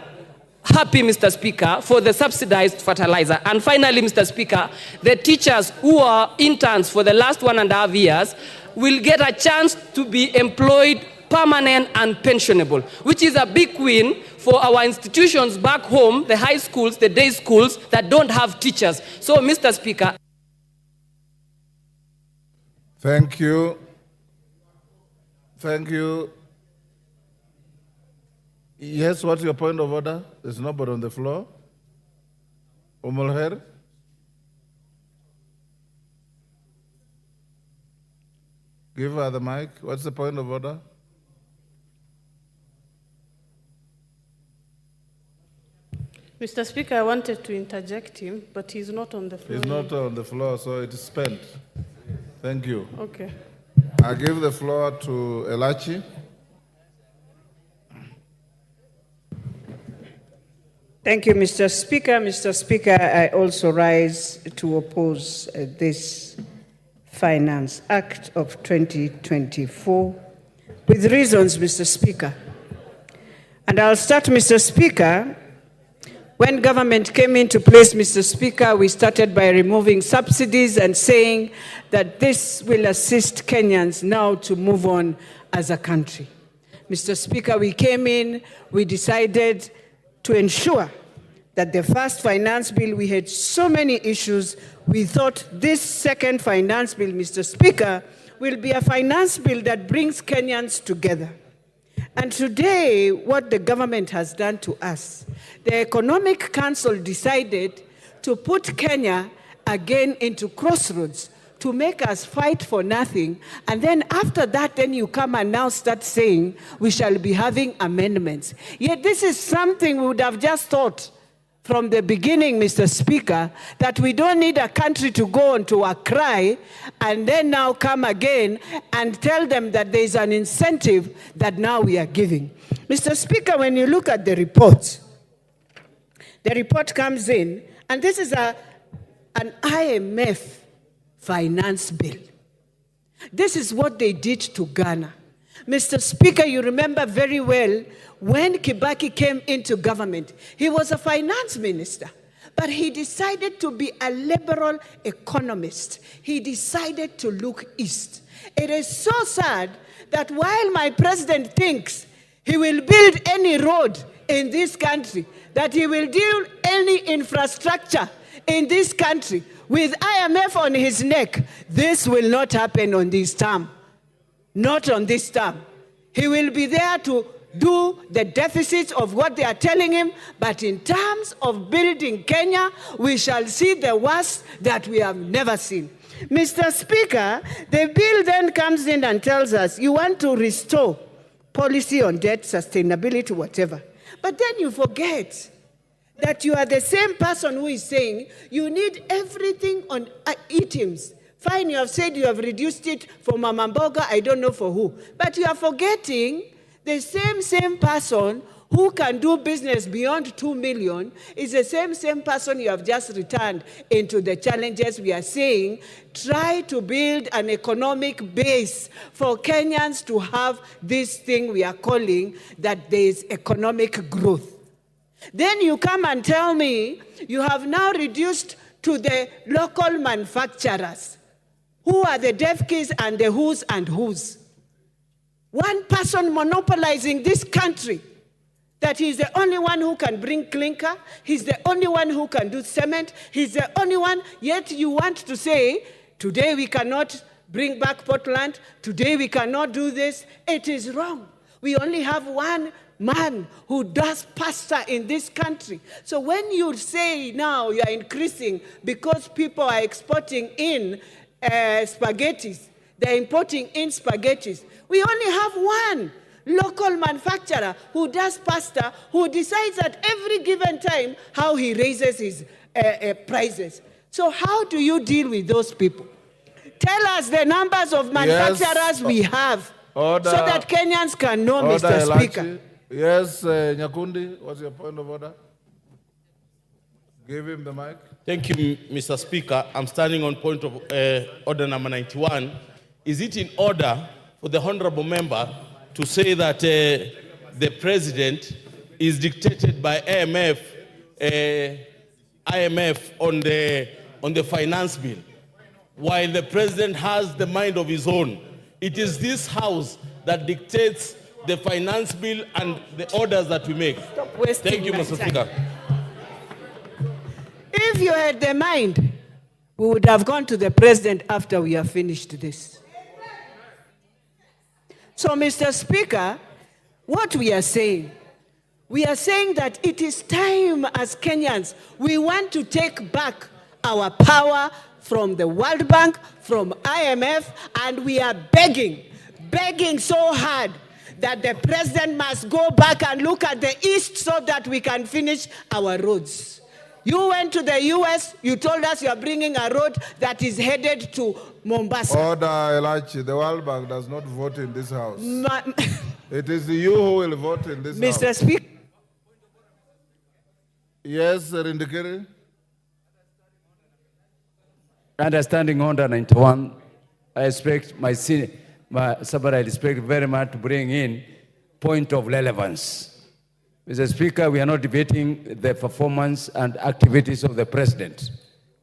happy, Mr. Speaker, for the subsidized fertilizer. And finally, Mr. Speaker, the teachers who are interns for the last 1.5 years will get a chance to be employed permanent and pensionable, which is a big win for our institutions back home, the high schools, the day schools that don't have teachers. So, Mr. Speaker. Thank you. Thank you. Yes, what's your point of order? There's nobody on the floor. Umulher? Give her the mic. What's the point of order? Mr. Speaker, I wanted to interject him, but he's not on the floor. He's not on the floor, so it is spent. Thank you. Okay. I give the floor to Elachi. Thank you, Mr. Speaker. Mr. Speaker, I also rise to oppose this Finance Act of 2024 with reasons, Mr. Speaker. And I'll start, Mr. Speaker. When government came into place, Mr. Speaker, we started by removing subsidies and saying that this will assist Kenyans now to move on as a country. Mr. Speaker, we came in, we decided to ensure that the first finance bill, we had so many issues. We thought this second finance bill, Mr. Speaker, will be a finance bill that brings Kenyans together. And today, what the government has done to us, the Economic Council decided to put Kenya again into crossroads, to make us fight for nothing. And then after that, then you come and now start saying we shall be having amendments. Yet this is something we would have just thought from the beginning, Mr. Speaker, that we don't need a country to go on to a cry and then now come again and tell them that there is an incentive that now we are giving. Mr. Speaker, when you look at the report comes in, and this is an IMF finance bill. This is what they did to Ghana. Mr. Speaker, you remember very well when Kibaki came into government, he was a finance minister, but he decided to be a liberal economist. He decided to look east. It is so sad that while my president thinks he will build any road in this country, that he will do any infrastructure in this country with IMF on his neck, this will not happen on this term. Not on this term. He will be there to do the deficits of what they are telling him, but in terms of building Kenya, we shall see the worst that we have never seen. Mr. Speaker, the bill then comes in and tells us you want to restore policy on debt, sustainability, whatever. But then you forget that you are the same person who is saying you need everything on items. Fine, you have said you have reduced it for Mama Mboga, I don't know for who. But you are forgetting the same person who can do business beyond 2 million is the same person you have just returned into the challenges we are saying. Try to build an economic base for Kenyans to have this thing we are calling that there is economic growth. Then you come and tell me you have now reduced to the local manufacturers. Who are the Defkis and the who's and who's? One person monopolizing this country, that he's the only one who can bring clinker, he's the only one who can do cement, he's the only one, yet you want to say, today we cannot bring back Portland, today we cannot do this. It is wrong. We only have one man who does pasta in this country. So when you say now you are increasing because people are exporting in spaghettis, they're importing in spaghettis. We only have one local manufacturer who does pasta, who decides at every given time how he raises his prices. So how do you deal with those people? Tell us the numbers of manufacturers we have so that Kenyans can know, Mr. Speaker. Yes, Nyakundi, what's your point of order? Give him the mic. Thank you, Mr. Speaker. I'm standing on point of order number 91. Is it in order for the honorable member to say that the president is dictated by IMF on the finance bill, while the president has the mind of his own? It is this house that dictates the finance bill and the orders that we make. Thank you, Mr. Speaker. If you had the mind, we would have gone to the president after we have finished this. So, Mr. Speaker, what we are saying that it is time as Kenyans, we want to take back our power from the World Bank, from IMF, and we are begging so hard that the president must go back and look at the East so that we can finish our roads. You went to the US, you told us you are bringing a road that is headed to Mombasa. Order, Elachi. The World Bank does not vote in this house. It is you who will vote in this house. Mr. Speaker. Yes, Rindikiri. Understanding order 91, I expect somebody I respect very much to bring in point of relevance. Mr. Speaker, we are not debating the performance and activities of the president.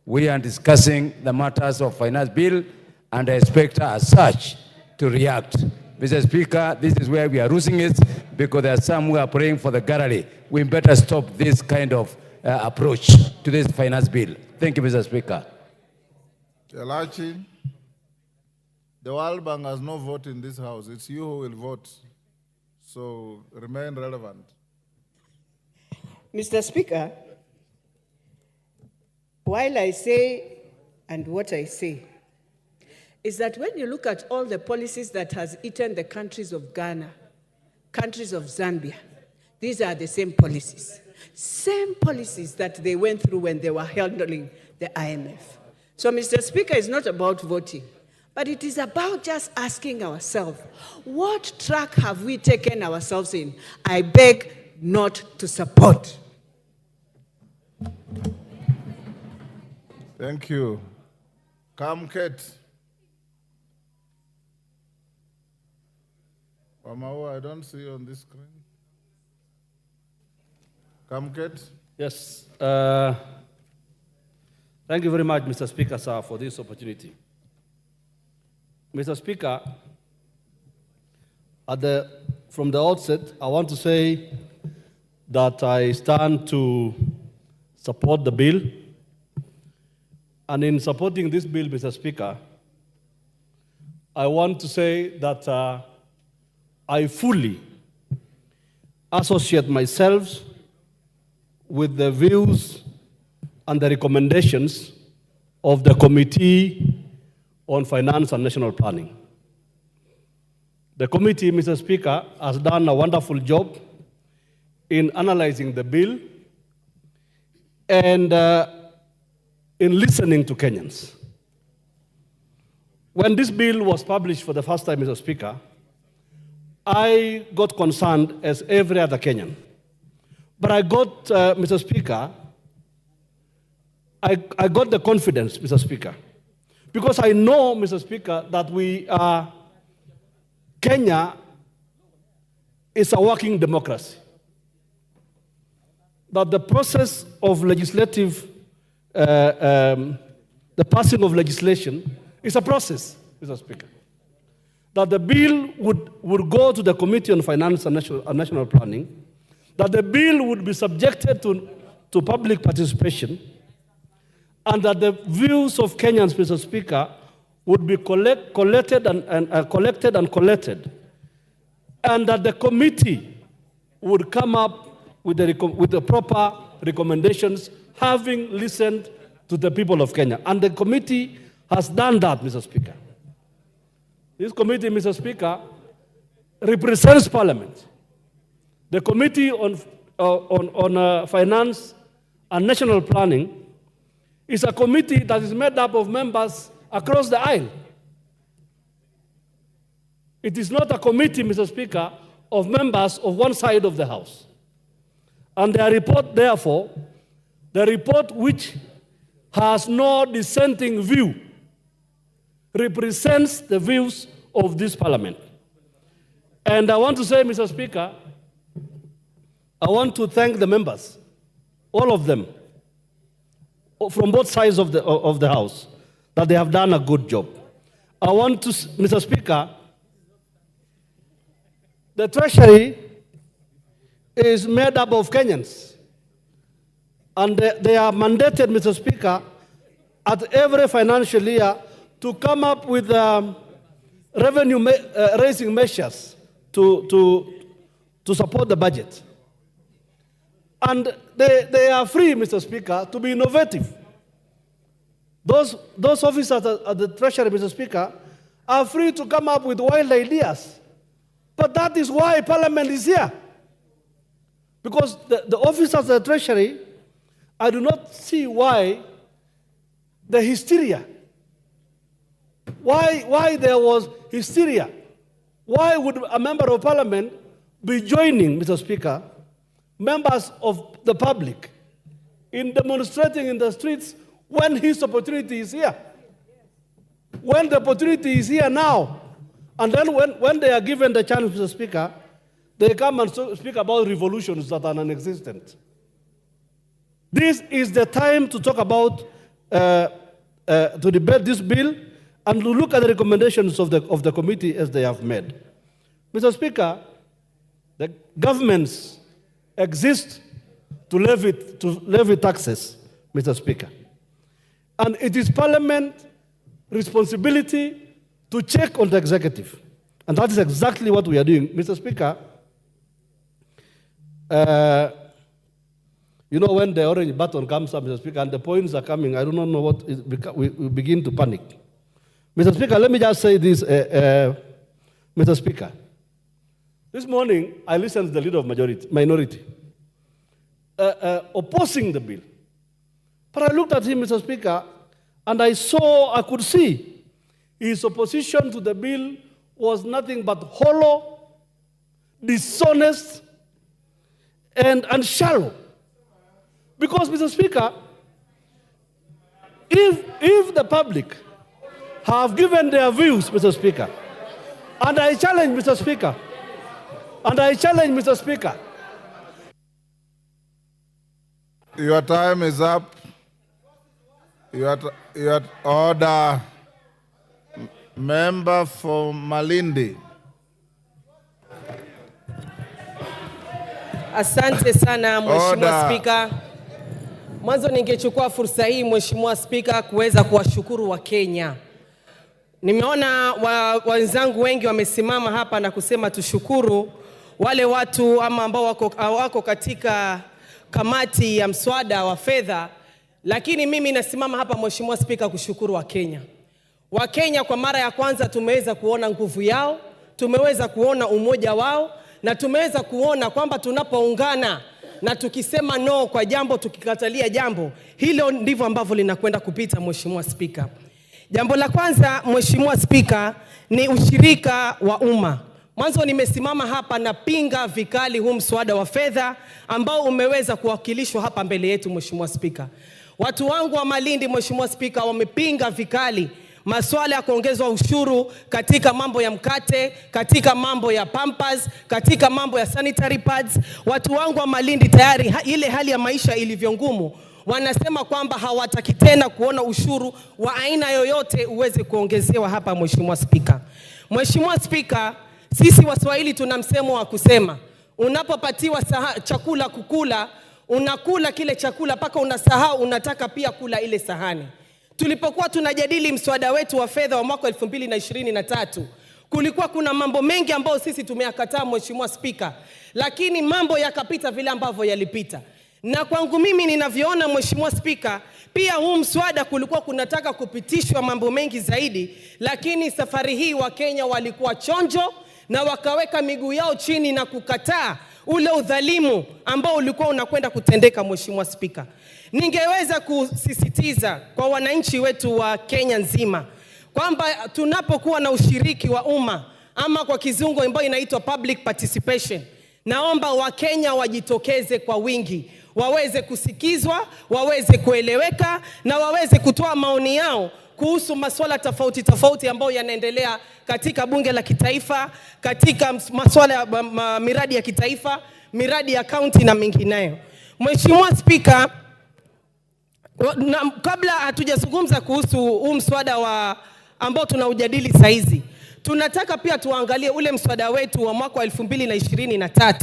We are discussing the matters of finance bill, and I expect her as such to react. Mr. Speaker, this is where we are losing it because there are some who are praying for the gallery. We better stop this kind of approach to this finance bill. Thank you, Mr. Speaker. Elachi, the World Bank has no vote in this house. It's you who will vote. So remain relevant. Mr. Speaker, while I say and what I say is that when you look at all the policies that has eaten the countries of Ghana, countries of Zambia, these are the same policies that they went through when they were handling the IMF. So, Mr. Speaker, it's not about voting, but it is about just asking ourselves, what track have we taken ourselves in? I beg not to support. Thank you. Come, Kate. Wamau, I don't see you on this screen. Kamket? Yes. Thank you very much, Mr. Speaker, sir, for this opportunity. Mr. Speaker, from the outset, I want to say that I stand to support the bill. And in supporting this bill, Mr. Speaker, I want to say that I fully associate myself with the views and the recommendations of the Committee on Finance and National Planning. The committee, Mr. Speaker, has done a wonderful job in analyzing the bill and in listening to Kenyans. When this bill was published for the first time, Mr. Speaker, I got concerned as every other Kenyan. But I got, Mr. Speaker, I got the confidence, Mr. Speaker, because I know, Mr. Speaker, that Kenya is a working democracy. That the process of legislative, the passing of legislation is a process, Mr. Speaker. That the bill would go to the Committee on Finance and National Planning, that the bill would be subjected to public participation, and that the views of Kenyans, Mr. Speaker, would be collected, and that the committee would come up with the proper recommendations, having listened to the people of Kenya. And the committee has done that, Mr. Speaker. This committee, Mr. Speaker, represents Parliament. The Committee on Finance and National Planning is a committee that is made up of members across the aisle. It is not a committee, Mr. Speaker, of members of one side of the House. And their report, therefore, the report which has no dissenting view, represents the views of this Parliament. And I want to say, Mr. Speaker, I want to thank the members, all of them, from both sides of the House, that they have done a good job. I want to, Mr. Speaker, the Treasury is made up of Kenyans. And they are mandated, Mr. Speaker, at every financial year to come up with revenue-raising measures to support the budget. And they are free, Mr. Speaker, to be innovative. Those officers at the Treasury, Mr. Speaker, are free to come up with wild ideas. But that is why Parliament is here. Because the officers at the Treasury, I do not see why the hysteria. Why there was hysteria? Why would a member of Parliament be joining, Mr. Speaker, members of the public in demonstrating in the streets when his opportunity is here? When the opportunity is here now, and then when they are given the chance, Mr. Speaker, they come and speak about revolutions that are non-existent. This is the time to talk about, to debate this bill and to look at the recommendations of the committee as they have made. Mr. Speaker, the governments exist to levy taxes, Mr. Speaker. And it is Parliament's responsibility to check on the executive. And that is exactly what we are doing. Mr. Speaker, you know, when the orange button comes up, Mr. Speaker, and the points are coming, I do not know what, we begin to panic. Mr. Speaker, let me just say this, Mr. Speaker. This morning, I listened to the leader of minority opposing the bill. But I looked at him, Mr. Speaker, and I could see his opposition to the bill was nothing but hollow, dishonest, and shallow. Because, Mr. Speaker, if the public have given their views, Mr. Speaker, and I challenge, Mr. Speaker, And I challenge Mr. Speaker. Your time is up. Your order. Member for Malindi. Asante sana Mheshimiwa Order. Spika. Mwanzo ningechukua fursa hii Mheshimiwa Spika kuweza kuwashukuru Wakenya. Nimeona wenzangu wengi wamesimama hapa na kusema tushukuru wale watu ama ambao wako katika kamati ya mswada wa fedha, lakini mimi nasimama hapa Mheshimiwa Spika kushukuru Wakenya. Wakenya kwa mara ya kwanza tumeweza kuona nguvu yao, tumeweza kuona umoja wao, na tumeweza kuona kwamba tunapoungana na tukisema no kwa jambo, tukikatalia jambo, hilo ndivyo ambavyo linakwenda kupita Mheshimiwa Spika. Jambo la kwanza Mheshimiwa Spika ni ushirika wa umma. Mwanzo nimesimama hapa na pinga vikali huu mswada wa fedha ambao umeweza kuwakilishwa hapa mbele yetu Mheshimiwa Spika. Watu wangu wa Malindi Mheshimiwa Spika wamepinga vikali masuala ya kuongezwa ushuru katika mambo ya mkate, katika mambo ya pampers, katika mambo ya sanitary pads. Watu wangu wa Malindi tayari ile hali ya maisha ilivyo ngumu, wanasema kwamba hawataki tena kuona ushuru wa aina yoyote uweze kuongezewa hapa Mheshimiwa Spika. Mheshimiwa Spika, sisi Waswahili tuna msemo wa kusema unapopatiwa chakula kukula, unakula kile chakula mpaka unasahau unataka pia kula ile sahani. Tulipokuwa tunajadili mswada wetu wa fedha wa mwaka 2023, kulikuwa kuna mambo mengi ambayo sisi tumeyakataa Mheshimiwa Spika, lakini mambo yakapita vile ambavyo yalipita. Na kwangu mimi ninavyoona Mheshimiwa Spika, pia huu mswada kulikuwa kunataka kupitishwa mambo mengi zaidi, lakini safari hii Wakenya walikuwa chonjo na wakaweka miguu yao chini na kukataa ule udhalimu ambao ulikuwa unakwenda kutendeka Mheshimiwa Spika. Ningeweza kusisitiza kwa wananchi wetu wa Kenya nzima kwamba tunapokuwa na ushiriki wa umma ama kwa kizungu ambayo inaitwa public participation, naomba Wakenya wajitokeze kwa wingi, waweze kusikizwa, waweze kueleweka na waweze kutoa maoni yao kuhusu masuala tofauti tofauti ambayo yanaendelea katika bunge la kitaifa, katika masuala ya miradi ya kitaifa, miradi ya kaunti na mengineyo. Mheshimiwa Spika, kabla hatujazungumza kuhusu huu mswada ambao tunaujadili saizi, tunataka pia tuangalie ule mswada wetu wa mwaka 2023.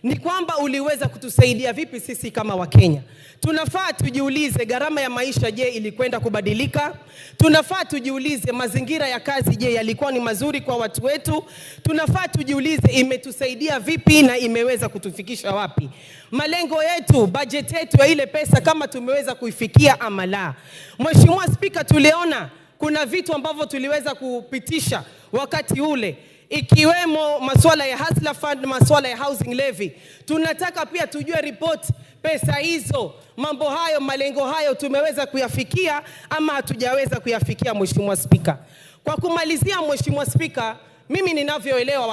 Ni kwamba uliweza kutusaidia vipi sisi kama Wakenya. Tunafaa tujiulize gharama ya maisha, je, ilikwenda kubadilika? Tunafaa tujiulize mazingira ya kazi, je, yalikuwa ni mazuri kwa watu wetu? Tunafaa tujiulize imetusaidia vipi na imeweza kutufikisha wapi? Malengo yetu, budget yetu ya ile pesa kama tumeweza kuifikia ama la. Mheshimiwa Spika, tuliona kuna vitu ambavyo tuliweza kupitisha wakati ule, ikiwemo masuala ya Hustler Fund, masuala ya housing levy. Tunataka pia tujue report pesa hizo, mambo hayo, malengo hayo tumeweza kuyafikia ama hatujaweza kuyafikia Mheshimiwa Spika. Kwa kumalizia Mheshimiwa Spika, mimi ninavyoelewa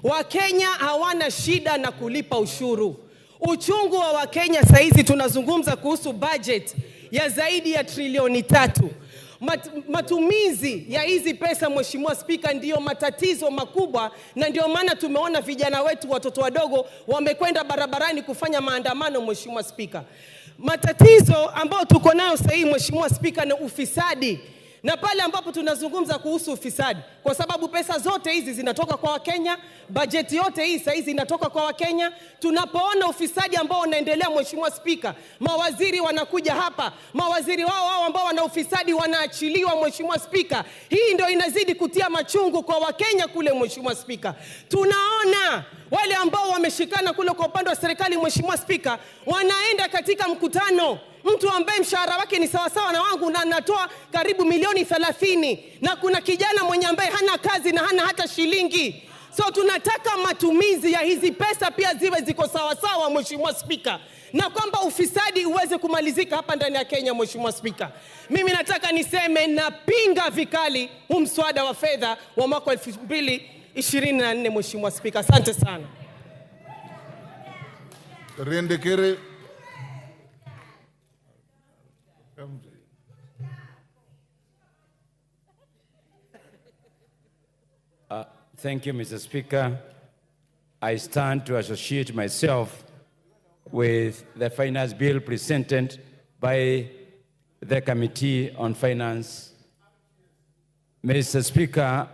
Wakenya hawana shida na kulipa ushuru. Uchungu wa Wakenya saizi tunazungumza kuhusu budget ya zaidi ya trilioni 3. Matumizi ya hizi pesa Mheshimiwa Spika ndiyo matatizo makubwa, na ndio maana tumeona vijana wetu, watoto wadogo wamekwenda barabarani kufanya maandamano Mheshimiwa Spika. Matatizo ambayo tuko nayo sasa hivi Mheshimiwa Spika ni ufisadi. Na pale ambapo tunazungumza kuhusu ufisadi, kwa sababu pesa zote hizi zinatoka kwa Wakenya, bajeti yote hii sasa hizi inatoka kwa Wakenya. Tunapoona ufisadi ambao unaendelea Mheshimiwa Spika, mawaziri wanakuja hapa, mawaziri wao ambao wana ufisadi wanaachiliwa Mheshimiwa Spika. Hii ndio inazidi kutia machungu kwa Wakenya kule Mheshimiwa Spika. Tunaona wale ambao wameshikana kule kwa upande wa serikali Mheshimiwa Spika, wanaenda katika mkutano, mtu ambaye mshahara wake ni sawasawa na wangu na anatoa karibu milioni 30, na kuna kijana mwenye ambaye hana kazi na hana hata shilingi. So tunataka matumizi ya hizi pesa pia ziwe ziko sawasawa Mheshimiwa Spika, na kwamba ufisadi uweze kumalizika hapa ndani ya Kenya Mheshimiwa Spika. Mimi nataka niseme napinga vikali huu mswada wa fedha wa mwaka 2024 Mheshimiwa Spika. Asante sana. Rindikiri. Thank you, Mr. Speaker. I stand to associate myself with the finance bill presented by the Committee on Finance. Mr. Speaker,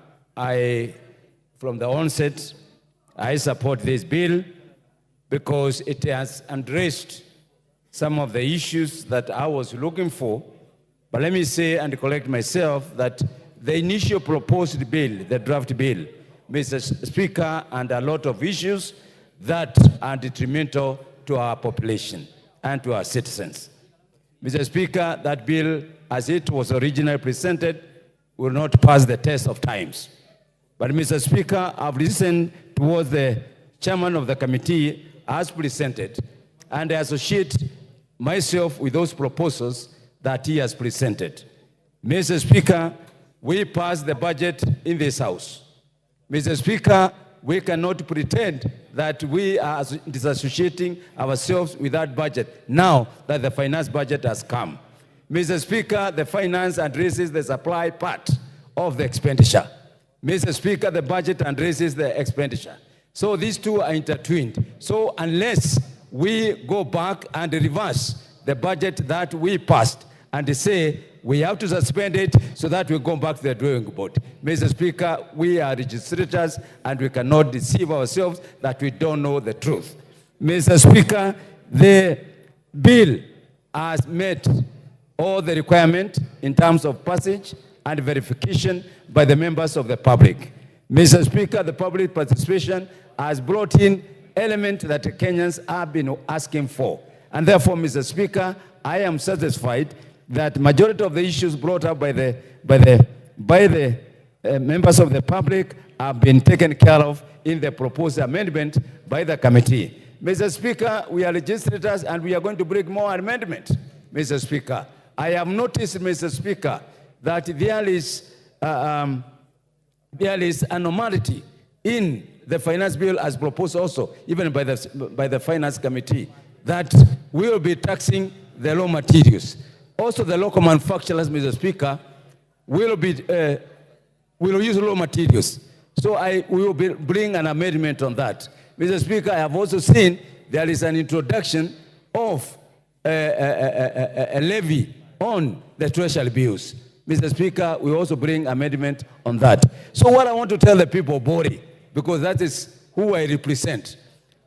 from the onset, I support this bill because it has addressed some of the issues that I was looking for. But let me say and correct myself that the initial proposed bill, the draft bill, Mr. Speaker, and a lot of issues that are detrimental to our population and to our citizens. Mr. Speaker, that bill, as it was originally presented, will not pass the test of times. But Mr. Speaker, I've listened towards the chairman of the committee as presented, and I associate myself with those proposals that he has presented. Mr. Speaker, we passed the budget in this House. Mr. Speaker, we cannot pretend that we are disassociating ourselves with that budget now that the finance budget has come. Mr. Speaker, the finance addresses the supply part of the expenditure. Mr. Speaker, the budget addresses the expenditure. So these two are intertwined. So unless we go back and reverse the budget that we passed and say we have to suspend it so that we go back to the drawing board. Mr. Speaker, we are legislators and we cannot deceive ourselves that we don't know the truth. Mr. Speaker, the bill has met all the requirements in terms of passage and verification by the members of the public. Mr. Speaker, the public participation has brought in elements that Kenyans have been asking for. And therefore, Mr. Speaker, I am satisfied that majority of the issues brought up by the members of the public have been taken care of in the proposed amendment by the committee. Mr. Speaker, we are legislators and we are going to bring more amendments. Mr. Speaker, I have noticed, Mr. Speaker, that there is a normality in the finance bill as proposed also, even by the finance committee, that we will be taxing the raw materials. Also, the local manufacturers, Mr. Speaker, will use raw materials. So we will bring an amendment on that. Mr. Speaker, I have also seen there is an introduction of a levy on the treasury bills. Mr. Speaker, we also bring amendment on that. So what I want to tell the people of Bori, because that is who I represent,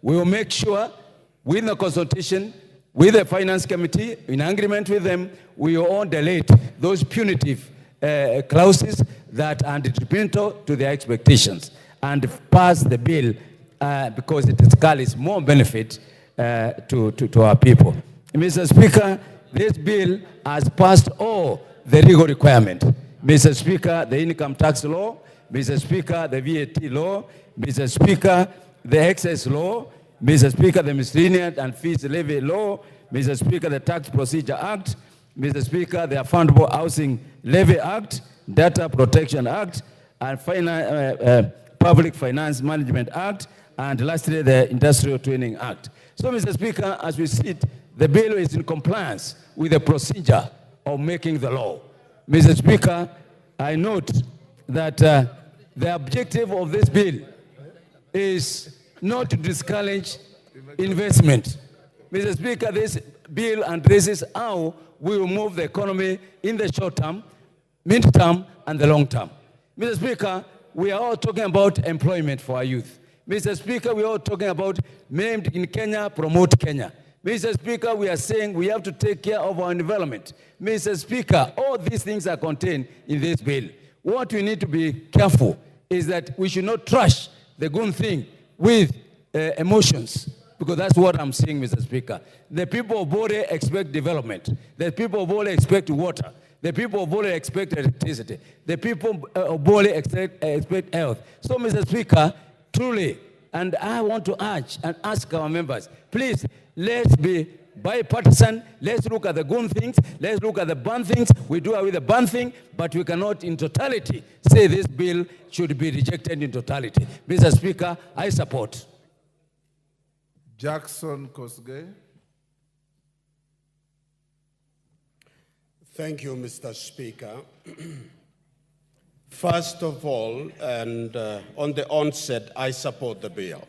we will make sure with the consultation with the finance committee, in agreement with them, we will all delete those punitive clauses that are detrimental to their expectations and pass the bill because it carries more benefit to our people. Mr. Speaker, this bill has passed all the legal requirements. Mr. Speaker, the income tax law, Mr. Speaker, the VAT law, Mr. Speaker, the excess law, Mr. Speaker, the Miscellaneous and Fees Levy Law, Mr. Speaker, the Tax Procedure Act, Mr. Speaker, the Affordable Housing Levy Act, Data Protection Act, and Public Finance Management Act, and lastly, the Industrial Training Act. So, Mr. Speaker, as we see it, the bill is in compliance with the procedure of making the law. Mr. Speaker, I note that the objective of this bill is not to discourage investment. Mr. Speaker, this bill addresses how we will move the economy in the short term, mid-term, and the long term. Mr. Speaker, we are all talking about employment for our youth. Mr. Speaker, we are all talking about Made in Kenya, Promote Kenya. Mr. Speaker, we are saying we have to take care of our environment. Mr. Speaker, all these things are contained in this bill. What we need to be careful is that we should not trash the good thing with emotions, because that's what I'm saying, Mr. Speaker. The people of Bori expect development. The people of Bori expect water. The people of Bori expect electricity. The people of Bori expect health. So, Mr. Speaker, truly, and I want to urge and ask our members, please, let's be bipartisan. Let's look at the good things. Let's look at the bad things. We do away with the bad thing, but we cannot in totality say this bill should be rejected in totality. Mr. Speaker, I support. Jackson Kosgei. Thank you, Mr. Speaker. First of all, and on the onset, I support the bill.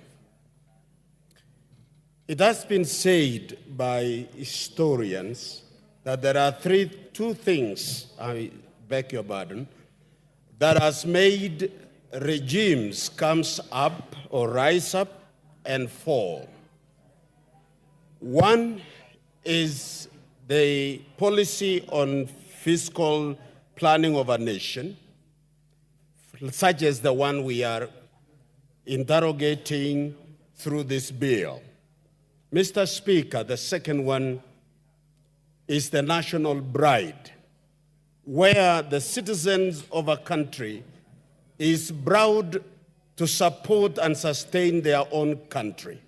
It has been said by historians that there are two things, I beg your pardon, that has made regimes comes up or rise up and fall. One is the policy on fiscal planning of a nation, such as the one we are interrogating through this bill. Mr. Speaker, the second one is the national bride, where the citizens of a country is proud to support and sustain their own country.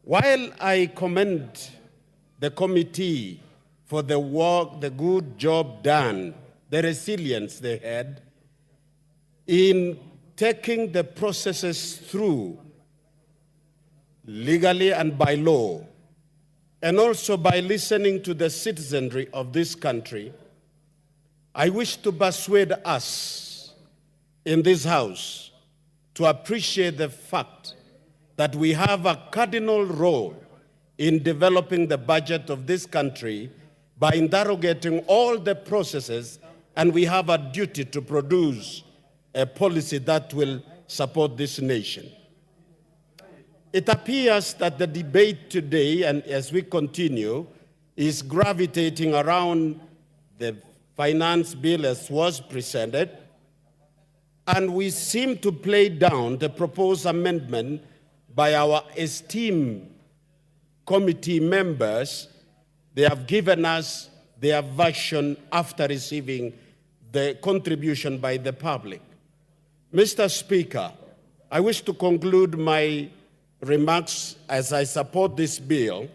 While I commend the committee for the work, the good job done, the resilience they had in taking the processes through legally and by law, and also by listening to the citizenry of this country, I wish to persuade us in this House to appreciate the fact that we have a cardinal role in developing the budget of this country by interrogating all the processes, and we have a duty to produce a policy that will support this nation. It appears that the debate today, and as we continue, is gravitating around the finance bill as was presented, and we seem to play down the proposed amendment by our esteemed committee members. They have given us their version after receiving the contribution by the public. Mr. Speaker, I wish to conclude my remarks as I support this bill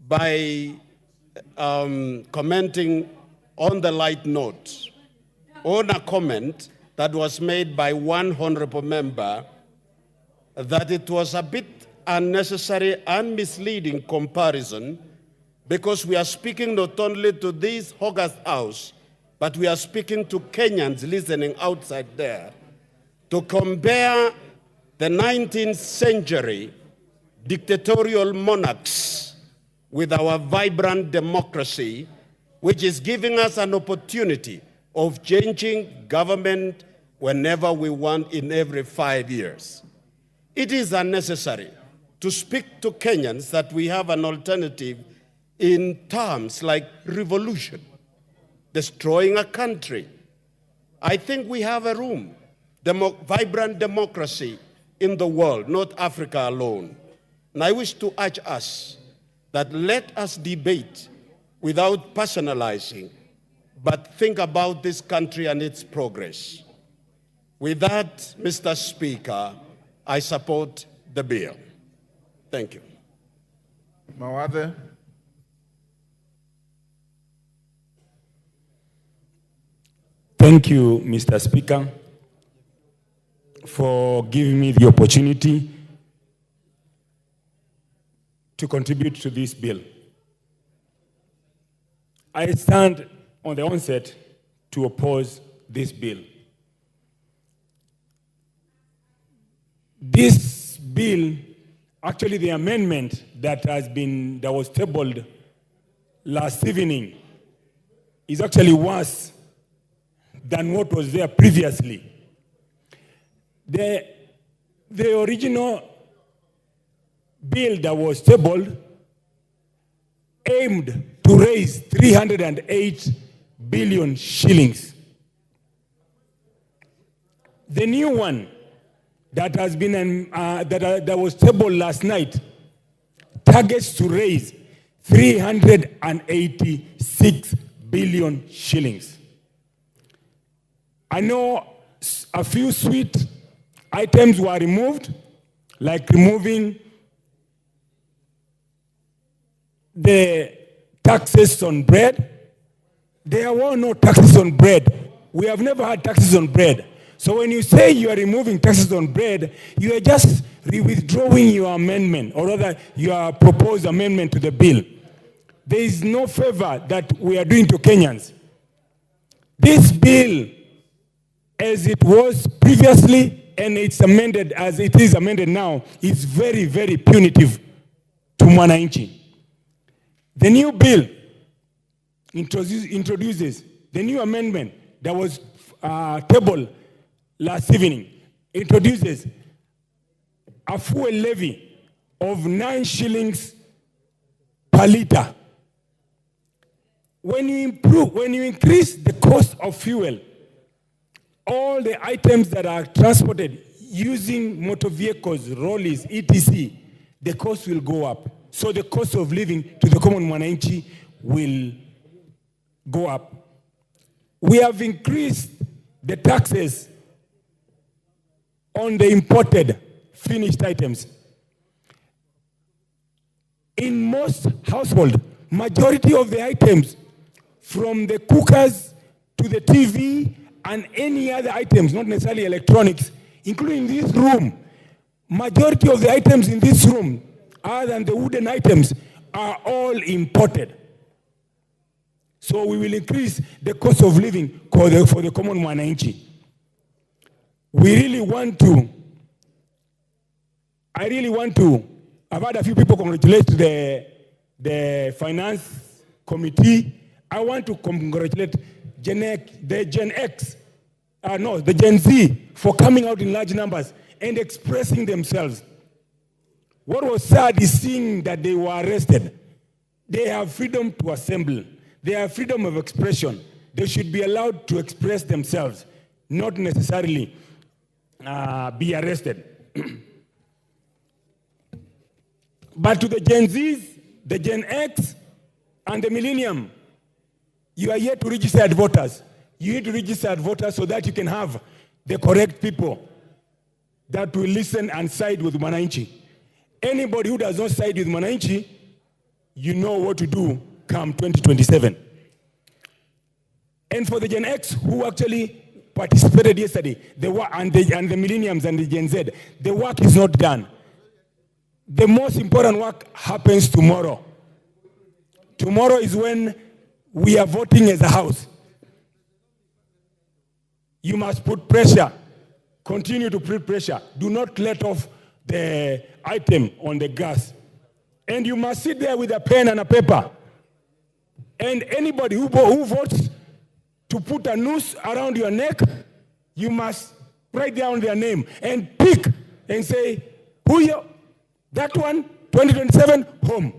by commenting on the light note on a comment that was made by one honorable member that it was a bit unnecessary and misleading comparison, because we are speaking not only to this August House, but we are speaking to Kenyans listening outside there, to compare the 19th century dictatorial monarchs with our vibrant democracy, which is giving us an opportunity of changing government whenever we want in every 5 years. It is unnecessary to speak to Kenyans that we have an alternative in terms like revolution, destroying a country. I think we have a room, vibrant democracy in the world, not Africa alone. And I wish to urge us that let us debate without personalizing, but think about this country and its progress. With that, Mr. Speaker, I support the bill. Thank you. Mawade. Thank you, Mr. Speaker, for giving me the opportunity to contribute to this bill. I stand on the onset to oppose this bill. This bill, actually the amendment that was tabled last evening, is actually worse than what was there previously. The original bill that was tabled aimed to raise 308 billion shillings. The new one that has been that was tabled last night targets to raise 386 billion shillings. I know a few sweet items were removed, like removing the taxes on bread. There were no taxes on bread. We have never had taxes on bread. So when you say you are removing taxes on bread, you are just withdrawing your amendment, or rather your proposed amendment to the bill. There is no favor that we are doing to Kenyans. This bill, as it was previously and it's amended as it is amended now, is very, very punitive to mwananchi. The new bill introduces the new amendment that was tabled last evening, introduces a fuel levy of 9 shillings per liter. When you increase the cost of fuel, all the items that are transported using motor vehicles, rollies, etc., the cost will go up. So the cost of living to the common mwananchi will go up. We have increased the taxes on the imported finished items. In most households, majority of the items, from the cookers to the TV and any other items, not necessarily electronics, including this room, majority of the items in this room, other than the wooden items, are all imported. So we will increase the cost of living for the common mwananchi. I've had a few people congratulate the finance committee. I want to congratulate the Gen Z for coming out in large numbers and expressing themselves. What was sad is seeing that they were arrested. They have freedom to assemble. They have freedom of expression. They should be allowed to express themselves, not necessarily be arrested. But to the Gen Zs, the Gen X, and the Millennium, you are yet to register as voters. You need to register as voters so that you can have the correct people that will listen and side with Mwananchi. Anybody who does not side with Mwananchi, you know what to do come 2027. And for the Gen X who actually participated yesterday, and the Millenniums and the Gen Z, the work is not done. The most important work happens tomorrow. Tomorrow is when we are voting as a house. You must put pressure. Continue to put pressure. Do not let off the item on the gas. And you must sit there with a pen and a paper. And anybody who votes to put a noose around your neck, you must write down their name and pick and say, that one, 2027, home.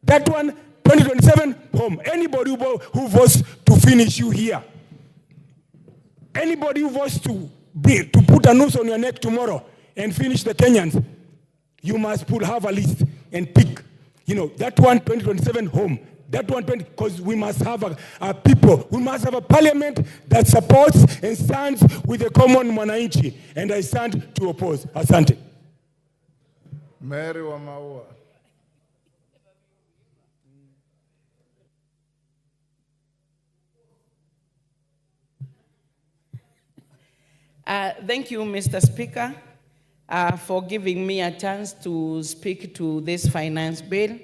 That one, 2027, home. Anybody who votes to finish you here. Anybody who votes to put a noose on your neck tomorrow and finish the Kenyans, you must have a list and pick. That one, 2027, home. That one, because we must have a people, we must have a parliament that supports and stands with the common mwananchi. And I stand to oppose. Asante. Mary Wamaua. Thank you, Mr. Speaker, for giving me a chance to speak to this finance bill.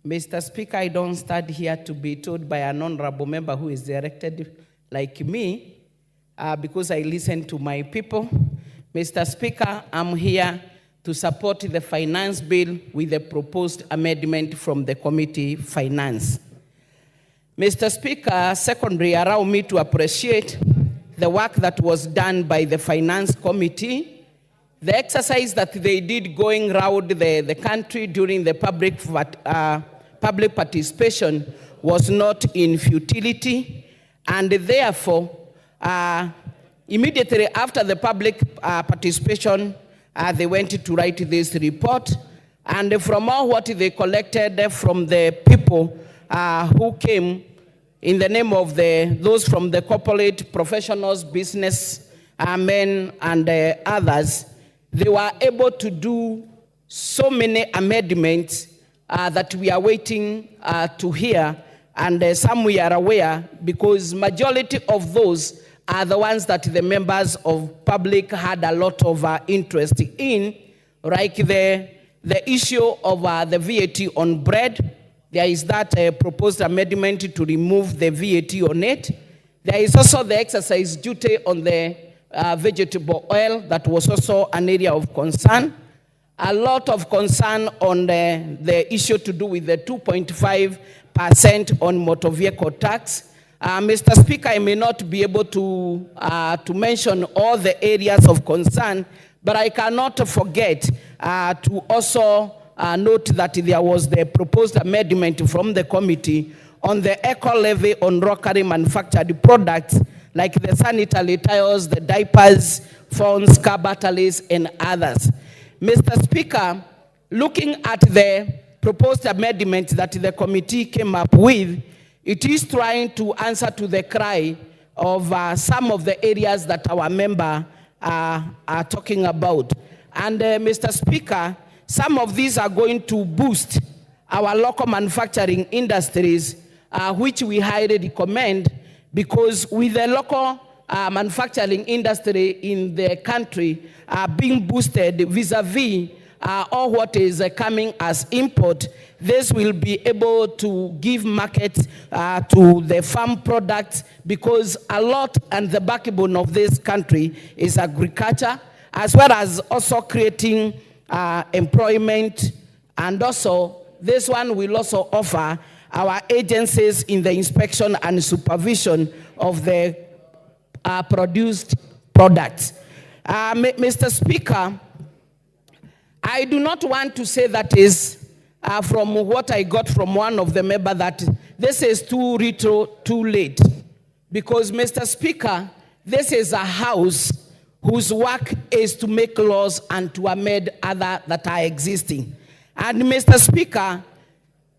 Mr. Speaker, I don't stand here to be told by an honorable member who is elected like me, because I listen to my people. Mr. Speaker, I'm here to support the finance bill with the proposed amendment from the committee finance. Mr. Speaker, secondly, allow me to appreciate the work that was done by the finance committee, the exercise that they did going around the country during the public participation was not in futility, and therefore, immediately after the public participation, they went to write this report, and from all what they collected from the people who came in the name of those from the corporate professionals, business men, and others, they were able to do so many amendments that we are waiting to hear, and some we are aware, because majority of those are the ones that the members of public had a lot of interest in, like the issue of the VAT on bread. There is that proposed amendment to remove the VAT on it. There is also the exercise duty on the vegetable oil. That was also an area of concern. A lot of concern on the issue to do with the 2.5% on motor vehicle tax. Mr. Speaker, I may not be able to mention all the areas of concern, but I cannot forget to also note that there was the proposed amendment from the committee on the eco levy on locally manufactured products like the sanitary towels, the diapers, phones, car batteries, and others. Mr. Speaker, looking at the proposed amendment that the committee came up with, it is trying to answer to the cry of some of the areas that our member are talking about. And Mr. Speaker, some of these are going to boost our local manufacturing industries, which we highly recommend, because with the local manufacturing industry in the country being boosted vis-a-vis all what is coming as import, this will be able to give market to the farm products, because a lot and the backbone of this country is agriculture, as well as also creating employment. And also, this one will also offer our agencies in the inspection and supervision of the produced products. Mr. Speaker, I do not want to say that is from what I got from one of the members that this is too retro, too late. Because, Mr. Speaker, this is a house whose work is to make laws and to amend other that are existing. And, Mr. Speaker,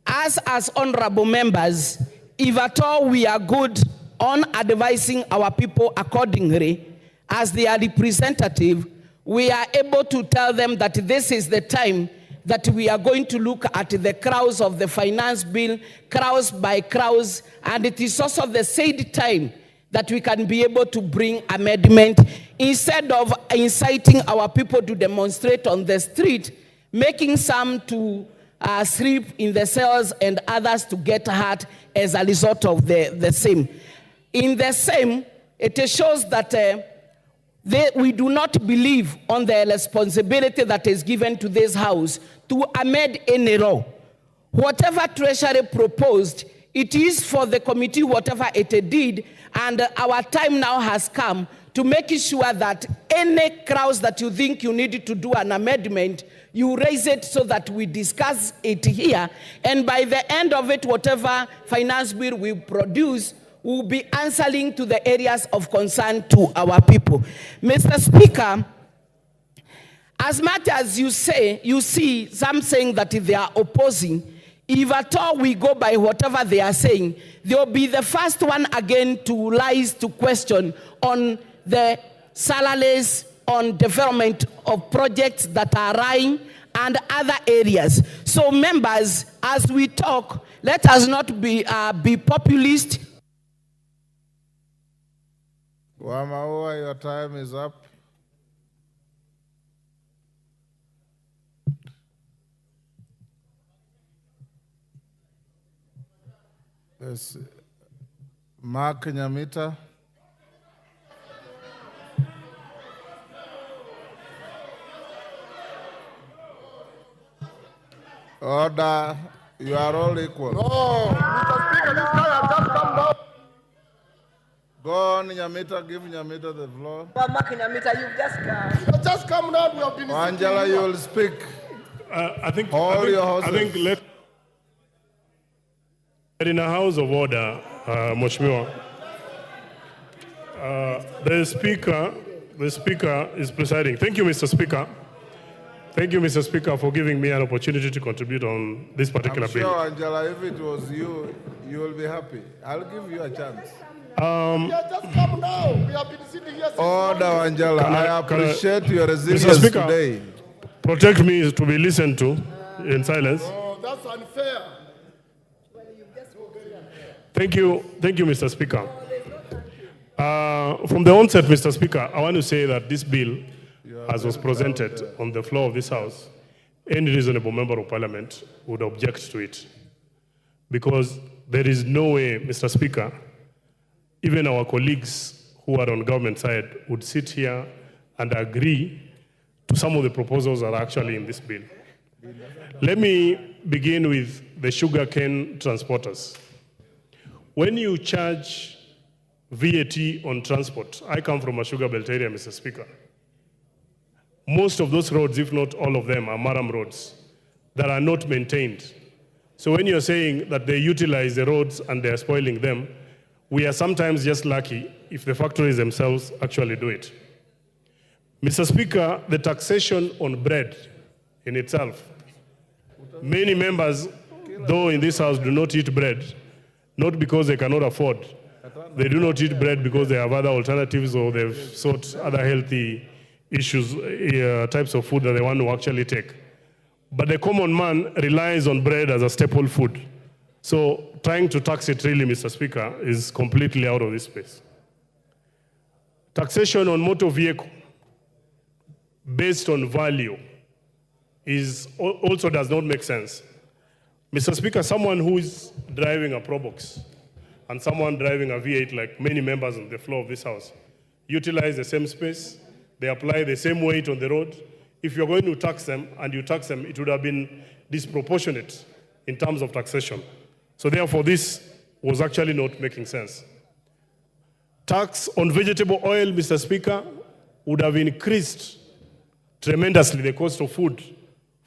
as honorable members, if at all we are good on advising our people accordingly, as their representative, we are able to tell them that this is the time that we are going to look at the crowds of the finance bill, crowds by crowds, and it is also the said time that we can be able to bring amendment instead of inciting our people to demonstrate on the street, making some to sleep in the cells and others to get hurt as a result of the same. In the same, it shows that we do not believe on the responsibility that is given to this house to amend any law. Whatever Treasury proposed, it is for the committee, whatever it did, and our time now has come to make sure that any crowds that you think you need to do an amendment, you raise it so that we discuss it here, and by the end of it, whatever finance bill we produce will be answering to the areas of concern to our people. Mr. Speaker, as much as you see some saying that they are opposing, if at all we go by whatever they are saying, they will be the first one again to rise to question on the salaries, on development of projects that are running and other areas. So members, as we talk, let us not be populist. Wamaua, your time is up. Yes. Mark Nyamita. Order, you are all equal. No, Mr. Speaker, this guy has just come down. Go on, Nyamita, give Nyamita the floor. But Mark Nyamita, you've just come. You've just come down, we have been Angela, you will speak. I think let in a house of order, Mheshimiwa, the speaker is presiding. Thank you, Mr. Speaker. Thank you, Mr. Speaker, for giving me an opportunity to contribute on this particular bill. I'm sure, Angela, if it was you, you will be happy. I'll give you a chance. We have just come now. We have been sitting here since Order, Angela. I appreciate your Mr. resilience Speaker, today. Protect me to be listened to in silence. Oh, that's unfair. Thank you, Mr. Speaker. From the onset, Mr. Speaker, I want to say that this bill, as was presented on the floor of this House, any reasonable member of Parliament would object to it. Because there is no way, Mr. Speaker, even our colleagues who are on government side would sit here and agree to some of the proposals that are actually in this bill. Let me begin with the sugarcane transporters. When you charge VAT on transport, I come from a sugar belt area, Mr. Speaker. Most of those roads, if not all of them, are Maram roads that are not maintained. So when you're saying that they utilize the roads and they're spoiling them, we are sometimes just lucky if the factories themselves actually do it. Mr. Speaker, the taxation on bread in itself, many members, though in this house, do not eat bread, not because they cannot afford. They do not eat bread because they have other alternatives or they've sought other healthy issues, types of food that they want to actually take. But the common man relies on bread as a staple food. So trying to tax it really, Mr. Speaker, is completely out of this space. Taxation on motor vehicle based on value also does not make sense. Mr. Speaker, someone who is driving a Probox and someone driving a V8, like many members on the floor of this house, utilize the same space, they apply the same weight on the road. If you're going to tax them and you tax them, it would have been disproportionate in terms of taxation. So therefore, this was actually not making sense. Tax on vegetable oil, Mr. Speaker, would have increased tremendously the cost of food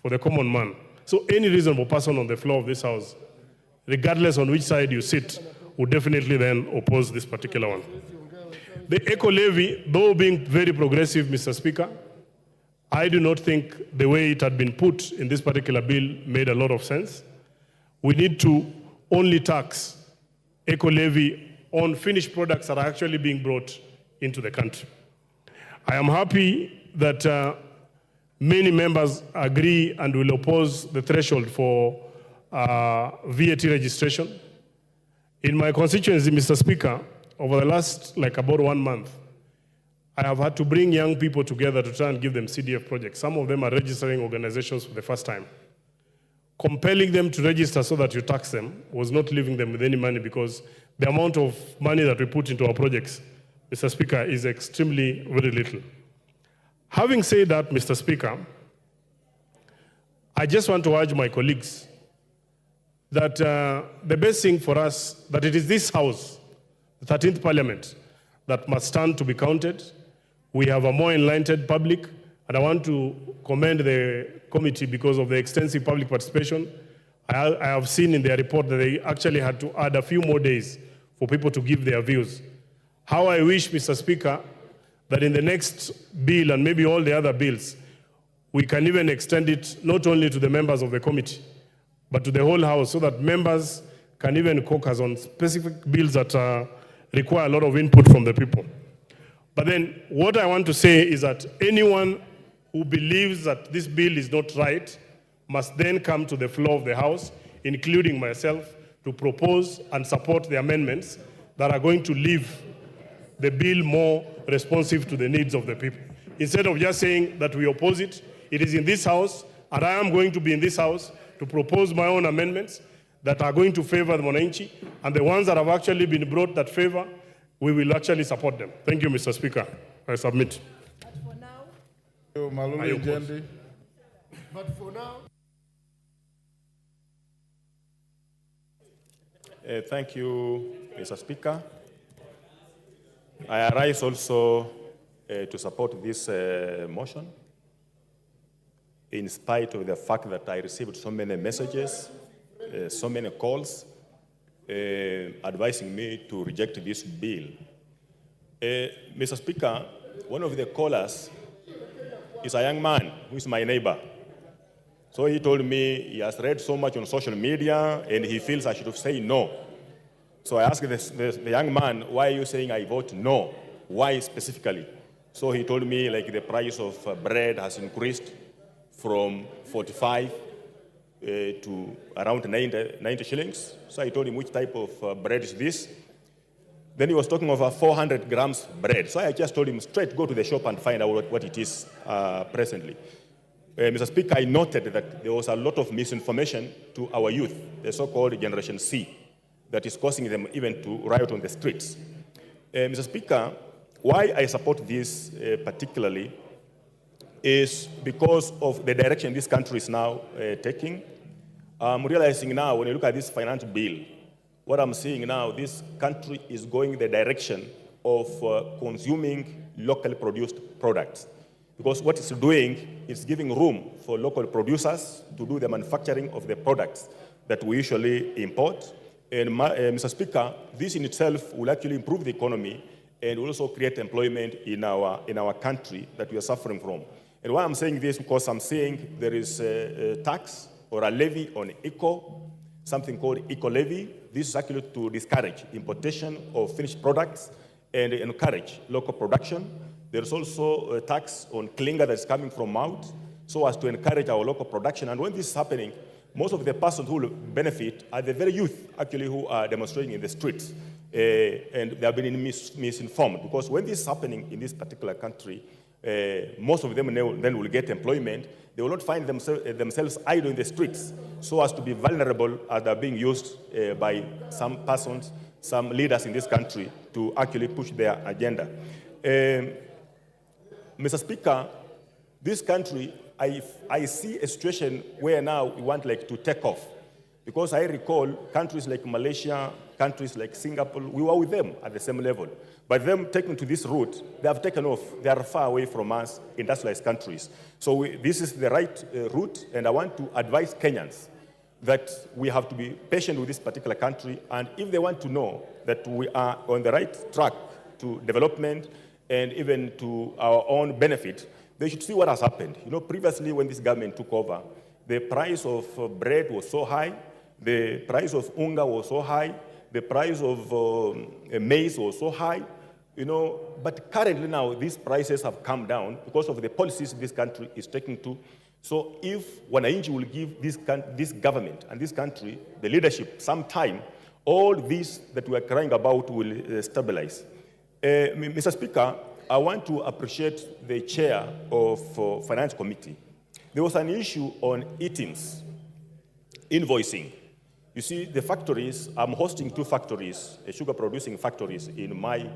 for the common man. So any reasonable person on the floor of this house, regardless on which side you sit, would definitely then oppose this particular one. The eco levy, though being very progressive, Mr. Speaker, I do not think the way it had been put in this particular bill made a lot of sense. We need to only tax eco levy on finished products that are actually being brought into the country. I am happy that many members agree and will oppose the threshold for VAT registration. In my constituency, Mr. Speaker, over the last about 1 month, I have had to bring young people together to try and give them CDF projects. Some of them are registering organizations for the first time. Compelling them to register so that you tax them was not leaving them with any money because the amount of money that we put into our projects, Mr. Speaker, is extremely very little. Having said that, Mr. Speaker, I just want to urge my colleagues that the best thing for us, that it is this House, the 13th Parliament, that must stand to be counted. We have a more enlightened public, and I want to commend the committee because of the extensive public participation. I have seen in their report that they actually had to add a few more days for people to give their views. How I wish, Mr. Speaker, that in the next bill and maybe all the other bills, we can even extend it not only to the members of the committee, but to the whole House so that members can even caucus on specific bills that require a lot of input from the people. But then what I want to say is that anyone who believes that this bill is not right must then come to the floor of the House, including myself, to propose and support the amendments that are going to leave the bill more responsive to the needs of the people. Instead of just saying that we oppose it, it is in this House, and I am going to be in this House to propose my own amendments that are going to favor the Mwananchi, and the ones that have actually been brought that favor, we will actually support them. Thank you, Mr. Speaker. I submit. Malulu Njendi. But for now, thank you, Mr. Speaker. I arise also to support this motion, in spite of the fact that I received so many messages, so many calls, advising me to reject this bill. Mr. Speaker, one of the callers is a young man who is my neighbor. So he told me he has read so much on social media and he feels I should say no. So I asked the young man, why are you saying I vote no? Why specifically? So he told me like the price of bread has increased from 45 to around 90 shillings. So I told him which type of bread is this. Then he was talking of 400 grams bread. So I just told him straight, go to the shop and find out what it is presently. Mr. Speaker, I noted that there was a lot of misinformation to our youth, the so-called Generation C, that is causing them even to riot on the streets. Mr. Speaker, why I support this particularly is because of the direction this country is now taking. I'm realizing now, when you look at this finance bill, what I'm seeing now, this country is going the direction of consuming locally produced products. Because what it's doing is giving room for local producers to do the manufacturing of the products that we usually import. And Mr. Speaker, this in itself will actually improve the economy and will also create employment in our country that we are suffering from. And why I'm saying this, because I'm saying there is a tax or a levy on eco, something called eco-levy. This is actually to discourage importation of finished products and encourage local production. There's also a tax on clinker that's coming from out, so as to encourage our local production. And when this is happening, most of the persons who will benefit are the very youth, actually, who are demonstrating in the streets. And they have been misinformed, because when this is happening in this particular country, most of them then will get employment. They will not find themselves idle in the streets, so as to be vulnerable as they're being used by some persons, some leaders in this country to actually push their agenda. Mr. Speaker, this country, I see a situation where now we want to take off. Because I recall countries like Malaysia, countries like Singapore, we were with them at the same level. But them taking to this route, they have taken off. They are far away from us, industrialized countries. So this is the right route, and I want to advise Kenyans that we have to be patient with this particular country, and if they want to know that we are on the right track to development and even to our own benefit, they should see what has happened. Previously when this government took over, the price of bread was so high, the price of unga was so high, the price of maize was so high, but currently now these prices have come down because of the policies this country is taking to. So if Wananchi will give this government and this country, the leadership, some time, all this that we are crying about will stabilize. Mr. Speaker, I want to appreciate the chair of Finance Committee. There was an issue on e-teams, invoicing. You see, the factories, I'm hosting 2 factories, sugar producing factories in my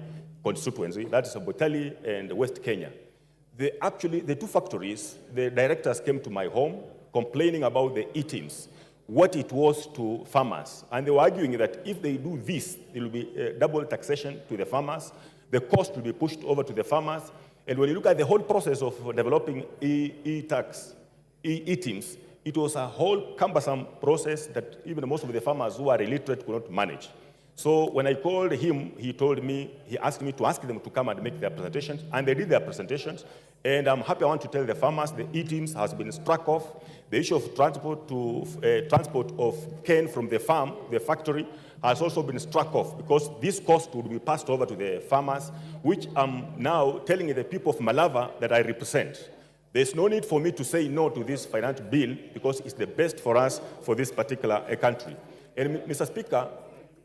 constituency, that is Botali and West Kenya. The 2 factories, the directors came to my home complaining about the e-teams, what it was to farmers. And they were arguing that if they do this, there will be double taxation to the farmers, the cost will be pushed over to the farmers. And when you look at the whole process of developing e-teams, it was a whole cumbersome process that even most of the farmers who are illiterate could not manage. So when I called him, he asked me to ask them to come and make their presentations, and they did their presentations. And I'm happy, I want to tell the farmers, the e-teams has been struck off. The issue of transport of cane from the farm, the factory, has also been struck off, because this cost would be passed over to the farmers, which I'm now telling the people of Malava that I represent. There's no need for me to say no to this finance bill, because it's the best for us for this particular country. And Mr. Speaker,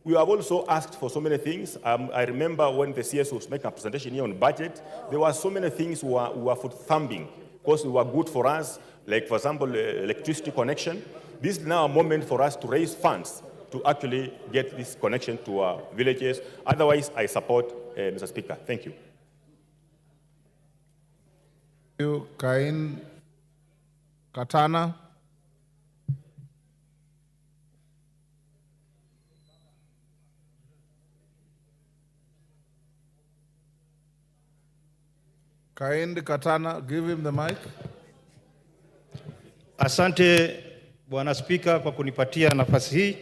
we have also asked for so many things. I remember when the CS was making a presentation here on budget, there were so many things we were for thumbing, because they were good for us, like, for example, electricity connection. This is now a moment for us to raise funds to actually get this connection to our villages. Otherwise, I support Mr. Speaker. Thank you. Thank you, Cain Katana. Cain Katana, give him the mic. Asante Bwana Spika kwa kunipatia nafasi hii.